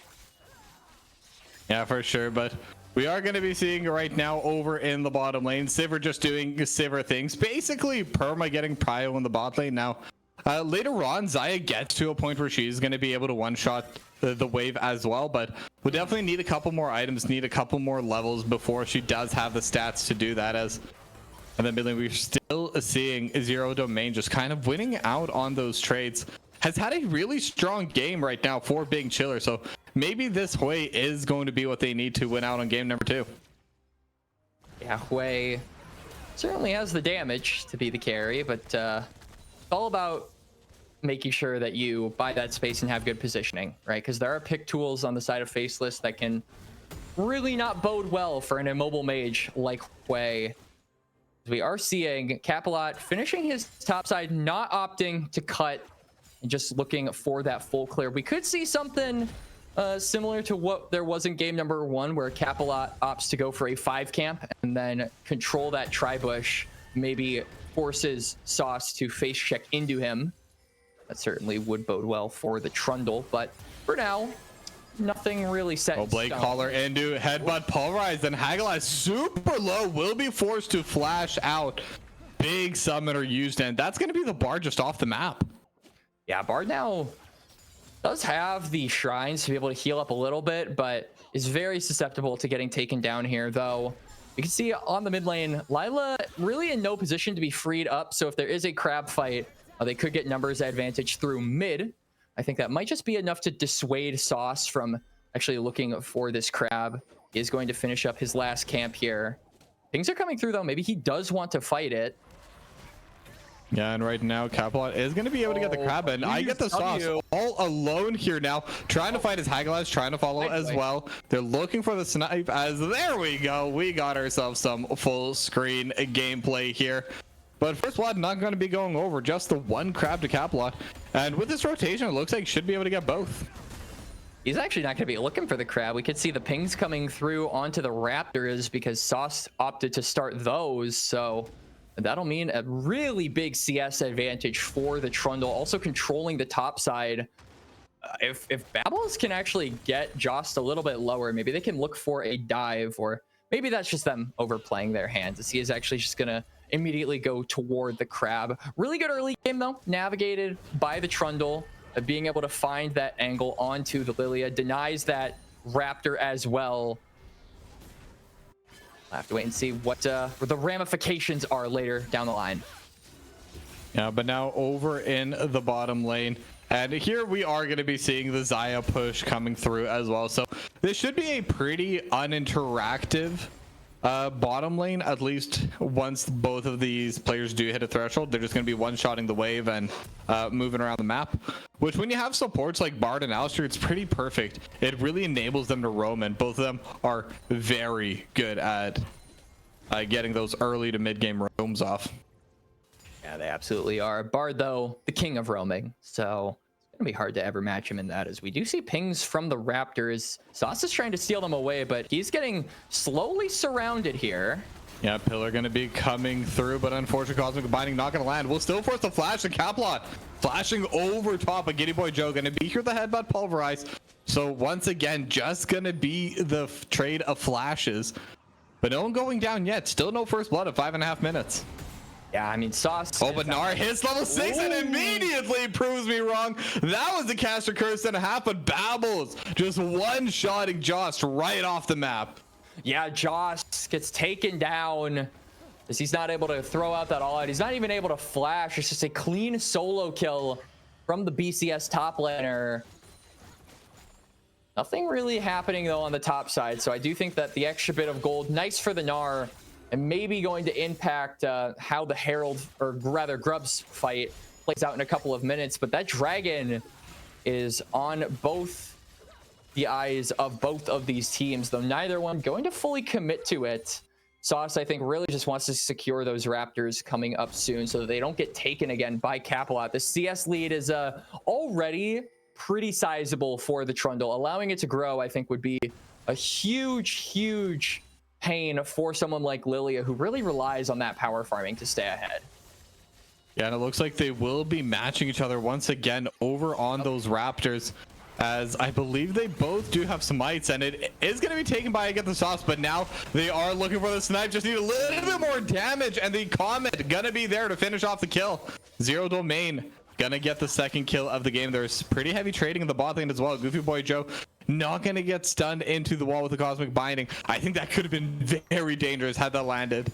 Yeah, for sure, but we are going to be seeing right now over in the bottom lane, Sivir just doing Sivir things. Basically, Perma getting Prio in the bot lane. Now, later on, Xayah gets to a point where she's going to be able to one-shot the wave as well, but we definitely need a couple more items, need a couple more levels before she does have the stats to do that. And then we're still seeing Zero Domain just kind of winning out on those trades. Has had a really strong game right now for Big Chiller, so maybe this Hui is going to be what they need to win out on game number 2. Yeah, Hui certainly has the damage to be the carry, but it's all about making sure that you buy that space and have good positioning, right? Because there are pick tools on the side of Faceless that can really not bode well for an immobile mage like Hui. We are seeing Capelot finishing his topside, not opting to cut, and just looking for that full clear. We could see something similar to what there was in game number 1, where Capelot opts to go for a 5 camp and then control that tri-bush, maybe forces Sauce to face check into him. That certainly would bode well for the Trundle, but for now, nothing really set in Blade stone. Caller into headbutt pulverized, and Hagelize super low, will be forced to flash out. Big summoner used, and that's going to be the Bard just off the map. Yeah, Bard now does have the shrines to be able to heal up a little bit, but is very susceptible to getting taken down here, though. You can see on the mid lane, Lila really in no position to be freed up, so if there is a crab fight, they could get numbers advantage through mid. I think that might just be enough to dissuade Sauce from actually looking for this crab. He is going to finish up his last camp here. Things are coming through, though. Maybe he does want to fight it. Yeah, and right now, Capelot is going to be able to get the crab, and I get the Sauce all alone here now, trying to fight his Hagelize, trying to follow as well. They're looking for the snipe, as there we go. We got ourselves some full screen gameplay here. But first blood not going to be going over, just the one crab to Capelot. And with this rotation, it looks like he should be able to get both. He's actually not going to be looking for the crab. We could see the pings coming through onto the Raptors because Sauce opted to start those. So that'll mean a really big CS advantage for the Trundle. Also controlling the top side. If Babbles can actually get Jost a little bit lower, maybe they can look for a dive, or maybe that's just them overplaying their hands, as he is actually just going to immediately go toward the crab. Really good early game, though, navigated by the Trundle, being able to find that angle onto the Lilia, denies that Raptor as well. I'll have to wait and see what the ramifications are later down the line. Yeah, but now over in the bottom lane, and here we are going to be seeing the Xayah push coming through as well. So this should be a pretty uninteractive Bottom lane, at least once both of these players do hit a threshold, they're just going to be one-shotting the wave and moving around the map. Which, when you have supports like Bard and Alistair, it's pretty perfect. It really enables them to roam, and both of them are very good at getting those early to mid-game roams off. Yeah, they absolutely are. Bard, though, the king of roaming, so it's gonna be hard to ever match him in that, as we do see pings from the Raptors. Sauce is trying to steal them away, but he's getting slowly surrounded here. Yeah, Pillar gonna be coming through, but unfortunately Cosmic Binding not gonna land. We'll still force the flash to Caplot. Flashing over top of Giddy Boy Joe, gonna be here the headbutt pulverize. So once again, just gonna be the trade of flashes. But no one going down yet. Still no first blood of 5.5 minutes. Yeah, I mean, Sauce. Oh, but Nar hits level 6 and immediately proves me wrong. That was the caster curse and a half, but Babbles just one-shotting Jost right off the map. Yeah, Jost gets taken down as he's not able to throw out that all-out. He's not even able to flash. It's just a clean solo kill from the BCS top laner. Nothing really happening, though, on the top side. So I do think that the extra bit of gold, nice for the Gnar, and maybe going to impact how the Herald, or rather Grub's fight plays out in a couple of minutes. But that Dragon is on both the eyes of both of these teams, though neither one going to fully commit to it. Sauce, I think, really just wants to secure those Raptors coming up soon so that they don't get taken again by Caplot. The CS lead is already pretty sizable for the Trundle. Allowing it to grow, I think, would be a huge pain for someone like Lilia, who really relies on that power farming to stay ahead. Yeah, and it looks like they will be matching each other once again over on those Raptors, as I believe they both do have smites, and it is going to be taken by Get the Sauce, but now they are looking for the snipe. Just need a little bit more damage, and the Comet gonna be there to finish off the kill. Zero Domain gonna get the second kill of the game. There's pretty heavy trading in the bot lane as well. Goofy Boy Joe not gonna get stunned into the wall with the Cosmic Binding. I think that could have been very dangerous had that landed.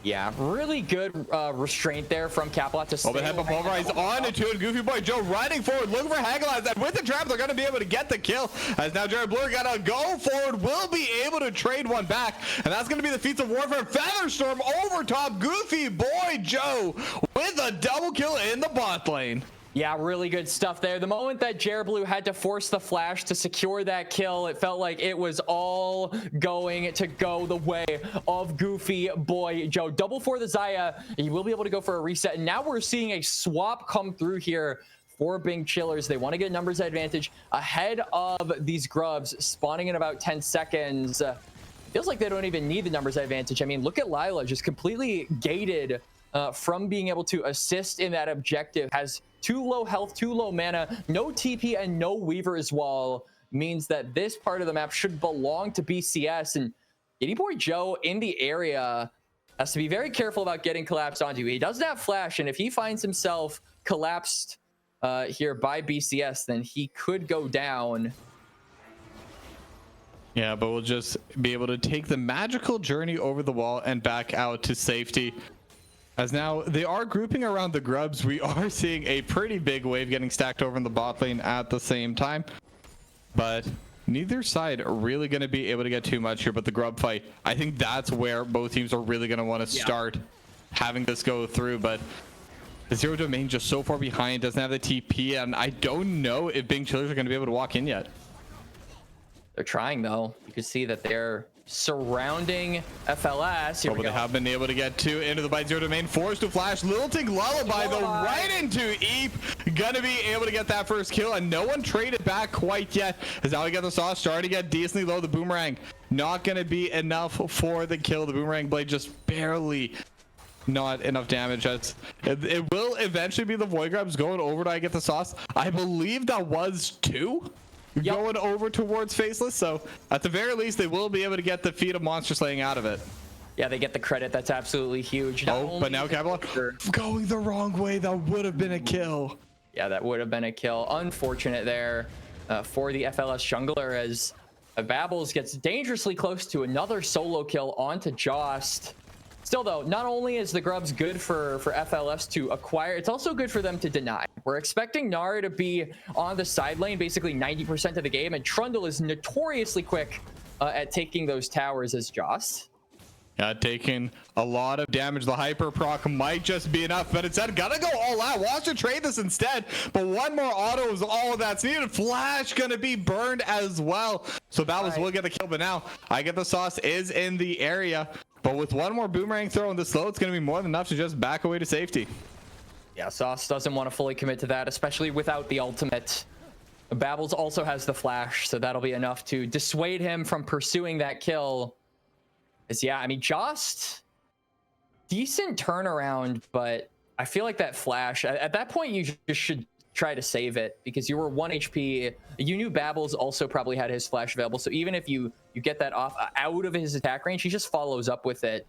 Yeah, really good restraint there from Caplot to stay. Oh, but headbutt pulverize on into it. Goofy Boy Joe riding forward, looking for Hagelaz, and with the trap, they're going to be able to get the kill. As now Jared Blur got to go forward, will be able to trade one back, and that's going to be the Feats of Warfare. Featherstorm over top. Goofy Boy Joe with a double kill in the bot lane. Yeah, really good stuff there. The moment that Jared Blue had to force the flash to secure that kill, it felt like it was all going to go the way of Goofy Boy Joe. Double for the Xayah. He will be able to go for a reset. And now we're seeing a swap come through here for Bing Chillers. They want to get numbers advantage ahead of these Grubs spawning in about 10 seconds. Feels like they don't even need the numbers advantage. I mean, look at Lila, just completely gated from being able to assist in that objective. Has too low health, too low mana, no TP, and no Weaver as well. Means that this part of the map should belong to BCS. And Giddy Boy Joe in the area has to be very careful about getting collapsed onto. He doesn't have flash, and if he finds himself collapsed here by BCS, then he could go down. Yeah, but we'll just be able to take the magical journey over the wall and back out to safety. As now they are grouping around the Grubs. We are seeing a pretty big wave getting stacked over in the bot lane at the same time. But neither side are really going to be able to get too much here. But the Grub fight, I think that's where both teams are really going to want to start having this go through. But the Zero Domain just so far behind, doesn't have the TP. And I don't know if Bing Chillers are going to be able to walk in yet. They're trying, though. You can see that they're surrounding FLS. Here but they have been able to get two into the bite. Zero Domain forced to flash. Lilting Lullaby though right into Eep. Gonna be able to get that first kill, and no one traded back quite yet. As now we got the Sauce starting to get decently low. The Boomerang not gonna be enough for the kill. The Boomerang blade just barely not enough damage. It will eventually be the Void Grubs going over to get the Sauce. I believe that was two. Going over towards Faceless, so at the very least they will be able to get the feat of monster slaying out of it. Yeah, they get the credit. That's absolutely huge. But now Caplot going the wrong way. That would have been a kill. Yeah, that would have been a kill. Unfortunate there for the FLS jungler, as Babbles gets dangerously close to another solo kill onto Jost. Still, though, not only is the Grubs good for FLS to acquire, it's also good for them to deny. We're expecting Gnar to be on the side lane basically 90% of the game, and Trundle is notoriously quick at taking those towers as Joss. Taking a lot of damage. The hyper proc might just be enough, but instead gotta go all out. Wants to trade this instead, but one more auto is all that's needed. Flash gonna be burned as well, so Battles will get the kill. But now I get the sauce is in the area, but with one more boomerang throw in the slow, it's gonna be more than enough to just back away to safety. Yeah, Sauce doesn't want to fully commit to that, especially without the ultimate. Babbles also has the flash, so that'll be enough to dissuade him from pursuing that kill. Yeah, I mean, just decent turnaround, but I feel like that flash, at that point, you just should try to save it because you were 1 HP. You knew Babbles also probably had his flash available, so even if you get that off out of his attack range, he just follows up with it.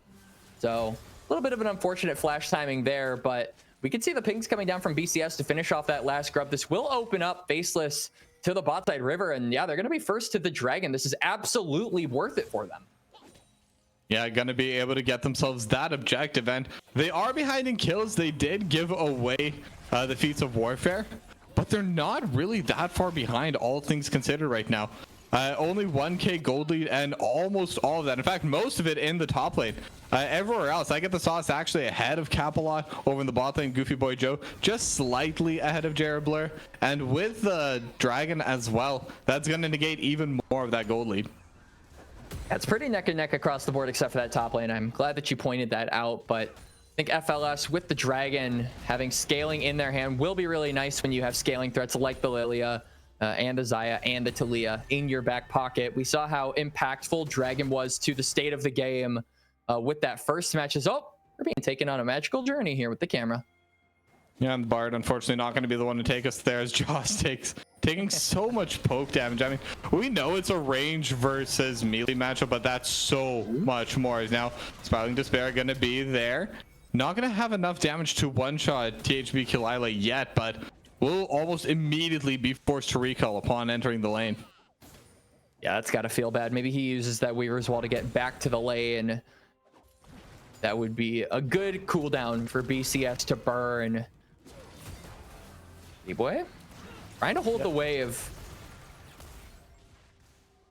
So a little bit of an unfortunate flash timing there, but we can see the pings coming down from BCS to finish off that last grub. This will open up Faceless to the bot side river, and yeah, they're going to be first to the dragon. This is absolutely worth it for them. Yeah, gonna be able to get themselves that objective, and they are behind in kills. They did give away the feats of warfare, but they're not really that far behind, all things considered right now. Only 1k gold lead and almost all of that, in fact most of it in the top lane. Everywhere else I get the sauce actually ahead of Capalot over in the bot lane. Goofy Boy Joe just slightly ahead of Jared Blur, and with the dragon as well, that's going to negate even more of that gold lead. It's pretty neck and neck across the board except for that top lane. I'm glad that you pointed that out, but I think FLS with the dragon having scaling in their hand will be really nice when you have scaling threats like the Lilia and the Xayah and the Talia in your back pocket. We saw how impactful Dragon was to the state of the game with that first match. We're being taken on a magical journey here with the camera. Yeah, and Bard unfortunately not going to be the one to take us there as Joss taking so much poke damage. I mean, we know it's a range versus melee matchup, but that's so much more. Now, Spiraling Despair going to be there. Not going to have enough damage to one-shot THB Kilila yet, but will almost immediately be forced to recall upon entering the lane. Yeah, that's got to feel bad. Maybe he uses that Weaver's Wall to get back to the lane. That would be a good cooldown for BCS to burn. B-Boy trying to hold the wave.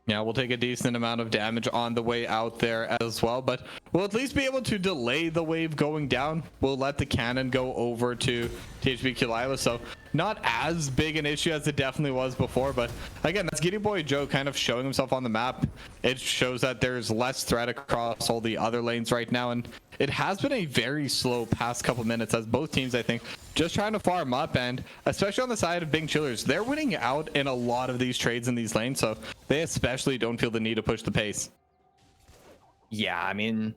Yeah, we'll take a decent amount of damage on the way out there as well, but we'll at least be able to delay the wave going down. We'll let the cannon go over to THB Kilila, so not as big an issue as it definitely was before. But again, that's Giddy Boy Joe kind of showing himself on the map. It shows that there's less threat across all the other lanes right now, and it has been a very slow past couple minutes as both teams, I think, just trying to farm up, and especially on the side of Bing Chillers, they're winning out in a lot of these trades in these lanes, so they especially don't feel the need to push the pace. Yeah, I mean,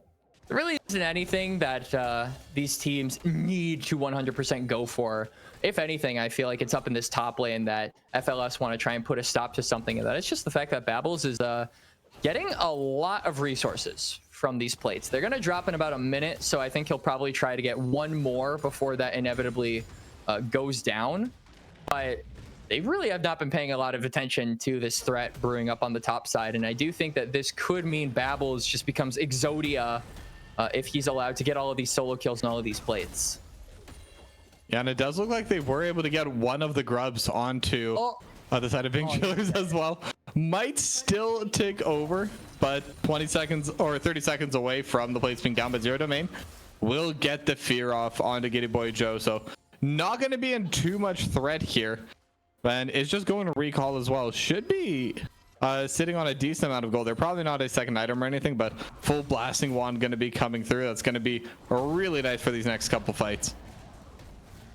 there really isn't anything that these teams need to 100% go for. If anything, I feel like it's up in this top lane that FLS want to try and put a stop to something of that. It's just the fact that Babbles is getting a lot of resources from these plates. They're going to drop in about a minute, so I think he'll probably try to get one more before that inevitably goes down. But they really have not been paying a lot of attention to this threat brewing up on the top side, and I do think that this could mean Babbles just becomes Exodia if he's allowed to get all of these solo kills and all of these plates. Yeah, and it does look like they were able to get one of the grubs onto the side of Bing Chillers as well. Might still tick over, but 20 seconds or 30 seconds away from the plates being down, but Zero Domain will get the fear off onto Giddy Boy Joe, so not going to be in too much threat here. And it's just going to recall as well. Should be sitting on a decent amount of gold. They're probably not a second item or anything, but full blasting wand going to be coming through. That's going to be really nice for these next couple fights.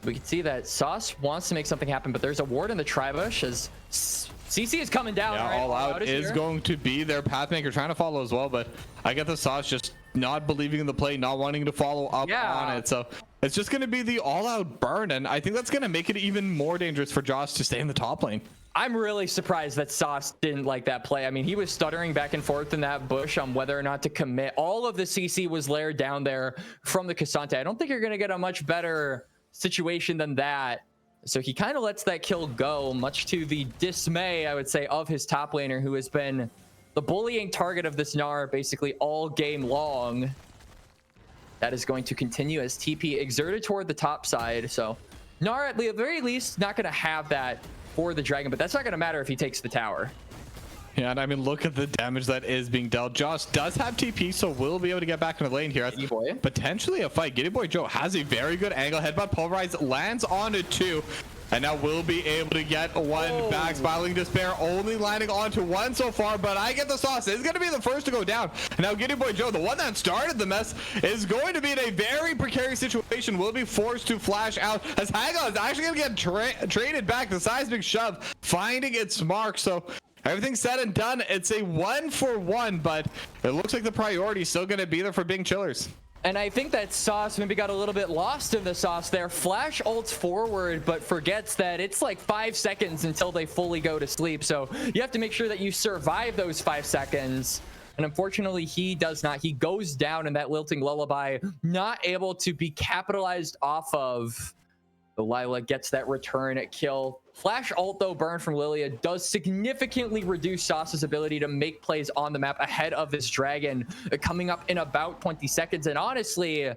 We can see that Sauce wants to make something happen, but there's a ward in the Tribush as CC is coming down. Yeah, right? all out is going to be their Pathmaker trying to follow as well, but I get the Sauce just not believing in the play, not wanting to follow up on it. So it's just going to be the all-out burn, and I think that's going to make it even more dangerous for Josh to stay in the top lane. I'm really surprised that Sauce didn't like that play. I mean, he was stuttering back and forth in that bush on whether or not to commit. All of the CC was layered down there from the Cassante. I don't think you're going to get a much better situation than that. So he kind of lets that kill go, much to the dismay, I would say, of his top laner, who has been the bullying target of this Gnar basically all game long. That is going to continue as TP exerted toward the top side. So Gnar, at the very least, not going to have that for the dragon, but that's not going to matter if he takes the tower. Yeah, and I mean, look at the damage that is being dealt. Josh does have TP, so we'll be able to get back in the lane here. Giddy Boy. Potentially a fight. Giddy Boy Joe has a very good angle. Headbutt Pulverize lands onto 2. And now we'll be able to get one back. Spiraling Despair only landing onto 1 so far, but I get the sauce. It's going to be the first to go down. And now Giddy Boy Joe, the one that started the mess, is going to be in a very precarious situation. Will be forced to flash out as Haga is actually going to get traded back. The Seismic Shove finding its mark. So everything said and done, it's a 1-for-1, but it looks like the priority is still going to be there for Bing Chillers. And I think that Sauce maybe got a little bit lost in the sauce there. Flash ults forward, but forgets that it's like 5 seconds until they fully go to sleep. So you have to make sure that you survive those 5 seconds. And unfortunately, he does not. He goes down in that Lilting Lullaby, not able to be capitalized off of. The Lila gets that return kill. Flash ult, though, burn from Lilia does significantly reduce Sauce's ability to make plays on the map ahead of this dragon coming up in about 20 seconds. And honestly,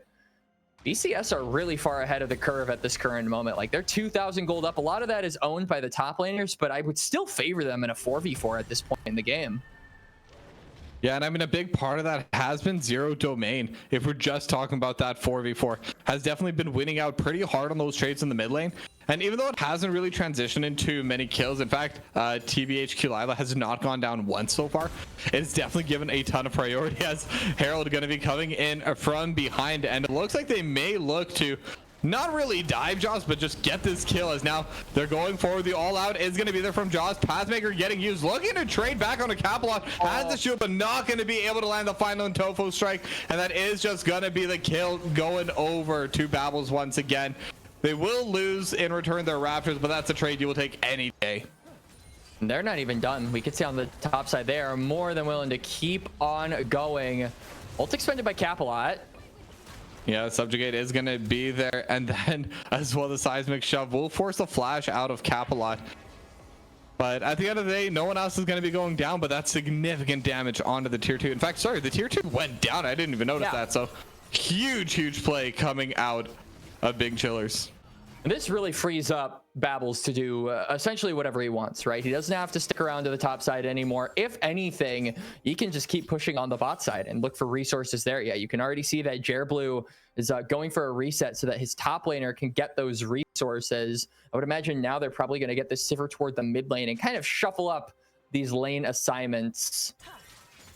BCS are really far ahead of the curve at this current moment. Like, they're 2,000 gold up. A lot of that is owned by the top laners, but I would still favor them in a 4v4 at this point in the game. Yeah, and I mean, a big part of that has been Zero Domain. If we're just talking about that 4v4, has definitely been winning out pretty hard on those trades in the mid lane. And even though it hasn't really transitioned into many kills, in fact, TBHQ Lila has not gone down once so far. It's definitely given a ton of priority as Herald going to be coming in from behind. And it looks like they may look to not really dive Jaws, but just get this kill as now they're going forward. The all out is going to be there from Jaws. Pathmaker getting used, looking to trade back on a Capelot. Has the shield, but not going to be able to land the final Tofo strike. And that is just going to be the kill going over to Babbles once again. They will lose in return their Raptors, but that's a trade you will take any day. They're not even done. We can see on the top side they are more than willing to keep on going. Ult expended by Capelot. Yeah, Subjugate is going to be there. And then as well, the Seismic Shove will force a flash out of Capelot. But at the end of the day, no one else is going to be going down, but that's significant damage onto the tier 2. In fact, sorry, the tier 2 went down. I didn't even notice that. So huge play coming out of Big Chillers. And this really frees up Babbles to do essentially whatever he wants, right? He doesn't have to stick around to the top side anymore. If anything, he can just keep pushing on the bot side and look for resources there. Yeah, you can already see that Blue is going for a reset so that his top laner can get those resources. I would imagine now they're probably going to get this Sivir toward the mid lane and kind of shuffle up these lane assignments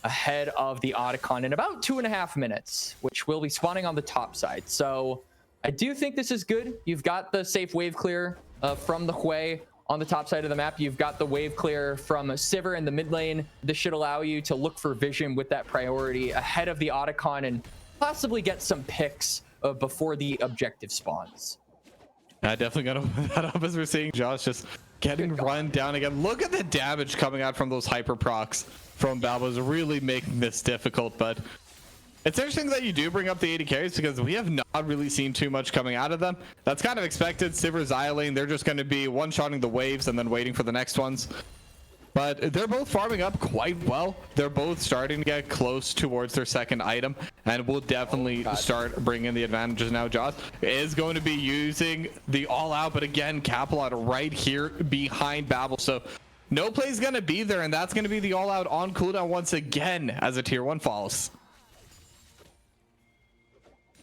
ahead of the Otacon in about 2.5 minutes, which will be spawning on the top side. So I do think this is good. You've got the safe wave clear from the Hui on the top side of the map. You've got the wave clear from Sivir in the mid lane. This should allow you to look for vision with that priority ahead of the Otacon and possibly get some picks before the objective spawns. I definitely got to open that up as we're seeing Josh just getting run down again. Look at the damage coming out from those hyper procs from Babos, really making this difficult. But it's interesting that you do bring up the 80 carries because we have not really seen too much coming out of them. That's kind of expected. Sivir, Xayah lane, they're just going to be one-shotting the waves and then waiting for the next ones. But they're both farming up quite well. They're both starting to get close towards their second item, and we'll definitely start bringing the advantages now. Josh is going to be using the all-out, but again, Capelot right here behind Babel. So no play's going to be there, and that's going to be the all-out on cooldown once again as a tier 1 falls.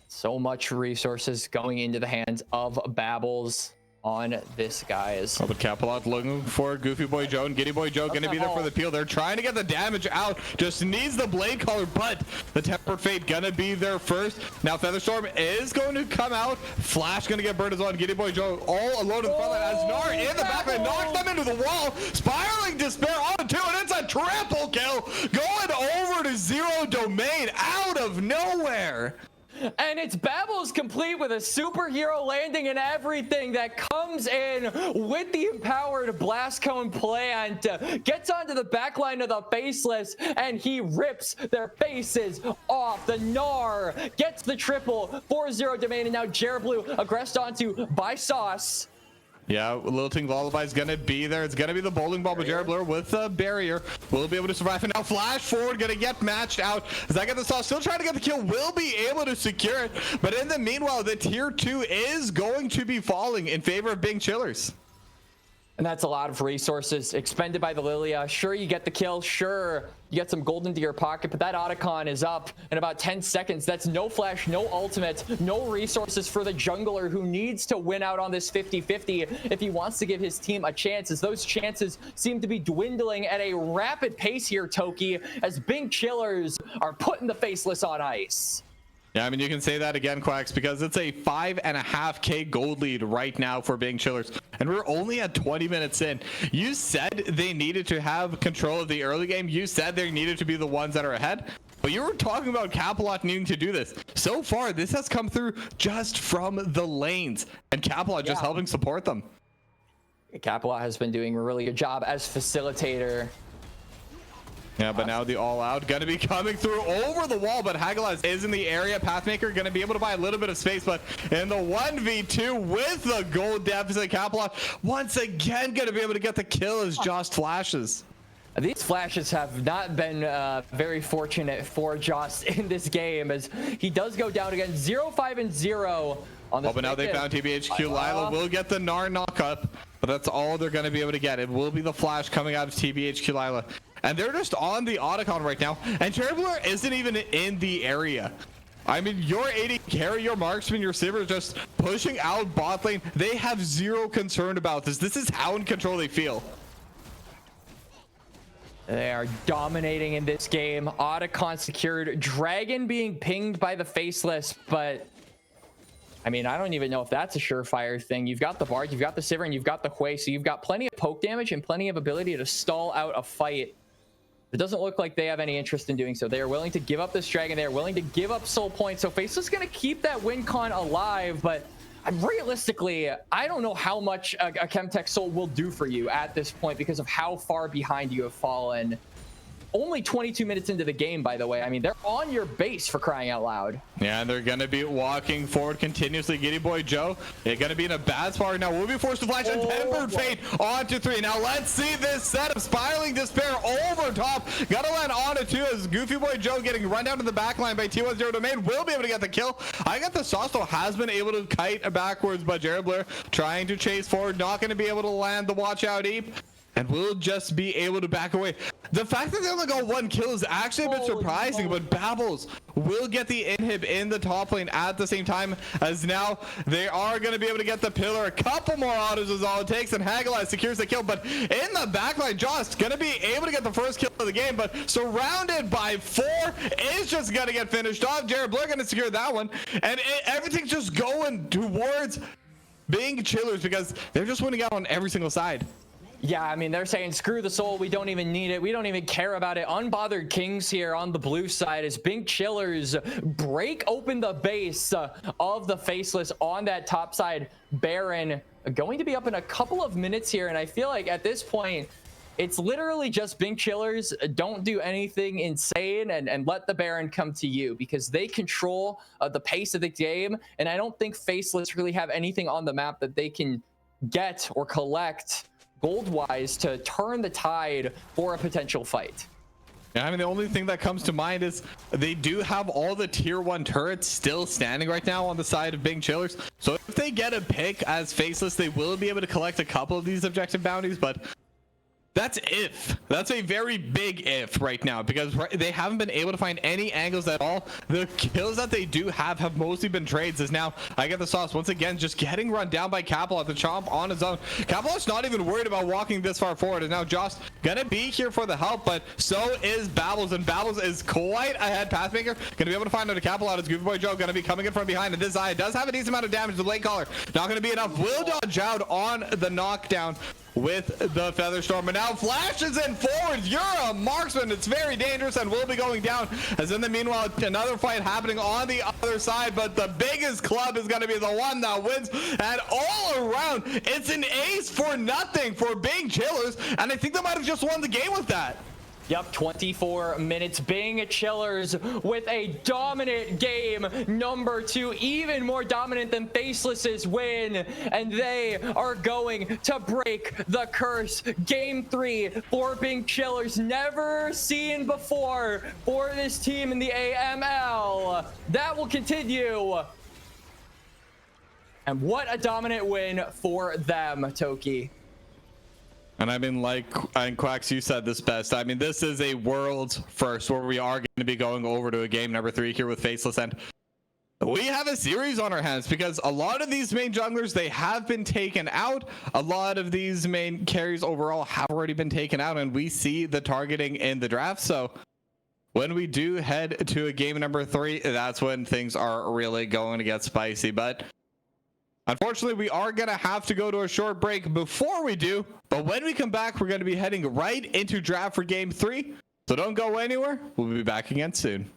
So much resources going into the hands of Babbles on this, guys. Oh, but Capelot looking for Goofy Boy Joe and Giddy Boy Joe going to be there for the peel. They're trying to get the damage out. Just needs the blade color, but the Tempered Fate going to be there first. Now Featherstorm is going to come out. Flash going to get burned as well. Giddy Boy Joe all alone in the front line as Gnar in the back line knocks them into the wall. Spiraling Despair on 2, and it's a triple kill going over to Zero Domain out of nowhere. And it's Babbles complete with a superhero landing and everything that comes in with the empowered Blast Cone plant, gets onto the back line of the Faceless, and he rips their faces off. The Gnar gets the triple for Zero Domain, and now Blue aggressed onto by Sauce. Yeah, Lilting Lullaby is going to be there. It's going to be the bowling ball, but Jared Blur with a barrier will be able to survive. And now Flash forward, going to get matched out. As I get the sauce, still trying to get the kill, will be able to secure it. But in the meanwhile, the tier 2 is going to be falling in favor of Bing Chillers. And that's a lot of resources expended by the Lilia. Sure, you get the kill. Sure, you get some gold into your pocket, but that Otacon is up in about 10 seconds. That's no flash, no ultimate, no resources for the jungler who needs to win out on this 50-50 if he wants to give his team a chance, as those chances seem to be dwindling at a rapid pace here, Toki, as Bing Chillers are putting the Faceless on ice. Yeah, I mean, you can say that again, Quacks, because it's a 5.5K gold lead right now for Bing Chillers, and we're only at 20 minutes in. You said they needed to have control of the early game. You said they needed to be the ones that are ahead, but you were talking about Capelot needing to do this. So far, this has come through just from the lanes, and Capelot just helping support them. Capelot has been doing a really good job as facilitator. Yeah, but now the all-out gonna be coming through over the wall, but Hagelaz is in the area. Pathmaker gonna be able to buy a little bit of space, but in the 1v2 with the gold deficit, Capelot once again gonna be able to get the kill as Jost flashes. These flashes have not been very fortunate for Jost in this game, as he does go down again. 0-5-0 on the. Oh, but now they found TBHQ. Lila will get the Gnar knock up, but that's all they're going to be able to get. It will be the flash coming out of TBHQ Lila. And they're just on the Otacon right now. And Traveler isn't even in the area. I mean, your AD carry, your marksman, your Sivir just pushing out bot lane. They have zero concern about this. This is how in control they feel. They are dominating in this game. Otacon secured. Dragon being pinged by the Faceless, but I mean, I don't even know if that's a surefire thing. You've got the Bard, you've got the Sivir, and you've got the Hui, so you've got plenty of poke damage and plenty of ability to stall out a fight. It doesn't look like they have any interest in doing so. They are willing to give up this Dragon. They are willing to give up soul points. So Faceless is going to keep that win con alive, but realistically, I don't know how much a Chemtech soul will do for you at this point because of how far behind you have fallen. Only 22 minutes into the game, by the way. I mean, they're on your base, for crying out loud. Yeah, and they're going to be walking forward continuously. Giddy Boy Joe, they're going to be in a bad spot now. We'll be forced to flash and Tempered Fate onto 3. Now, let's see this setup. Spiraling Despair over top. Got to land onto 2 as Goofy Boy Joe getting run down to the back line by T10 Domain. Will be able to get the kill. I got the sauce, though, has been able to kite backwards, but Jared Blair trying to chase forward. Not going to be able to land the Watch Out Eep. And we'll just be able to back away. The fact that they only got 1 kill is actually a bit surprising, but Babbles will get the inhib in the top lane at the same time, as now they are going to be able to get the pillar. A couple more autos is all it takes, and Hagelaz secures the kill. But in the backline, Jost going to be able to get the first kill of the game, but surrounded by 4 is just going to get finished off. Jared Blair going to secure that one, and everything's just going towards Bing Chillers because they're just winning out on every single side. Yeah, I mean, they're saying, screw the soul. We don't even need it. We don't even care about it. Unbothered Kings here on the blue side as Bing Chillers break open the base of the Faceless on that top side. Baron going to be up in a couple of minutes here. And I feel like at this point, it's literally just Bing Chillers. Don't do anything insane and let the Baron come to you, because they control the pace of the game. And I don't think Faceless really have anything on the map that they can get or collect gold-wise to turn the tide for a potential fight. Yeah, I mean, the only thing that comes to mind is they do have all the tier 1 turrets still standing right now on the side of Bing Chillers. So if they get a pick as Faceless, they will be able to collect a couple of these objective bounties, but that's if. That's a very big if right now, because they haven't been able to find any angles at all. The kills that they do have mostly been trades, as now I get the sauce once again just getting run down by Capelot, the chomp on his own. Capelot's not even worried about walking this far forward, and now Jost gonna be here for the help, but so is Babbles, and Babbles is quite ahead. Pathmaker gonna be able to find out a Capelot as Goofy Boy Joe gonna be coming in from behind, and this Eye does have a decent amount of damage. The late caller not gonna be enough. Will dodge out on the knockdown with the Featherstorm, and now flashes in forward. You're a marksman. It's very dangerous and will be going down, as in the meanwhile another fight happening on the other side, but the biggest club is going to be the one that wins. And all around, it's an ace for nothing for Bing Chillers, and I think they might have just won the game with that. Yep, 24 minutes. Bing Chillers with a dominant game. Number 2, even more dominant than Faceless's win. And they are going to break the curse. Game 3 for Bing Chillers. Never seen before for this team in the AML. That will continue. And what a dominant win for them, Toki. And I mean, like, and Quacks, you said this best. I mean, this is a world first where we are going to be going over to a game number 3 here with Faceless, and we have a series on our hands because a lot of these main junglers, they have been taken out. A lot of these main carries overall have already been taken out, and we see the targeting in the draft. So when we do head to a game number 3, that's when things are really going to get spicy. But unfortunately, we are going to have to go to a short break before we do. But when we come back, we're going to be heading right into draft for game 3. So don't go anywhere. We'll be back again soon.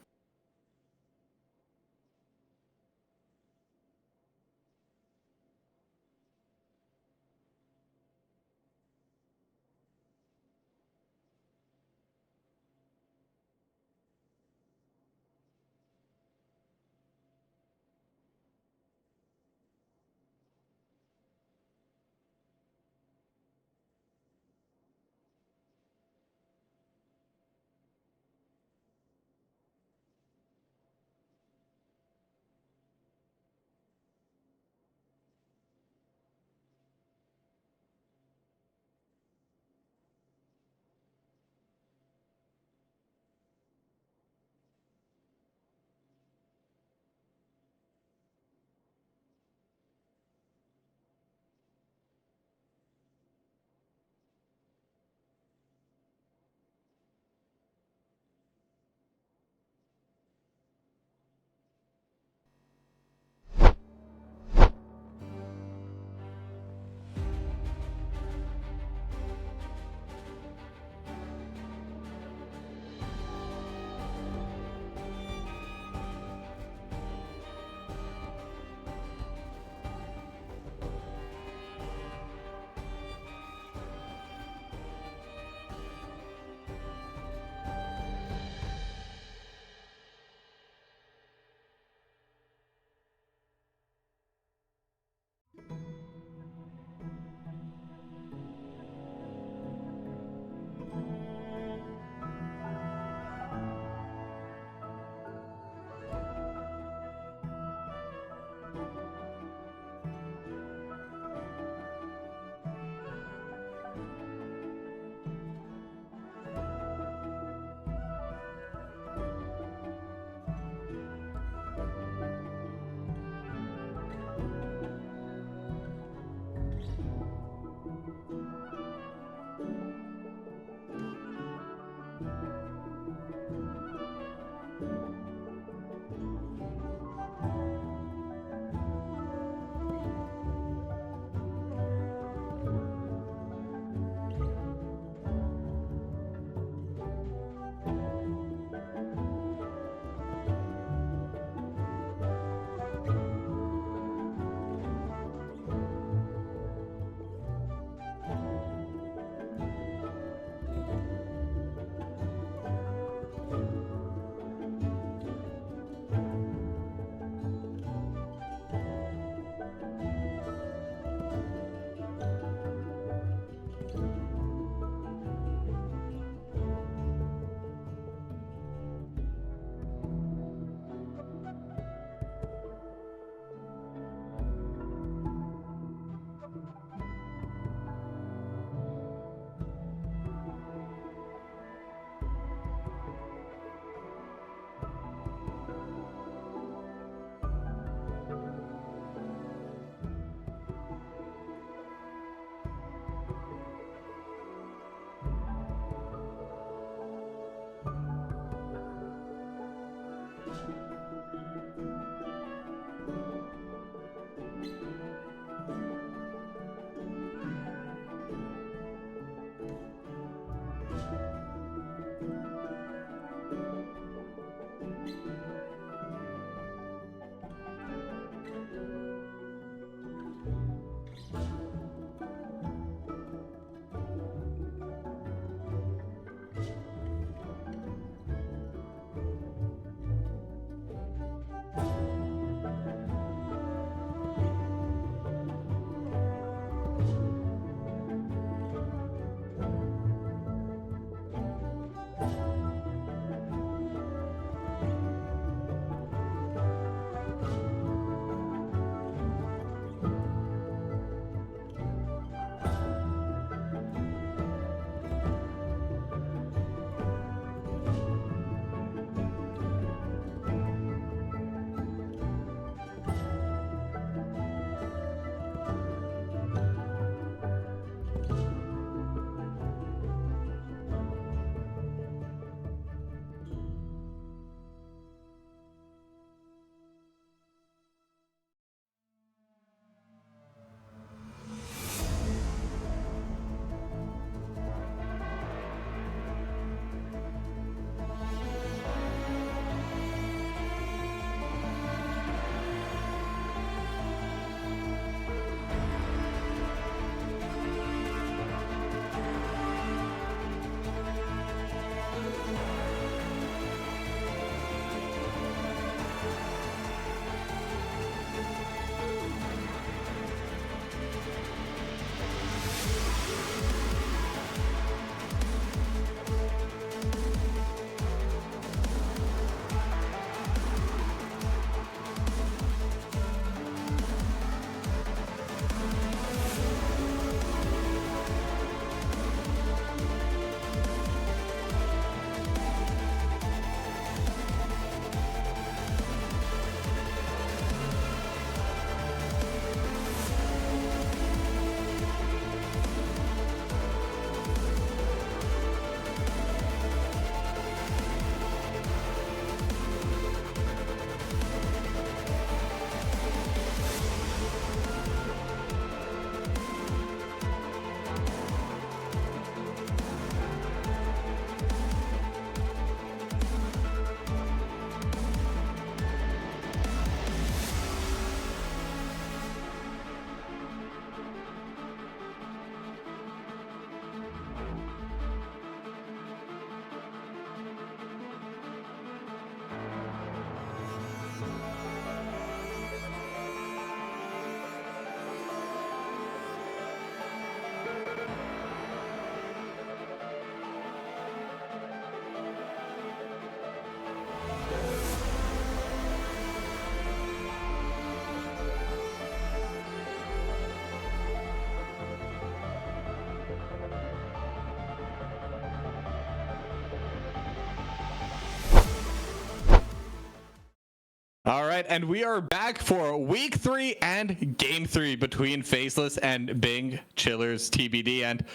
right, and we are back for week 3 and game 3 between Faceless and Bing Chillers TBD. And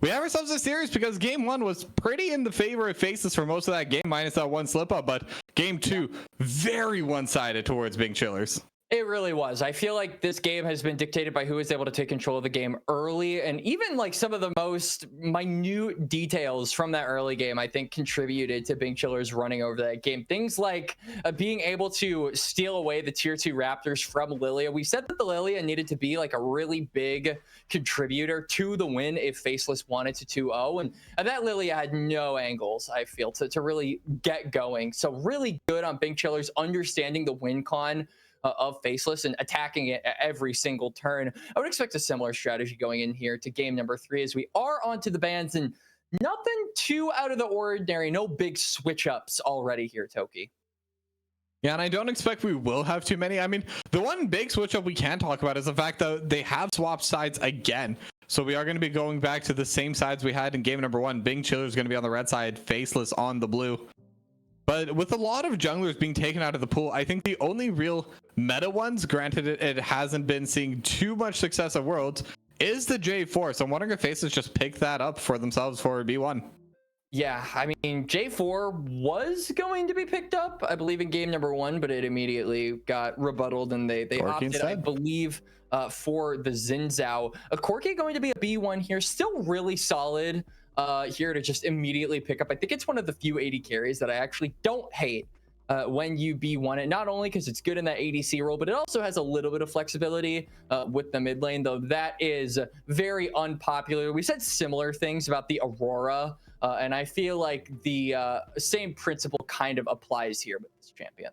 we have ourselves a series because game 1 was pretty in the favor of Faceless for most of that game, minus that one slip up. But game 2, very one-sided towards Bing Chillers. It really was. I feel like this game has been dictated by who is able to take control of the game early, and even like some of the most minute details from that early game, I think contributed to Bing Chillers running over that game. Things like being able to steal away the tier 2 Raptors from Lilia. We said that the Lilia needed to be like a really big contributor to the win if Faceless wanted to 2-0, and that Lilia had no angles, I feel, to really get going. So really good on Bing Chillers understanding the win con of Faceless and attacking it at every single turn. I would expect a similar strategy going in here to game number 3 as we are onto the bans, and nothing too out of the ordinary. No big switch ups already here, Toki. Yeah, and I don't expect we will have too many. I mean, the one big switch up we can talk about is the fact that they have swapped sides again. So we are going to be going back to the same sides we had in game number 1. Bing Chillers is going to be on the red side, Faceless on the blue. But with a lot of junglers being taken out of the pool, I think the only real meta ones, granted it hasn't been seeing too much success at Worlds, is the J4. So I'm wondering if Faceless just picked that up for themselves for B1. Yeah, I mean, J4 was going to be picked up, I believe, in game number 1, but it immediately got rebutted, and they opted, instead, I believe, for the Xin Zhao. Corki going to be a B1 here, still really solid. Here to just immediately pick up. I think it's one of the few AD carries that I actually don't hate when you B1 it, not only because it's good in that ADC role, but it also has a little bit of flexibility with the mid lane, though that is very unpopular. We said similar things about the Aurora, and I feel like the same principle kind of applies here with this champion.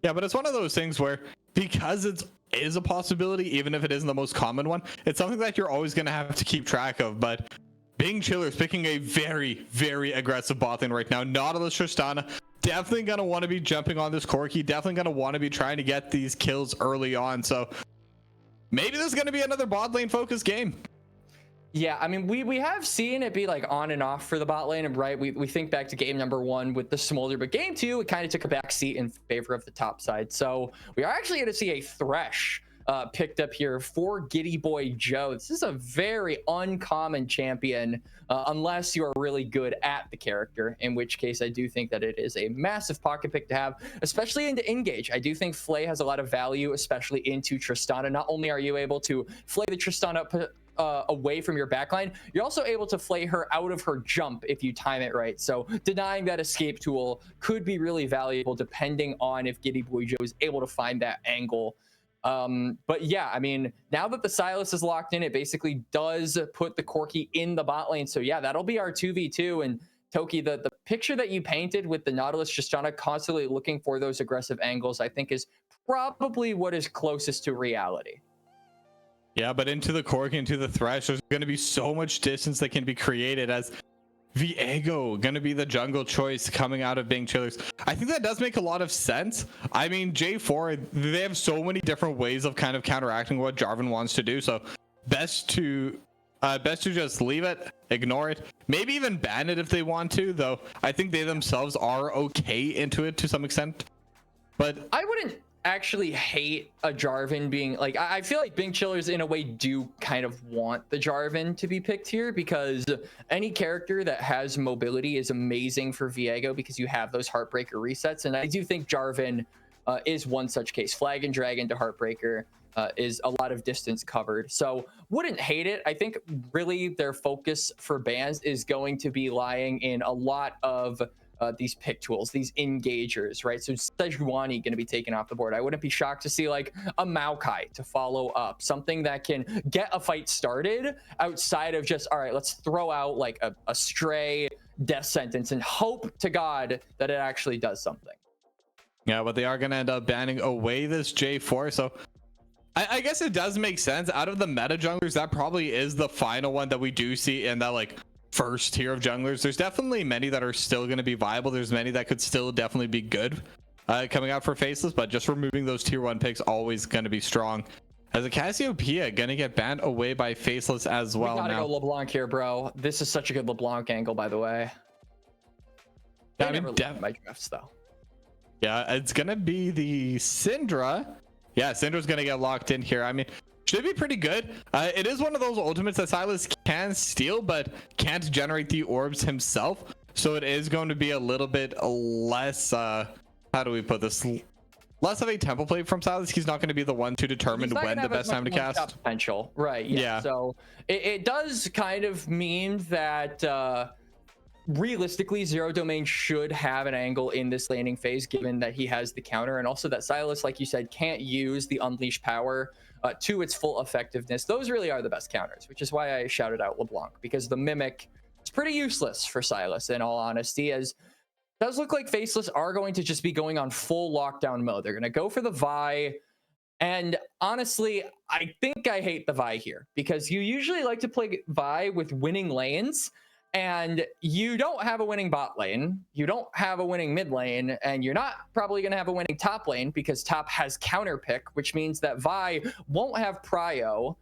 Yeah, but it's one of those things where, because it is a possibility, even if it isn't the most common one, it's something that you're always going to have to keep track of. But Bing Chillers picking a very, very aggressive bot lane right now. Nautilus, Tristana, definitely going to want to be jumping on this Corki. Definitely going to want to be trying to get these kills early on. So maybe this is going to be another bot lane focused game. Yeah, I mean, we have seen it be like on and off for the bot lane, and right, we think back to game number 1 with the Smolder, but game 2, it kind of took a back seat in favor of the top side. So we are actually going to see a Thresh picked up here for Giddy Boy Joe. This is a very uncommon champion unless you are really good at the character, in which case I do think that it is a massive pocket pick to have, especially into engage. I do think Flay has a lot of value, especially into Tristana. Not only are you able to flay the Tristana away from your backline, you're also able to flay her out of her jump if you time it right. So denying that escape tool could be really valuable depending on if Giddy Boy Joe is able to find that angle. But yeah, I mean, now that the Silas is locked in, it basically does put the Corki in the bot lane. So yeah, that'll be our 2v2. And Toki, the picture that you painted with the Nautilus Tristana constantly looking for those aggressive angles, I think is probably what is closest to reality. Yeah, but into the Corki, into the Thresh, there's going to be so much distance that can be created as Viego going to be the jungle choice coming out of Bing Chillers. I think that does make a lot of sense. I mean, J4, they have so many different ways of kind of counteracting what Jarvan wants to do. So best to just leave it, ignore it, maybe even ban it if they want to, though I think they themselves are okay into it to some extent. But I wouldn't actually hate a Jarvan being like, I feel like Bing Chillers in a way do kind of want the Jarvan to be picked here, because any character that has mobility is amazing for Viego because you have those Heartbreaker resets, and I do think Jarvan is one such case. Flag and drag into Heartbreaker is a lot of distance covered, so wouldn't hate it. I think really their focus for bans is going to be lying in a lot of these pick tools, these engagers, right? So Sejuani going to be taken off the board. I wouldn't be shocked to see like a Maokai to follow up, something that can get a fight started outside of just, all right, let's throw out like a stray death sentence and hope to God that it actually does something. Yeah, but they are going to end up banning away this J4. So I guess it does make sense. Out of the meta junglers, that probably is the final one that we do see in that like first tier of junglers. There's definitely many that are still going to be viable. There's many that could still definitely be good coming out for Faceless, but just removing those tier 1 picks always going to be strong. As a Cassiopeia going to get banned away by Faceless as well. We gotta now go LeBlanc here, bro. This is such a good LeBlanc angle, by the way. Yeah, I never looked at my drafts though. Yeah, it's gonna be the Syndra. Yeah, Syndra's gonna get locked in here. I mean, should be pretty good. It is one of those ultimates that Silas can steal, but can't generate the orbs himself. So it is going to be a little bit less, how do we put this? Less of a tempo play from Silas. He's not going to be the one to determine when the best time to cast. Potential, right? Yeah. So it does kind of mean that realistically, Zero Domain should have an angle in this laning phase, given that he has the counter, and also that Silas, like you said, can't use the Unleash power to its full effectiveness. Those really are the best counters, which is why I shouted out LeBlanc, because the Mimic is pretty useless for Silas, in all honesty, as it does look like Faceless are going to just be going on full lockdown mode. They're going to go for the Vi. And honestly, I think I hate the Vi here, because you usually like to play Vi with winning lanes, and you don't have a winning bot lane, you don't have a winning mid lane, and you're not probably going to have a winning top lane, because top has counter pick, which means that Vi won't have prio,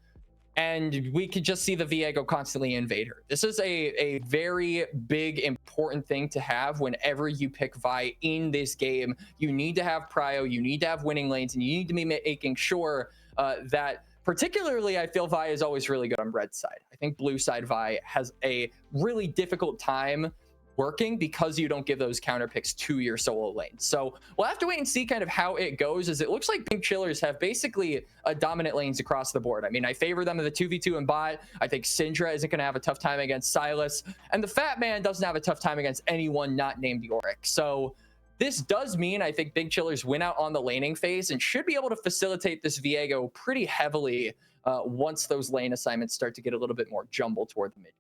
and we could just see the Viego constantly invade her. This is a very big, important thing to have whenever you pick Vi in this game. You need to have prio, you need to have winning lanes, and you need to be making sure that, particularly, I feel Vi is always really good on red side. I think blue side Vi has a really difficult time working because you don't give those counter picks to your solo lane. So we'll have to wait and see kind of how it goes, as it looks like Pink Chillers have basically dominant lanes across the board. I mean, I favor them in the 2v2 and bot. I think Syndra isn't going to have a tough time against Silas, and the Fat Man doesn't have a tough time against anyone not named Yorick. So this does mean I think Big Chillers win out on the laning phase and should be able to facilitate this Viego pretty heavily once those lane assignments start to get a little bit more jumbled toward the mid.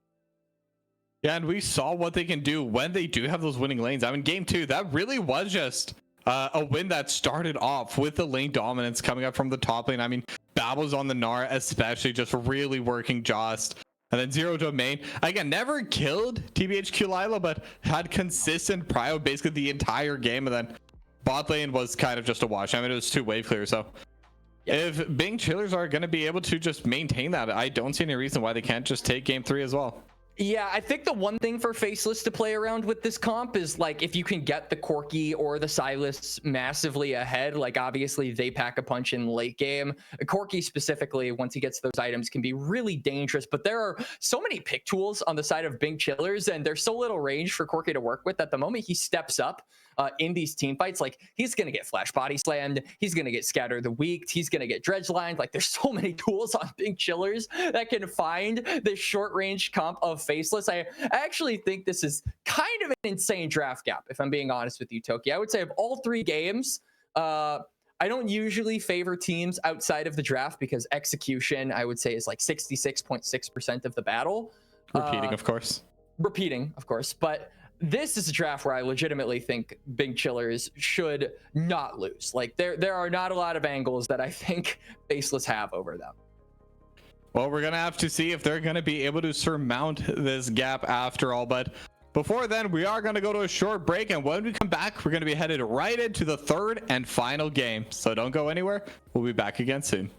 Yeah, and we saw what they can do when they do have those winning lanes. I mean, game 2, that really was just a win that started off with the lane dominance coming up from the top lane. I mean, Babel's on the Gnar, especially, just really working Jost. And then Zero Domain, again, never killed TBHQ Lila, but had consistent prio basically the entire game. And then bot lane was kind of just a wash. I mean, it was 2 wave clear. So if Bing Chillers are going to be able to just maintain that, I don't see any reason why they can't just take game 3 as well. Yeah, I think the one thing for Faceless to play around with this comp is, like, if you can get the Corki or the Silas massively ahead, like, obviously they pack a punch in late game. Corki specifically, once he gets those items, can be really dangerous, but there are so many pick tools on the side of Bing Chillers, and there's so little range for Corki to work with. At the moment he steps up in these team fights, like, he's gonna get flash body slammed, he's gonna get Scatter the Weak, he's gonna get dredge lined. Like, there's so many tools on Big Chillers that can find this short range comp of Faceless. I actually think this is kind of an insane draft gap, if I'm being honest with you, Toki. I would say of all 3 games, I don't usually favor teams outside of the draft, because execution, I would say, is like 66.6% of the battle. Repeating, of course. But this is a draft where I legitimately think Big Chillers should not lose. Like, there are not a lot of angles that I think Faceless have over them. Well, we're going to have to see if they're going to be able to surmount this gap after all. But before then, we are going to go to a short break. And when we come back, we're going to be headed right into the 3rd and final game. So don't go anywhere. We'll be back again soon.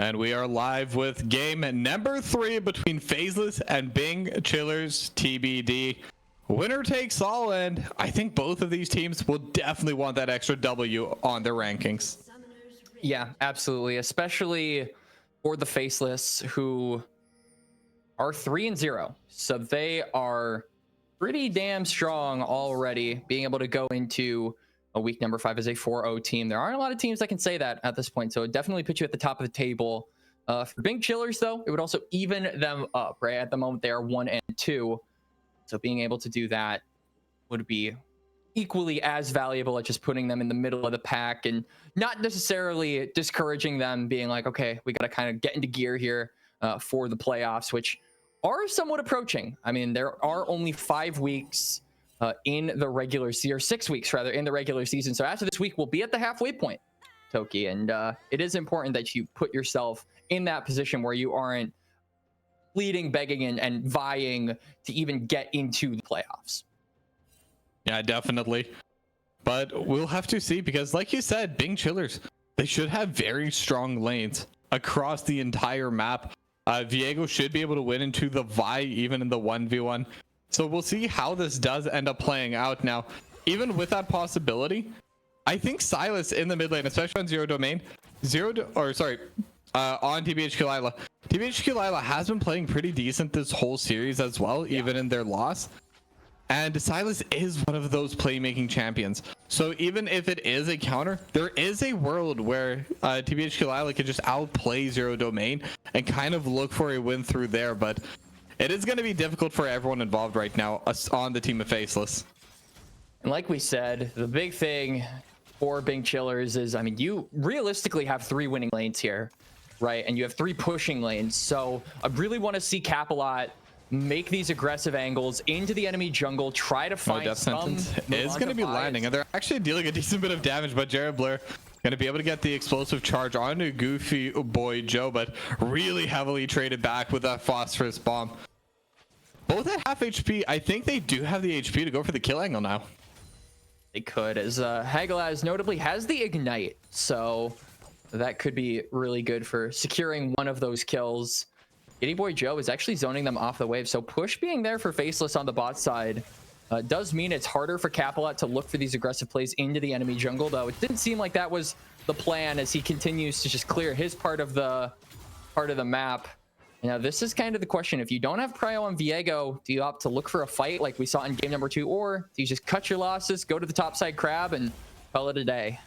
And we are live with game number 3 between Faceless and Bing Chillers TBD. Winner takes all, and I think both of these teams will definitely want that extra W on their rankings. Yeah, absolutely. Especially for the Faceless, who are 3-0. So they are pretty damn strong already, being able to go into a week number 5 as a 4-0 team. There aren't a lot of teams that can say that at this point, so it definitely puts you at the top of the table. For Bing Chillers, though, it would also even them up, right? At the moment, they are 1-2. So being able to do that would be equally as valuable as just putting them in the middle of the pack and not necessarily discouraging them, being like, okay, we got to kind of get into gear here for the playoffs, which are somewhat approaching. I mean, there are only 5 weeks in the regular season, or 6 weeks rather, in the regular season. So after this week, we'll be at the halfway point, Toki. And it is important that you put yourself in that position where you aren't pleading, begging, and vying to even get into the playoffs. Yeah, definitely. But we'll have to see, because like you said, Bing Chillers, they should have very strong lanes across the entire map. Viego should be able to win into the Vi, even in the 1v1. So we'll see how this does end up playing out. Now, even with that possibility, I think Silas in the mid lane, especially on Zero Domain, on TBHQ Lila. TBHQ Lila has been playing pretty decent this whole series as well, even in their loss. And Silas is one of those playmaking champions. So even if it is a counter, there is a world where TBHQ Lila can just outplay Zero Domain and kind of look for a win through there. But it is going to be difficult for everyone involved right now on the team of Faceless. And like we said, the big thing for Bing Chillers is, I mean, you realistically have 3 winning lanes here, right? And you have 3 pushing lanes. So I really want to see Capalot make these aggressive angles into the enemy jungle, try to find Death Sentence is going to be landing, and they're actually dealing a decent bit of damage, but Jared Blair going to be able to get the explosive charge onto Goofy Boy Joe, but really heavily traded back with that phosphorus bomb. Both at half HP. I think they do have the HP to go for the kill angle now. They could, as Hagalaz notably has the ignite, so that could be really good for securing one of those kills. Giddy Boy Joe is actually zoning them off the wave, so push being there for Faceless on the bot side does mean it's harder for Capalot to look for these aggressive plays into the enemy jungle, though it didn't seem like that was the plan as he continues to just clear his part of the map. Now, this is kind of the question. If you don't have Prio on Viego, do you opt to look for a fight like we saw in game number 2, or do you just cut your losses, go to the topside crab, and call it a day?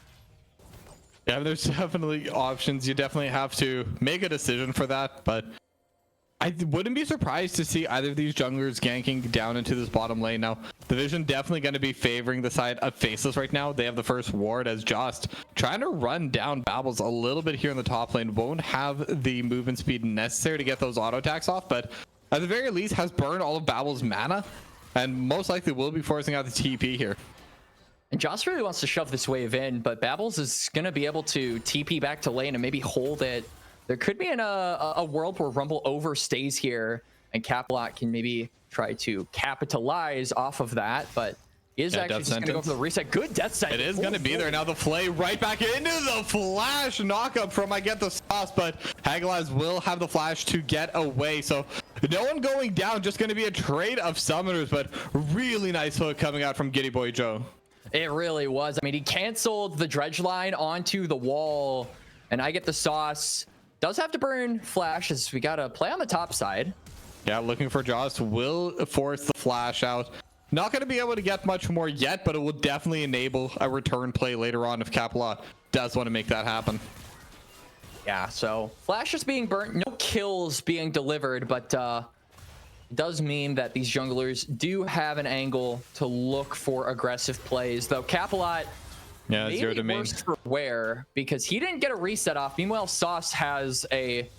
Yeah, there's definitely options. You definitely have to make a decision for that, but I wouldn't be surprised to see either of these junglers ganking down into this bottom lane. Now, the vision definitely going to be favoring the side of Faceless right now. They have the first ward as Jost trying to run down Babbles a little bit here in the top lane. Won't have the movement speed necessary to get those auto attacks off, but at the very least has burned all of Babbles' mana and most likely will be forcing out the TP here. And Jost really wants to shove this wave in, but Babbles is going to be able to TP back to lane and maybe hold it. There could be a world where Rumble overstays here and Capalot can maybe try to capitalize off of that, but he is actually just going to go for the reset. Good death sentence. It is going to be there now. The flay right back into the flash knockup from I get the sauce, but Hagalaz will have the flash to get away. So no one going down, just going to be a trade of summoners, but really nice hook coming out from Giddy Boy Joe. It really was. I mean, he canceled the dredge line onto the wall, and I get the sauce. Does have to burn flash as we got to play on the top side. Yeah, looking for Jost will force the flash out. Not going to be able to get much more yet, but it will definitely enable a return play later on if Capalot does want to make that happen. Yeah, so flash is being burnt, no kills being delivered, but it does mean that these junglers do have an angle to look for aggressive plays, though Capalot Zero Domain worse for wear because he didn't get a reset off. Meanwhile, Sauce has a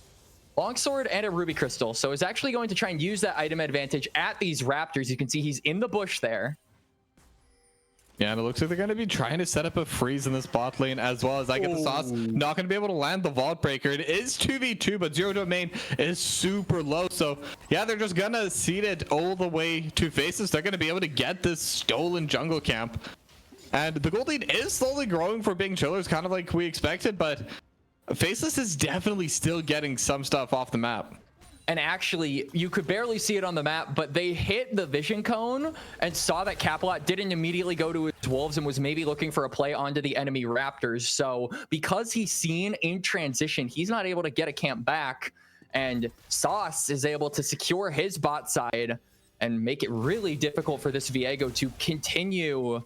longsword and a ruby crystal, so is actually going to try and use that item advantage at these raptors. You can see he's in the bush there. Yeah, and it looks like they're going to be trying to set up a freeze in this bot lane as well as I get the sauce. Not going to be able to land the vault breaker. It is 2v2, but Zero Domain is super low. So yeah, they're just going to seed it all the way to Faces. They're going to be able to get this stolen jungle camp. And the gold lead is slowly growing for Bing Chillers, kind of like we expected, but Faceless is definitely still getting some stuff off the map. And actually, you could barely see it on the map, but they hit the vision cone and saw that Capalot didn't immediately go to his wolves and was maybe looking for a play onto the enemy raptors. So because he's seen in transition, he's not able to get a camp back, and Sauce is able to secure his bot side and make it really difficult for this Viego to continue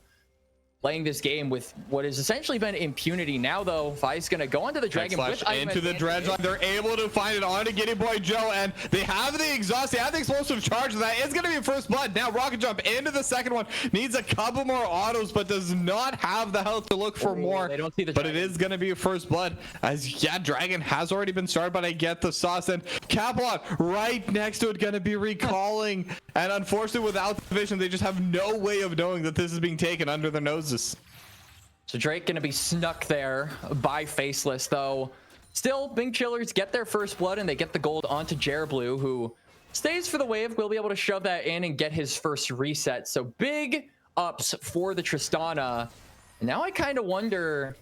playing this game with what has essentially been impunity. Now, though, Vi's going to go onto the Dragon with into the dredge line. They're able to find it onto Giddy Boy Joe, and they have the exhaust. They have the explosive charge. That is going to be first blood. Now, Rocket Jump into the second one. Needs a couple more autos, but does not have the health to look for more. They don't see the but dragon. it is going to be a first blood. As, yeah, Dragon has already been started, but I get the sauce. And Capalot right next to it going to be recalling. And unfortunately, without the vision, they just have no way of knowing that this is being taken under their noses. So Drake gonna be snuck there by Faceless, though. Still, Big Chillers get their first blood and they get the gold onto Blue, who stays for the wave. Will be able to shove that in and get his first reset. So big ups for the Tristana. And now I kind of wonder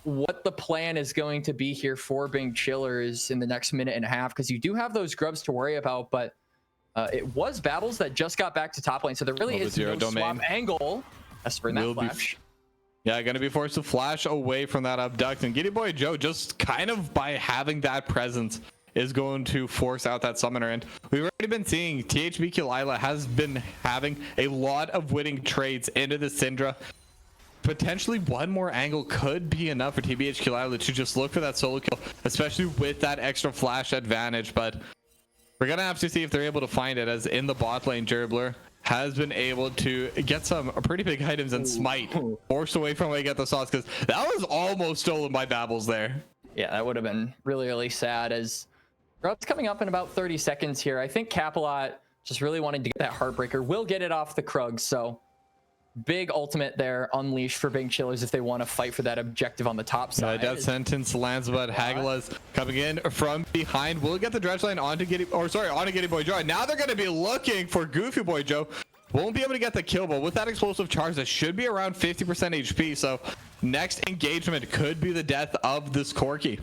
what the plan is going to be here for Big Chillers in the next minute and a half, because you do have those grubs to worry about, but it was Babbles that just got back to top lane, so there really is no swap angle. As for that flash. Yeah, gonna be forced to flash away from that abduct, and Giddy Boy Joe, just kind of by having that presence, is going to force out that summoner. And we've already been seeing THB Kilila has been having a lot of winning trades into the Syndra. Potentially one more angle could be enough for TBH Kilila to just look for that solo kill, especially with that extra flash advantage. But we're gonna have to see if they're able to find it, as in the bot lane, Blur has been able to get some pretty big items, and Smite forced away from where you get the sauce, because that was almost stolen by Babbles there. Yeah, that would have been really, really sad, as Grub's coming up in about 30 seconds here. I think Capalot just really wanted to get that Heartbreaker. Will get it off the Krug, so big ultimate there unleashed for Big Chillers if they want to fight for that objective on the top side. Death sentence lands, but Hagela's coming in from behind. Will get the dredge line onto Giddy Boy Joe. And now they're going to be looking for Goofy Boy Joe. Won't be able to get the kill, but with that explosive charge, that should be around 50% HP. So next engagement could be the death of this Corki.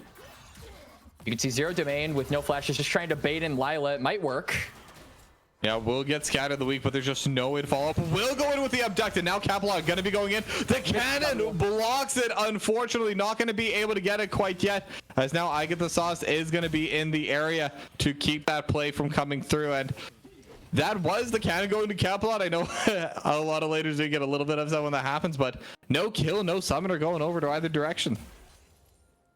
You can see Zero Domain with no flashes, just trying to bait in Lila. It might work. Yeah, Will get scattered the week, but there's just no way to follow up. Will go in with the abduct, and now Capalot gonna be going in. The cannon blocks it. Unfortunately, not gonna be able to get it quite yet, as now I Get the Sauce is gonna be in the area to keep that play from coming through. And that was the cannon going to Capalot. I know a lot of laters do get a little bit upset when that happens, but no kill, no summoner going over to either direction.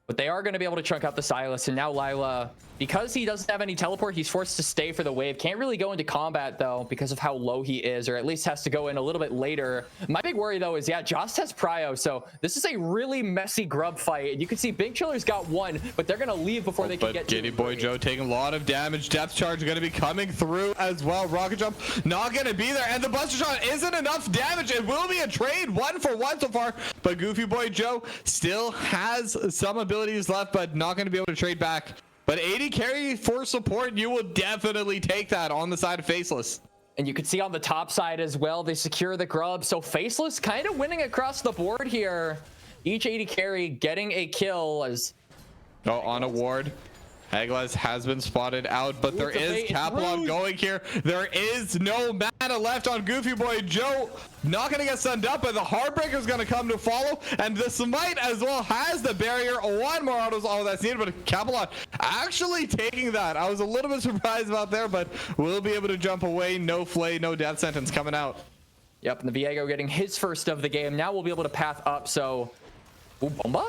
But they are going to be able to chunk out the Silas, and now Lila, because he doesn't have any teleport, he's forced to stay for the wave. Can't really go into combat, though, because of how low he is, or at least has to go in a little bit later. My big worry, though, is, yeah, Jost has Prio, so this is a really messy grub fight. And you can see Big Chiller's got one, but they're going to leave before they can get to Giddy Boy Joe taking a lot of damage. Depth charge going to be coming through as well. Rocket Jump not going to be there, and the Buster Shot isn't enough damage. It will be a trade 1-for-1 so far, but Goofy Boy Joe still has some abilities left, but not going to be able to trade back. But 80 carry for support, you will definitely take that on the side of Faceless. And you can see on the top side as well, they secure the grub. So Faceless kind of winning across the board here. Each 80 carry getting a kill as... Oh, on a ward. Haglas has been spotted out, but there is Capalot going here. There is no mana left on Goofy Boy Joe. Not going to get stunned up, but the Heartbreaker is going to come to follow. And the Smite as well has the barrier. One Marauder is all that's needed, but Capalot actually taking that. I was a little bit surprised about there, but we'll be able to jump away. No flay, no death sentence coming out. Yep, and the Viego getting his first of the game. Now we'll be able to path up, so... Ooh, Bomba?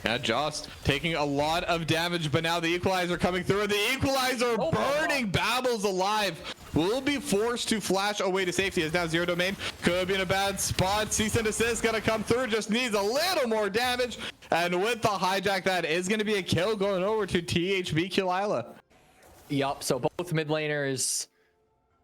Yeah, Jost taking a lot of damage, but now the Equalizer coming through. The Equalizer burning Babbles alive. Will be forced to flash away to safety, as now Zero Domain could be in a bad spot. Cease and desist gonna come through, just needs a little more damage. And with the hijack, that is gonna be a kill going over to THB Kilila. Yup, so both mid laners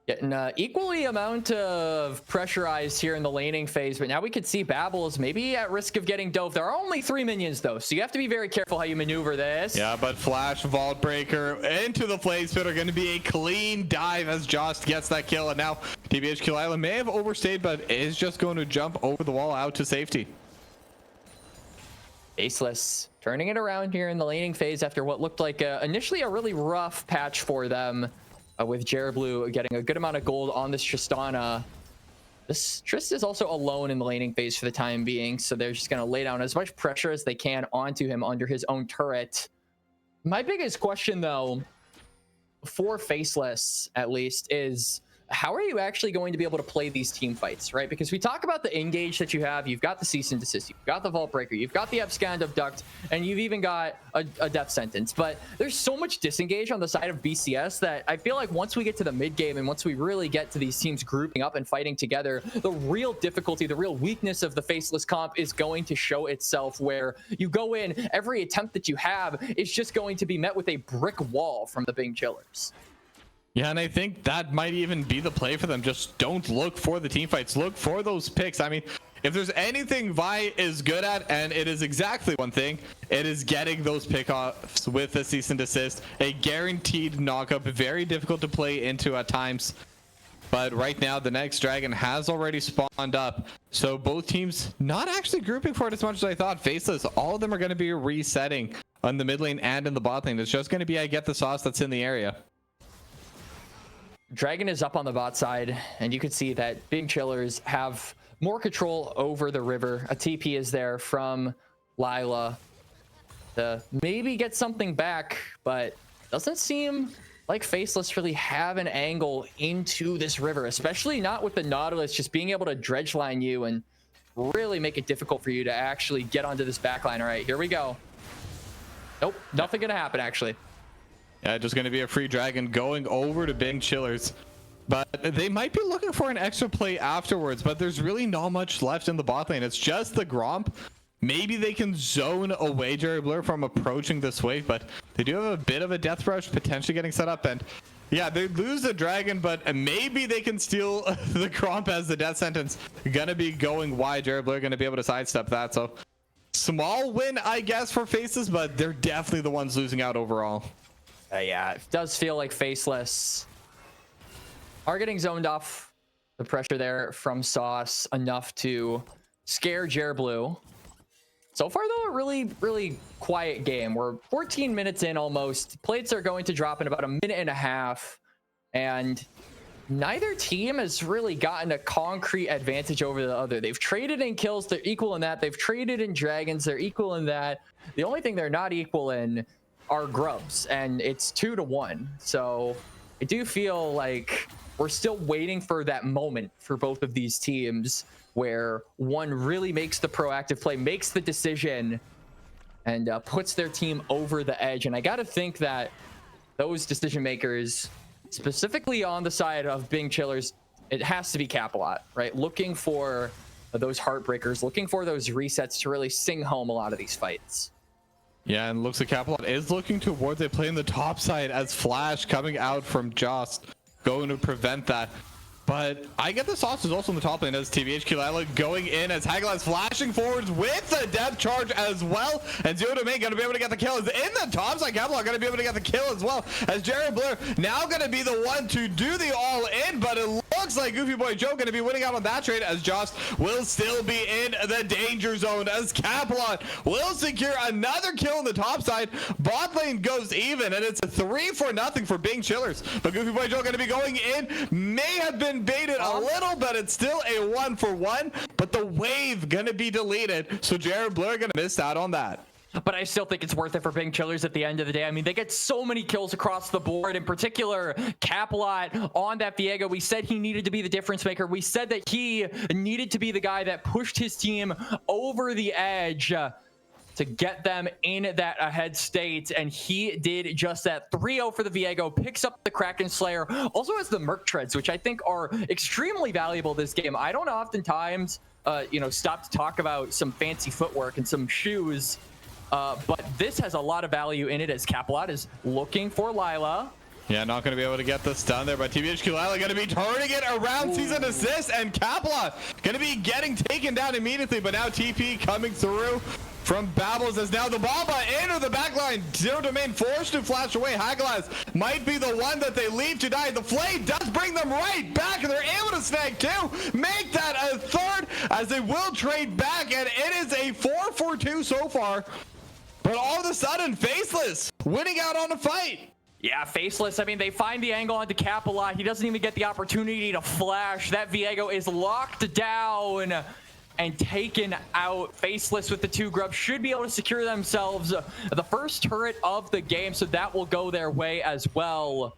getting equally amount of pressurized here in the laning phase, but now we could see Babbles maybe at risk of getting dove. There are only 3 minions though, so you have to be very careful how you maneuver this. Yeah, but Flash, Vault Breaker into the Flame Spit are going to be a clean dive as Jost gets that kill, and now TBH Kilila may have overstayed, but is just going to jump over the wall out to safety. Faceless turning it around here in the laning phase after what looked like initially a really rough patch for them, with Blue getting a good amount of gold on this Tristana. This Trist is also alone in the laning phase for the time being, so they're just going to lay down as much pressure as they can onto him under his own turret. My biggest question, though, for Faceless at least, is how are you actually going to be able to play these team fights, right? Because we talk about the engage that you have. You've got the cease and desist, you've got the vault breaker, you've got the abscond abduct, and you've even got a death sentence. But there's so much disengage on the side of BCS that I feel like once we get to the mid game and once we really get to these teams grouping up and fighting together, the real difficulty, the real weakness of the Faceless comp is going to show itself, where you go in, every attempt that you have is just going to be met with a brick wall from the Bing Chillers. Yeah, and I think that might even be the play for them. Just don't look for the team fights. Look for those picks. I mean, if there's anything Vi is good at, and it is exactly one thing, it is getting those pickoffs with a cease and desist. A guaranteed knockup, very difficult to play into at times. But right now, the next dragon has already spawned up. So both teams not actually grouping for it as much as I thought. Faceless, all of them are going to be resetting on the mid lane and in the bot lane. It's just going to be I get the sauce that's in the area. Dragon is up on the bot side, and you can see that Big Chillers have more control over the river. A TP is there from Lila to maybe get something back, but doesn't seem like Faceless really have an angle into this river, especially not with the Nautilus just being able to dredge line you and really make it difficult for you to actually get onto this backline. All right, here we go. Nope, nothing gonna happen actually. Yeah, just going to be a free dragon going over to Bing Chillers. But they might be looking for an extra play afterwards, but there's really not much left in the bot lane. It's just the Gromp. Maybe they can zone away Blur from approaching this wave, but they do have a bit of a death rush potentially getting set up. And yeah, they lose the dragon, but maybe they can steal the Gromp as the death sentence. Gonna be going wide. Blur gonna be able to sidestep that. So small win, I guess, for Faces, but they're definitely the ones losing out overall. Yeah, it does feel like Faceless are getting zoned off the pressure there from Sauce enough to scare Blue. So far, though, a really quiet game. We're 14 minutes in almost. Plates are going to drop in about a minute and a half, and neither team has really gotten a concrete advantage over the other. They've traded in kills, they're equal in that. They've traded in dragons, they're equal in that. The only thing they're not equal in are grubs, and it's 2-1. So I do feel like we're still waiting for that moment for both of these teams where one really makes the proactive play, makes the decision, and puts their team over the edge. And I gotta think that those decision makers, specifically on the side of Bing Chillers, it has to be Capalot, right? Looking for those heartbreakers, looking for those resets to really sing home a lot of these fights. Yeah, and looks like Capalot is looking towards a play in the top side as Flash coming out from Jost going to prevent that. But I get the sauce is also in the top lane as TBHQ Lila going in as Hagelaz flashing forwards with a depth charge as well. And Zero Domain going to be able to get the kill. Is in the top side. Capalot going to be able to get the kill as well. As Blur now going to be the one to do the all in. But it looks like Goofy Boy Joe going to be winning out on that trade as Jost will still be in the danger zone as Capalot will secure another kill in the top side. Bot lane goes even and it's a 3-0 for Bing Chillers. But Goofy Boy Joe going to be going in. May have been baited a little, but it's still a 1-for-1. But the wave gonna be deleted, so Blur gonna miss out on that. But I still think it's worth it for Bing Chillers at the end of the day. I mean, they get so many kills across the board, in particular Capalot on that Viego. We said he needed to be the difference maker. We said that he needed to be the guy that pushed his team over the edge to get them in that ahead state, and he did just that. 3-0 for the Viego, picks up the Kraken Slayer, also has the Merc Treads, which I think are extremely valuable this game. I don't oftentimes stop to talk about some fancy footwork and some shoes, but this has a lot of value in it as Capalot is looking for Lila. Yeah, not going to be able to get the stun there, but TBHQ Lila going to be turning it around, sees an assist, and Capalot going to be getting taken down immediately, but now TP coming through from Babbles as now the Bomba into the backline. Zero Domain forced to flash away. Hagelaz might be the one that they leave to die. The Flay does bring them right back, and they're able to snag two, make that a third, as they will trade back, and it is a 4-4-2 so far. But all of a sudden, Faceless winning out on a fight. Yeah, Faceless, I mean, they find the angle onto Capella. He doesn't even get the opportunity to flash. That Viego is locked down and taken out. Faceless with the 2 grubs should be able to secure themselves the first turret of the game, so that will go their way as well.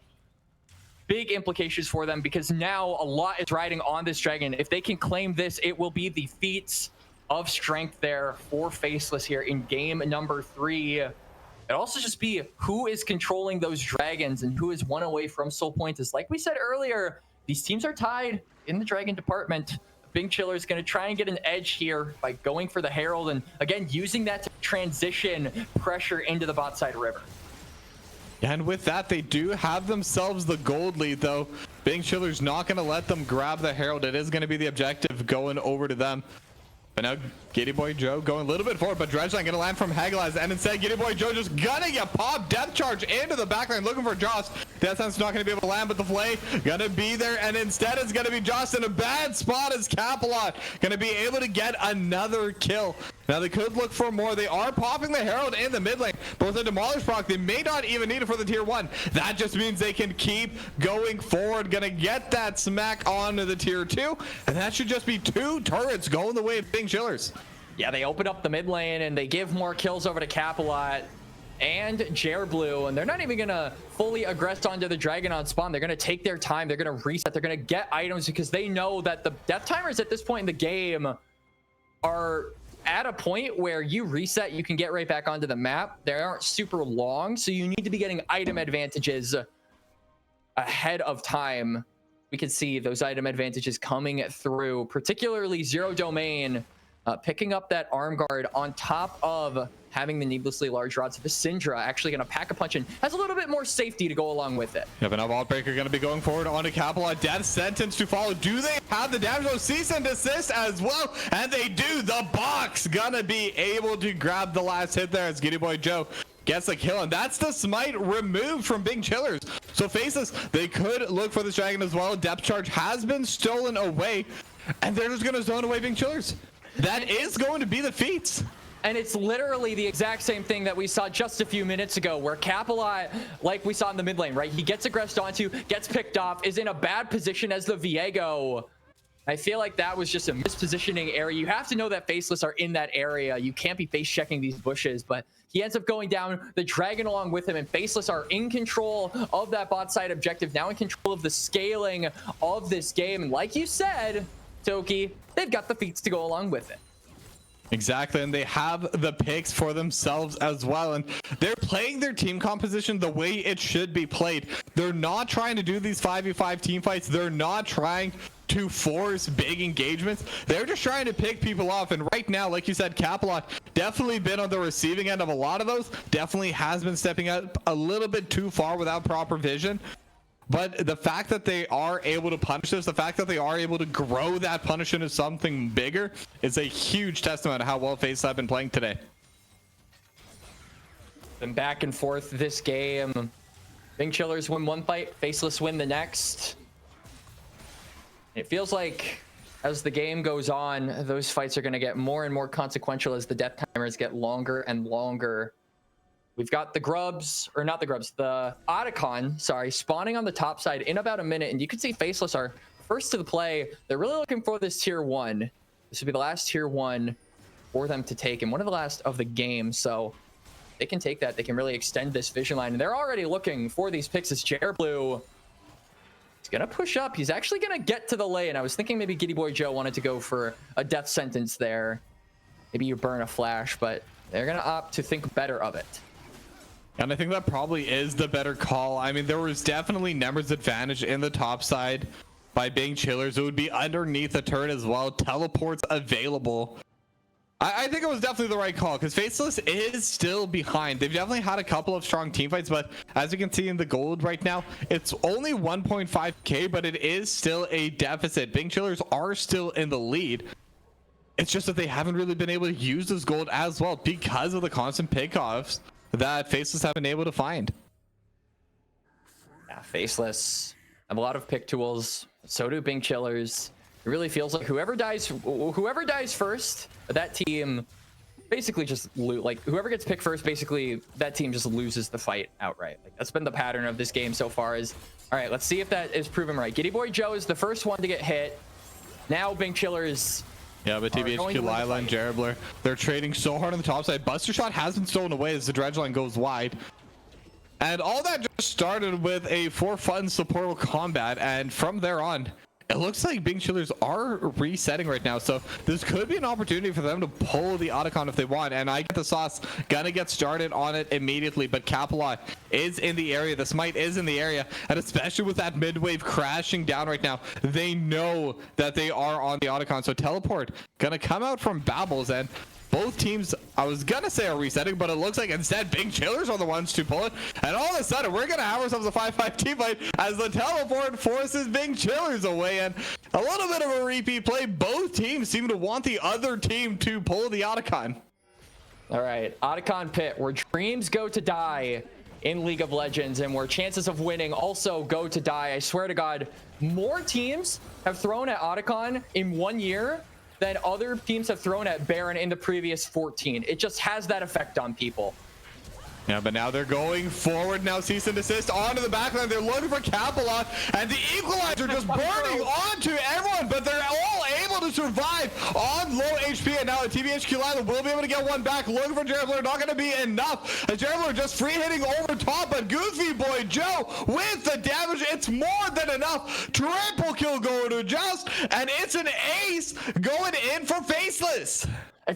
Big implications for them because now a lot is riding on this dragon. If they can claim this, it will be the feats of strength there for Faceless here in game number 3. It'll also just be who is controlling those dragons and who is one away from soul point. Is like we said earlier, these teams are tied in the dragon department. Big Chiller is going to try and get an edge here by going for the Herald and again using that to transition pressure into the bot side river. And with that, they do have themselves the gold lead, though. Big Chiller's not going to let them grab the Herald. It is going to be the objective going over to them. But now Giddy Boy Joe going a little bit forward, but Dredgeline going to land from Hagelaz, and instead Giddy Boy Joe just gonna get popped. Death charge into the backline looking for Joss. Death Sense not going to be able to land, but the Flay gonna be there, and instead it's going to be Joss in a bad spot as Capelot going to be able to get another kill. Now they could look for more. They are popping the Herald in the mid lane, but with the Demolish proc, they may not even need it for the tier 1. That just means they can keep going forward. Gonna get that smack onto the tier 2, and that should just be 2 turrets going the way of Big Chillers. Yeah, they open up the mid lane and they give more kills over to Capelot and Blue, and they're not even gonna fully aggress onto the dragon on spawn. They're gonna take their time. They're gonna reset. They're gonna get items because they know that the death timers at this point in the game are at a point where you reset, you can get right back onto the map. They aren't super long, so you need to be getting item advantages ahead of time. We can see those item advantages coming through, particularly Zero Domain picking up that arm guard on top of having the needlessly large rods. The Syndra actually going to pack a punch and has a little bit more safety to go along with it. Yeah, but now Vaultbreaker going to be going forward onto Capelot. Death sentence to follow. Do they have the damage? Oh, cease and desist as well, and they do. The box gonna be able to grab the last hit there as Giddy Boy Joe gets the kill, and that's the smite removed from Big Chillers. So Faceless, they could look for this dragon as well. Depth charge has been stolen away, and they're just gonna zone away Big Chillers. That is going to be the feats. And it's literally the exact same thing that we saw just a few minutes ago, where Capelot, like we saw in the mid lane, right? He gets aggressed onto, gets picked off, is in a bad position as the Viego. I feel like that was just a mispositioning area. You have to know that Faceless are in that area. You can't be face checking these bushes, but he ends up going down, the dragon along with him, and Faceless are in control of that bot side objective, now in control of the scaling of this game. And like you said, Toki, they've got the feats to go along with it. Exactly, and they have the picks for themselves as well, and they're playing their team composition the way it should be played. They're not trying to do these 5v5 team fights. They're not trying to force big engagements. They're just trying to pick people off, and right now, like you said, Capelot definitely been on the receiving end of a lot of those. Definitely has been stepping up a little bit too far without proper vision. But the fact that they are able to punish this, the fact that they are able to grow that punish into something bigger is a huge testament to how well Faceless have been playing today. Been back and forth this game. Big Chillers win one fight, Faceless win the next. It feels like as the game goes on, those fights are going to get more and more consequential as the death timers get longer and longer. We've got the grubs, or not the grubs, the Otacon, sorry, spawning on the top side in about a minute. And you can see Faceless are first to the play. They're really looking for this tier 1. This will be the last tier 1 for them to take, and one of the last of the game. So they can take that. They can really extend this vision line. And they're already looking for these picks as Blue. He's going to push up. He's actually going to get to the lane. I was thinking maybe Giddy Boy Joe wanted to go for a death sentence there. Maybe you burn a flash, but they're going to opt to think better of it. And I think that probably is the better call. I mean, there was definitely numbers advantage in the top side by Big Chillers. It would be underneath the turret as well. Teleports available. I think it was definitely the right call because Faceless is still behind. They've definitely had a couple of strong team fights, but as you can see in the gold right now, it's only 1.5k, but it is still a deficit. Big Chillers are still in the lead. It's just that they haven't really been able to use this gold as well because of the constant pickoffs that Faceless have been able to find. Yeah, Faceless have a lot of pick tools. So do Big Chillers. It really feels like whoever dies first, that team basically just like whoever gets picked first, basically that team just loses the fight outright. Like that's been the pattern of this game so far. Is all right. Let's see if that is proven right. Giddy Boy Joe is the first one to get hit. Now Bing Chillers. Yeah, but TBHQ, Lila, and Jarabler, they're trading so hard on the top side. Buster Shot has been stolen away as the dredge line goes wide. And all that just started with a for fun supportable combat, and from there on, it looks like Bing Chillers are resetting right now, so this could be an opportunity for them to pull the Otacon if they want. And I get the sauce, gonna get started on it immediately, but Capalot is in the area, the smite is in the area, and especially with that mid wave crashing down right now, they know that they are on the Otacon. So teleport gonna come out from Babbles, and both teams, I was gonna say are resetting, but it looks like instead Bing Chillers are the ones to pull it. And all of a sudden, we're gonna have ourselves a 5-5 team fight as the teleport forces Bing Chillers away. And a little bit of a repeat play. Both teams seem to want the other team to pull the Otacon. All right, Otacon pit, where dreams go to die in League of Legends and where chances of winning also go to die. I swear to God, more teams have thrown at Otacon in 1 year than other teams have thrown at Baron in the previous 14. It just has that effect on people. Yeah, but now they're going forward now. Cease and desist onto the backline. They're looking for Capalot, and the equalizer just burning onto everyone, but they're all able to survive on low HP. And now TBHQ Lila will be able to get one back. Looking for Jarabler, not going to be enough. Jarabler just free hitting over top, but Goofy Boy Joe with the damage, it's more than enough. Triple kill going to Just, and it's an ace going in for Faceless.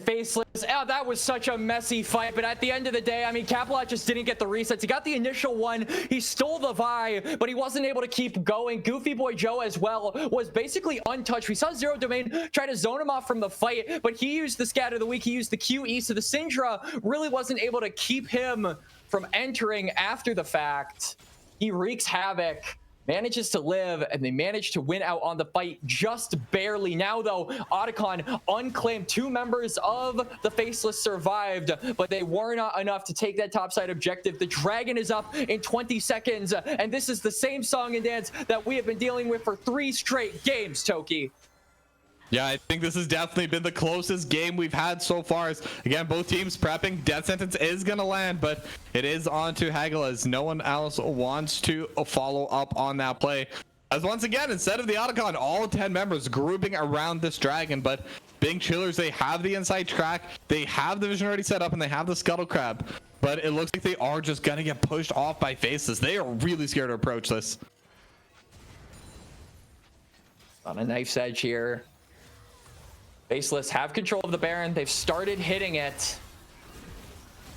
Faceless. Oh, that was such a messy fight, but at the end of the day, I mean, Capalot just didn't get the resets. He got the initial one, he stole the Vi, but he wasn't able to keep going. Goofy Boy Joe as well was basically untouched. We saw Zero Domain try to zone him off from the fight, but he used the Scatter of the Week, he used the QE, so the Syndra really wasn't able to keep him from entering after the fact. He wreaks havoc, manages to live, and they manage to win out on the fight just barely. Now though, Otacon unclaimed. 2 members of the Faceless survived, but they were not enough to take that topside objective. The dragon is up in 20 seconds, and this is the same song and dance that we have been dealing with for 3 straight games, Toki. Yeah, I think this has definitely been the closest game we've had so far. As, again, both teams prepping. Death sentence is going to land, but it is on to Hagel as no one else wants to follow up on that play. As once again, instead of the Otacon, all 10 members grouping around this dragon, but Bing Chillers, they have the inside track, they have the vision already set up, and they have the Scuttle Crab. But it looks like they are just going to get pushed off by Faceless. They are really scared to approach this. On a knife's edge here. Faceless have control of the Baron. They've started hitting it.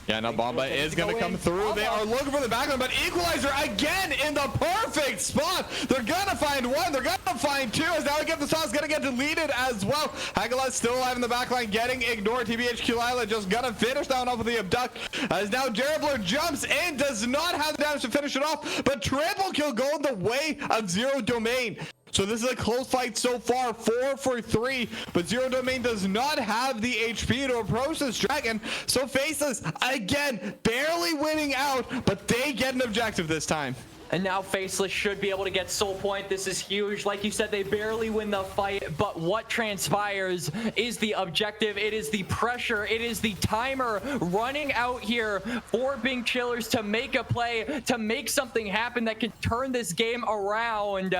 Yeah, now Bomba is going to come through. They are looking for the backline, but Equalizer again in the perfect spot. They're going to find one. They're going to find 2. As now we get the sauce, going to get deleted as well. Hagela's still alive in the backline, getting ignored. TBHQ Lila just going to finish down off of the abduct. As now Jarabler jumps in, does not have the damage to finish it off, but triple kill going the way of Zero Domain. So this is a close fight so far, 4 for 3, but Zero Domain does not have the HP to approach this dragon. So Faceless, again, barely winning out, but they get an objective this time. And now Faceless should be able to get soul point. This is huge. Like you said, they barely win the fight, but what transpires is the objective. It is the pressure. It is the timer running out here for Bing Chillers to make a play, to make something happen that can turn this game around.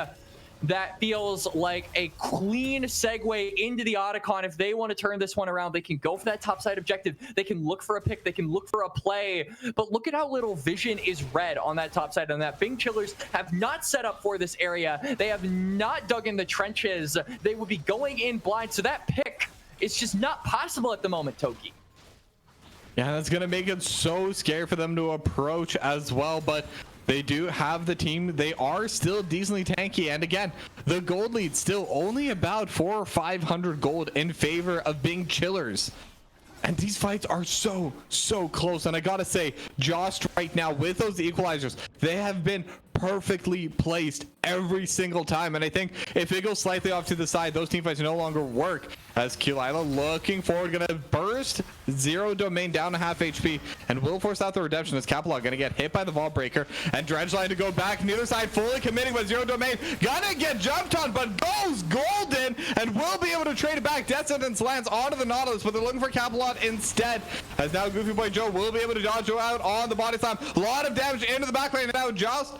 That feels like a clean segue into the Otacon. If they want to turn this one around, they can go for that topside objective. They can look for a pick. They can look for a play. But look at how little vision is red on that topside. And that Bing Chillers have not set up for this area. They have not dug in the trenches. They would be going in blind. So that pick is just not possible at the moment, Toki. Yeah, that's going to make it so scary for them to approach as well. But they do have the team. They are still decently tanky. And again, the gold lead still only about 400 or 500 gold in favor of Bing Chillers. And these fights are so close. And I gotta say, Jost right now with those equalizers, they have been perfectly placed every single time. And I think if it goes slightly off to the side, those team fights no longer work. as Kulila looking forward, gonna burst Zero Domain down to half HP and will force out the redemption as Capelot gonna get hit by the Vault Breaker and Dredgeline to go back. Neither side fully committing, but Zero Domain gonna get jumped on, but goes golden and will be able to trade it back. Death Sentence lands onto the Nautilus, but they're looking for Capelot instead, as now Goofy Boy Joe will be able to dodge out on the body slam. A lot of damage into the back lane, and now just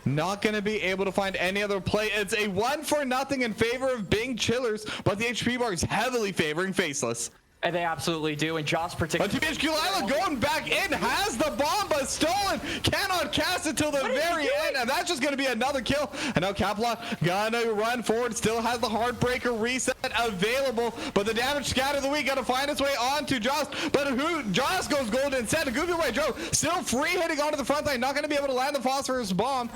not going to be able to find any other play. It's a 1-for-0 in favor of Bing Chillers, but the HP bar is heavily favoring Faceless. And they absolutely do, and Joss particularly. But TBH Kulila going back in, has the bomb, but stolen. Cannot cast it till the very end, and that's just going to be another kill. And now Capelot gonna run forward, still has the Heartbreaker reset available, but the damage scatter of the week gonna find its way onto Joss. But Joss goes golden instead. Goofy Boy Joe still free hitting onto the front line, not going to be able to land the Phosphorus bomb.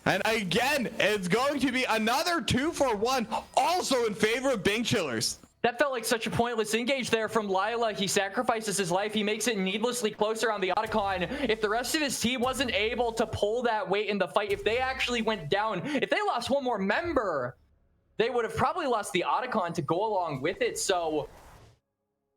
And again, it's going to be another 2-for-1, also in favor of Bing Chillers. That felt like such a pointless engage there from Lila. He sacrifices his life. He makes it needlessly closer on the Otacon. If the rest of his team wasn't able to pull that weight in the fight, if they actually went down, if they lost one more member, they would have probably lost the Otacon to go along with it. So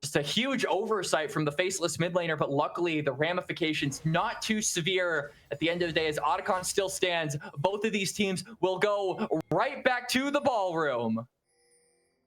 just a huge oversight from the Faceless mid laner, but luckily the ramifications not too severe at the end of the day as Otacon still stands. Both of these teams will go right back to the ballroom.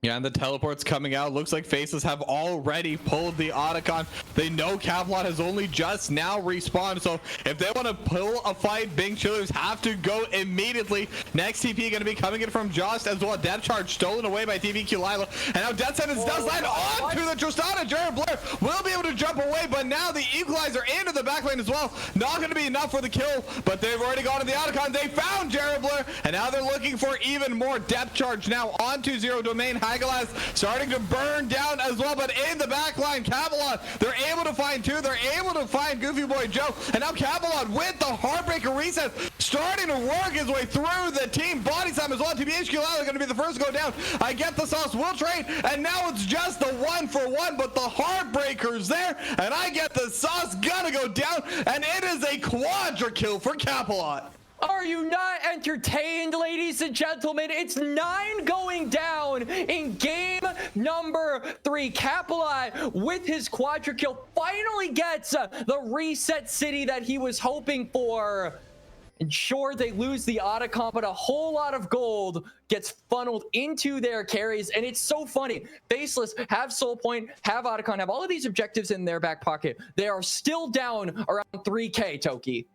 Yeah, and the teleport's coming out. Looks like Faceless have already pulled the Otacon. They know Capelot has only just now respawned, so if they want to pull a fight, Bing Chillers have to go immediately. Next TP going to be coming in from Jost as well. Depth charge stolen away by TV Kulila. And now Death Sentence does land onto the Tristana. Jared Blair will be able to jump away, but now the Equalizer into the back lane as well. Not going to be enough for the kill, but they've already gone to the Otacon. They found Jared Blair, and now they're looking for even more depth charge now onto Zero Domain. Hagalaz starting to burn down as well, but in the back line, Capelot, they're able to find two. They're able to find Goofy Boy Joe, and now Capelot with the Heartbreaker reset, starting to work his way through the team body slam as well. TBH Kulila going to be the first to go down. I get the sauce, we'll trade, and now it's just the 1-for-1, but the Heartbreaker's there, and I get the sauce, gonna go down, and it is a quadra kill for Capelot. Are you not entertained, ladies and gentlemen? It's 9 going down in game number 3. Capelot with his quadra kill finally gets the reset city that he was hoping for. And sure, they lose the Otacon, but a whole lot of gold gets funneled into their carries. And it's so funny. Faceless have Soul Point, have Otacon, have all of these objectives in their back pocket. They are still down around 3K, Toki.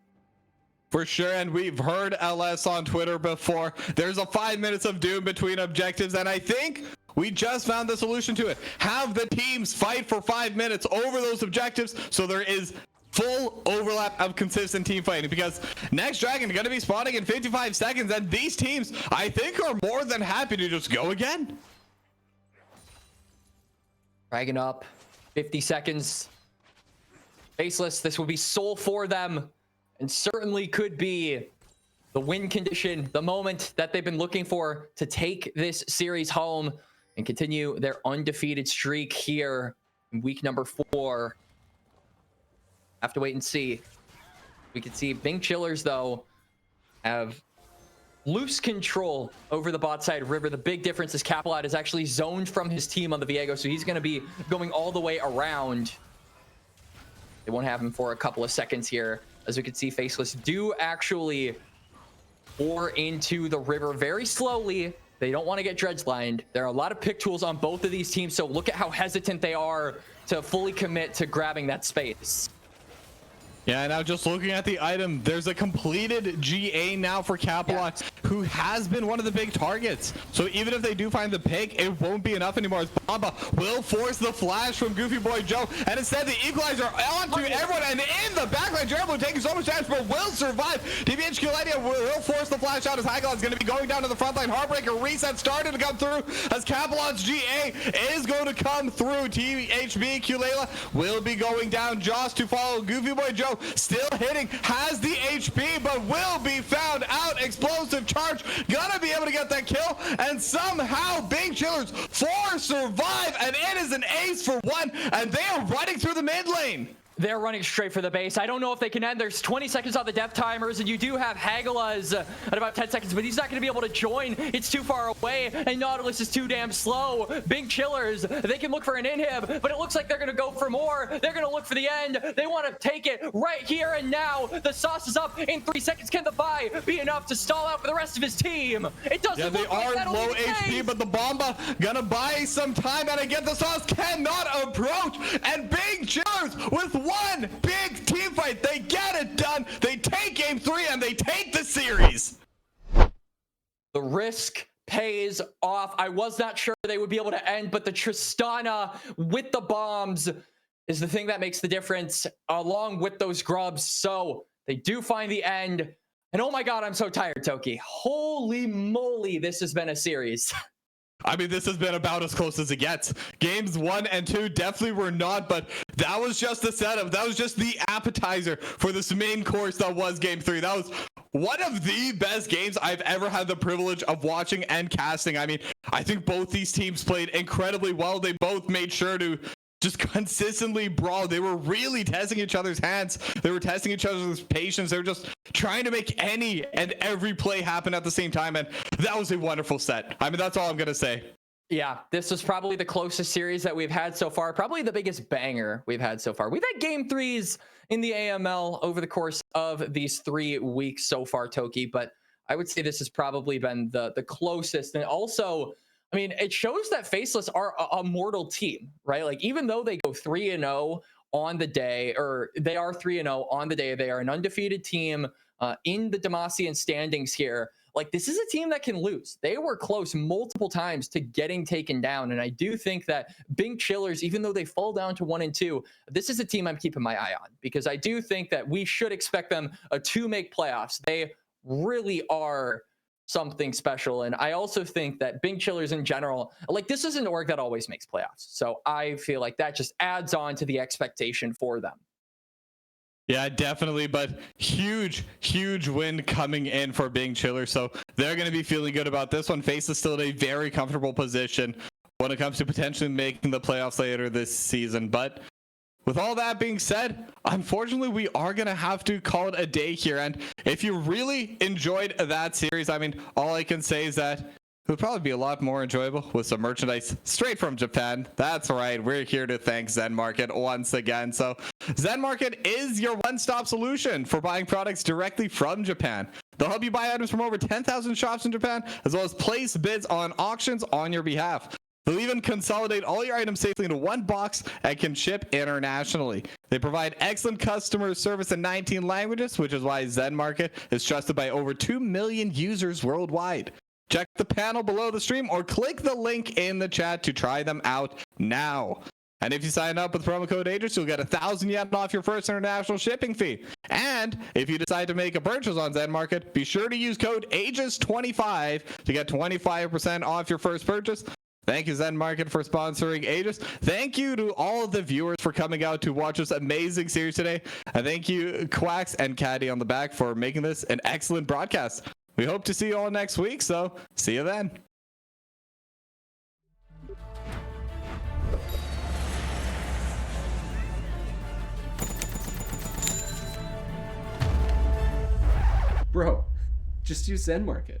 For sure, and we've heard LS on Twitter before. There's a 5 minutes of doom between objectives, and I think we just found the solution to it. Have the teams fight for 5 minutes over those objectives so there is full overlap of consistent team fighting, because next Dragon going to be spawning in 55 seconds, and these teams, I think, are more than happy to just go again. Dragon up, 50 seconds. Faceless, this will be soul for them. And certainly could be the win condition, the moment that they've been looking for to take this series home and continue their undefeated streak here in week number 4. Have to wait and see. We can see Bing Chillers, though, have loose control over the bot side river. The big difference is Capelot is actually zoned from his team on the Viego, so he's going to be going all the way around. They won't have him for a couple of seconds here. As we can see, Faceless do actually pour into the river very slowly. They don't want to get dredge-lined. There are a lot of pick tools on both of these teams, so look at how hesitant they are to fully commit to grabbing that space. Yeah, now just looking at the item, there's a completed GA now for Capelot, who has been one of the big targets. So even if they do find the pick, it won't be enough anymore. As Bamba will force the flash from Goofy Boy Joe, and instead the Equalizer onto everyone, and in the backline, Jeremy taking so much damage, but will survive. TBH Kuledia will force the flash out as Hagalaz going to be going down to the front line. Heartbreaker reset started to come through as Capelot's GA is going to come through. THB Kulela will be going down. Joss to follow. Goofy Boy Joe still hitting, has the HP, but will be found out. Explosive charge, gonna be able to get that kill, and somehow Bing Chillers 4 survive, and it is an ace for 1, and they are running through the mid lane. They're running straight for the base. I don't know if they can end. There's 20 seconds on the death timers, and you do have Hagelaz at about 10 seconds, but he's not going to be able to join. It's too far away, and Nautilus is too damn slow. Big Chillers, they can look for an inhib, but it looks like they're going to go for more. They're going to look for the end. They want to take it right here and now. The sauce is up in 3 seconds. Can the buy be enough to stall out for the rest of his team? It doesn't Yeah, they look like are that'll low be the HP, case. but the Bomba gonna buy some time, and again, the sauce cannot approach, and Big Chillers with one big team fight, they get it done. They take game 3 and they take the series. The risk pays off. I was not sure they would be able to end, but the Tristana with the bombs is the thing that makes the difference, along with those grubs. So they do find the end. And oh my God, I'm so tired, Toki. Holy moly, this has been a series. I mean, this has been about as close as it gets. Games 1 and 2 definitely were not, but that was just the setup. That was just the appetizer for this main course that was game 3. That was one of the best games I've ever had the privilege of watching and casting. I mean, I think both these teams played incredibly well. They both made sure to just consistently brawl. They were really testing each other's hands. They were testing each other's patience. They were just trying to make any and every play happen at the same time. And that was a wonderful set. I mean, that's all I'm going to say. Yeah, this was probably the closest series that we've had so far. Probably the biggest banger we've had so far. We've had game 3s in the AML over the course of these 3 weeks so far, Toki. But I would say this has probably been the closest. And also, I mean, it shows that Faceless are a mortal team, right? Like, even though they go 3-0 on the day, or they are 3-0 on the day, they are an undefeated team in the Demacian standings here. Like, this is a team that can lose. They were close multiple times to getting taken down. And I do think that Big Chillers, even though they fall down to 1 and 2, this is a team I'm keeping my eye on, because I do think that we should expect them to make playoffs. They really are something special. And I also think that Big Chillers in general, like, this is an org that always makes playoffs. So I feel like that just adds on to the expectation for them. Yeah, definitely. But huge win coming in for Big Chillers. So they're going to be feeling good about this one. Faceless still in a very comfortable position when it comes to potentially making the playoffs later this season. But with all that being said, unfortunately, we are going to have to call it a day here. And if you really enjoyed that series, I mean, all I can say is that it would probably be a lot more enjoyable with some merchandise straight from Japan. That's right. We're here to thank Zen Market once again. So Zen Market is your one-stop solution for buying products directly from Japan. They'll help you buy items from over 10,000 shops in Japan, as well as place bids on auctions on your behalf. They'll even consolidate all your items safely into one box and can ship internationally. They provide excellent customer service in 19 languages, which is why Zen Market is trusted by over 2 million users worldwide. Check the panel below the stream or click the link in the chat to try them out now. And if you sign up with promo code Aegis, you'll get 1,000 yen off your first international shipping fee. And if you decide to make a purchase on Zen Market, be sure to use code Aegis25 to get 25% off your first purchase. Thank you, Zen Market, for sponsoring Aegis. Thank you to all of the viewers for coming out to watch this amazing series today. And thank you, Quacks and Caddy on the back, for making this an excellent broadcast. We hope to see you all next week, so see you then. Bro, just use Zen Market.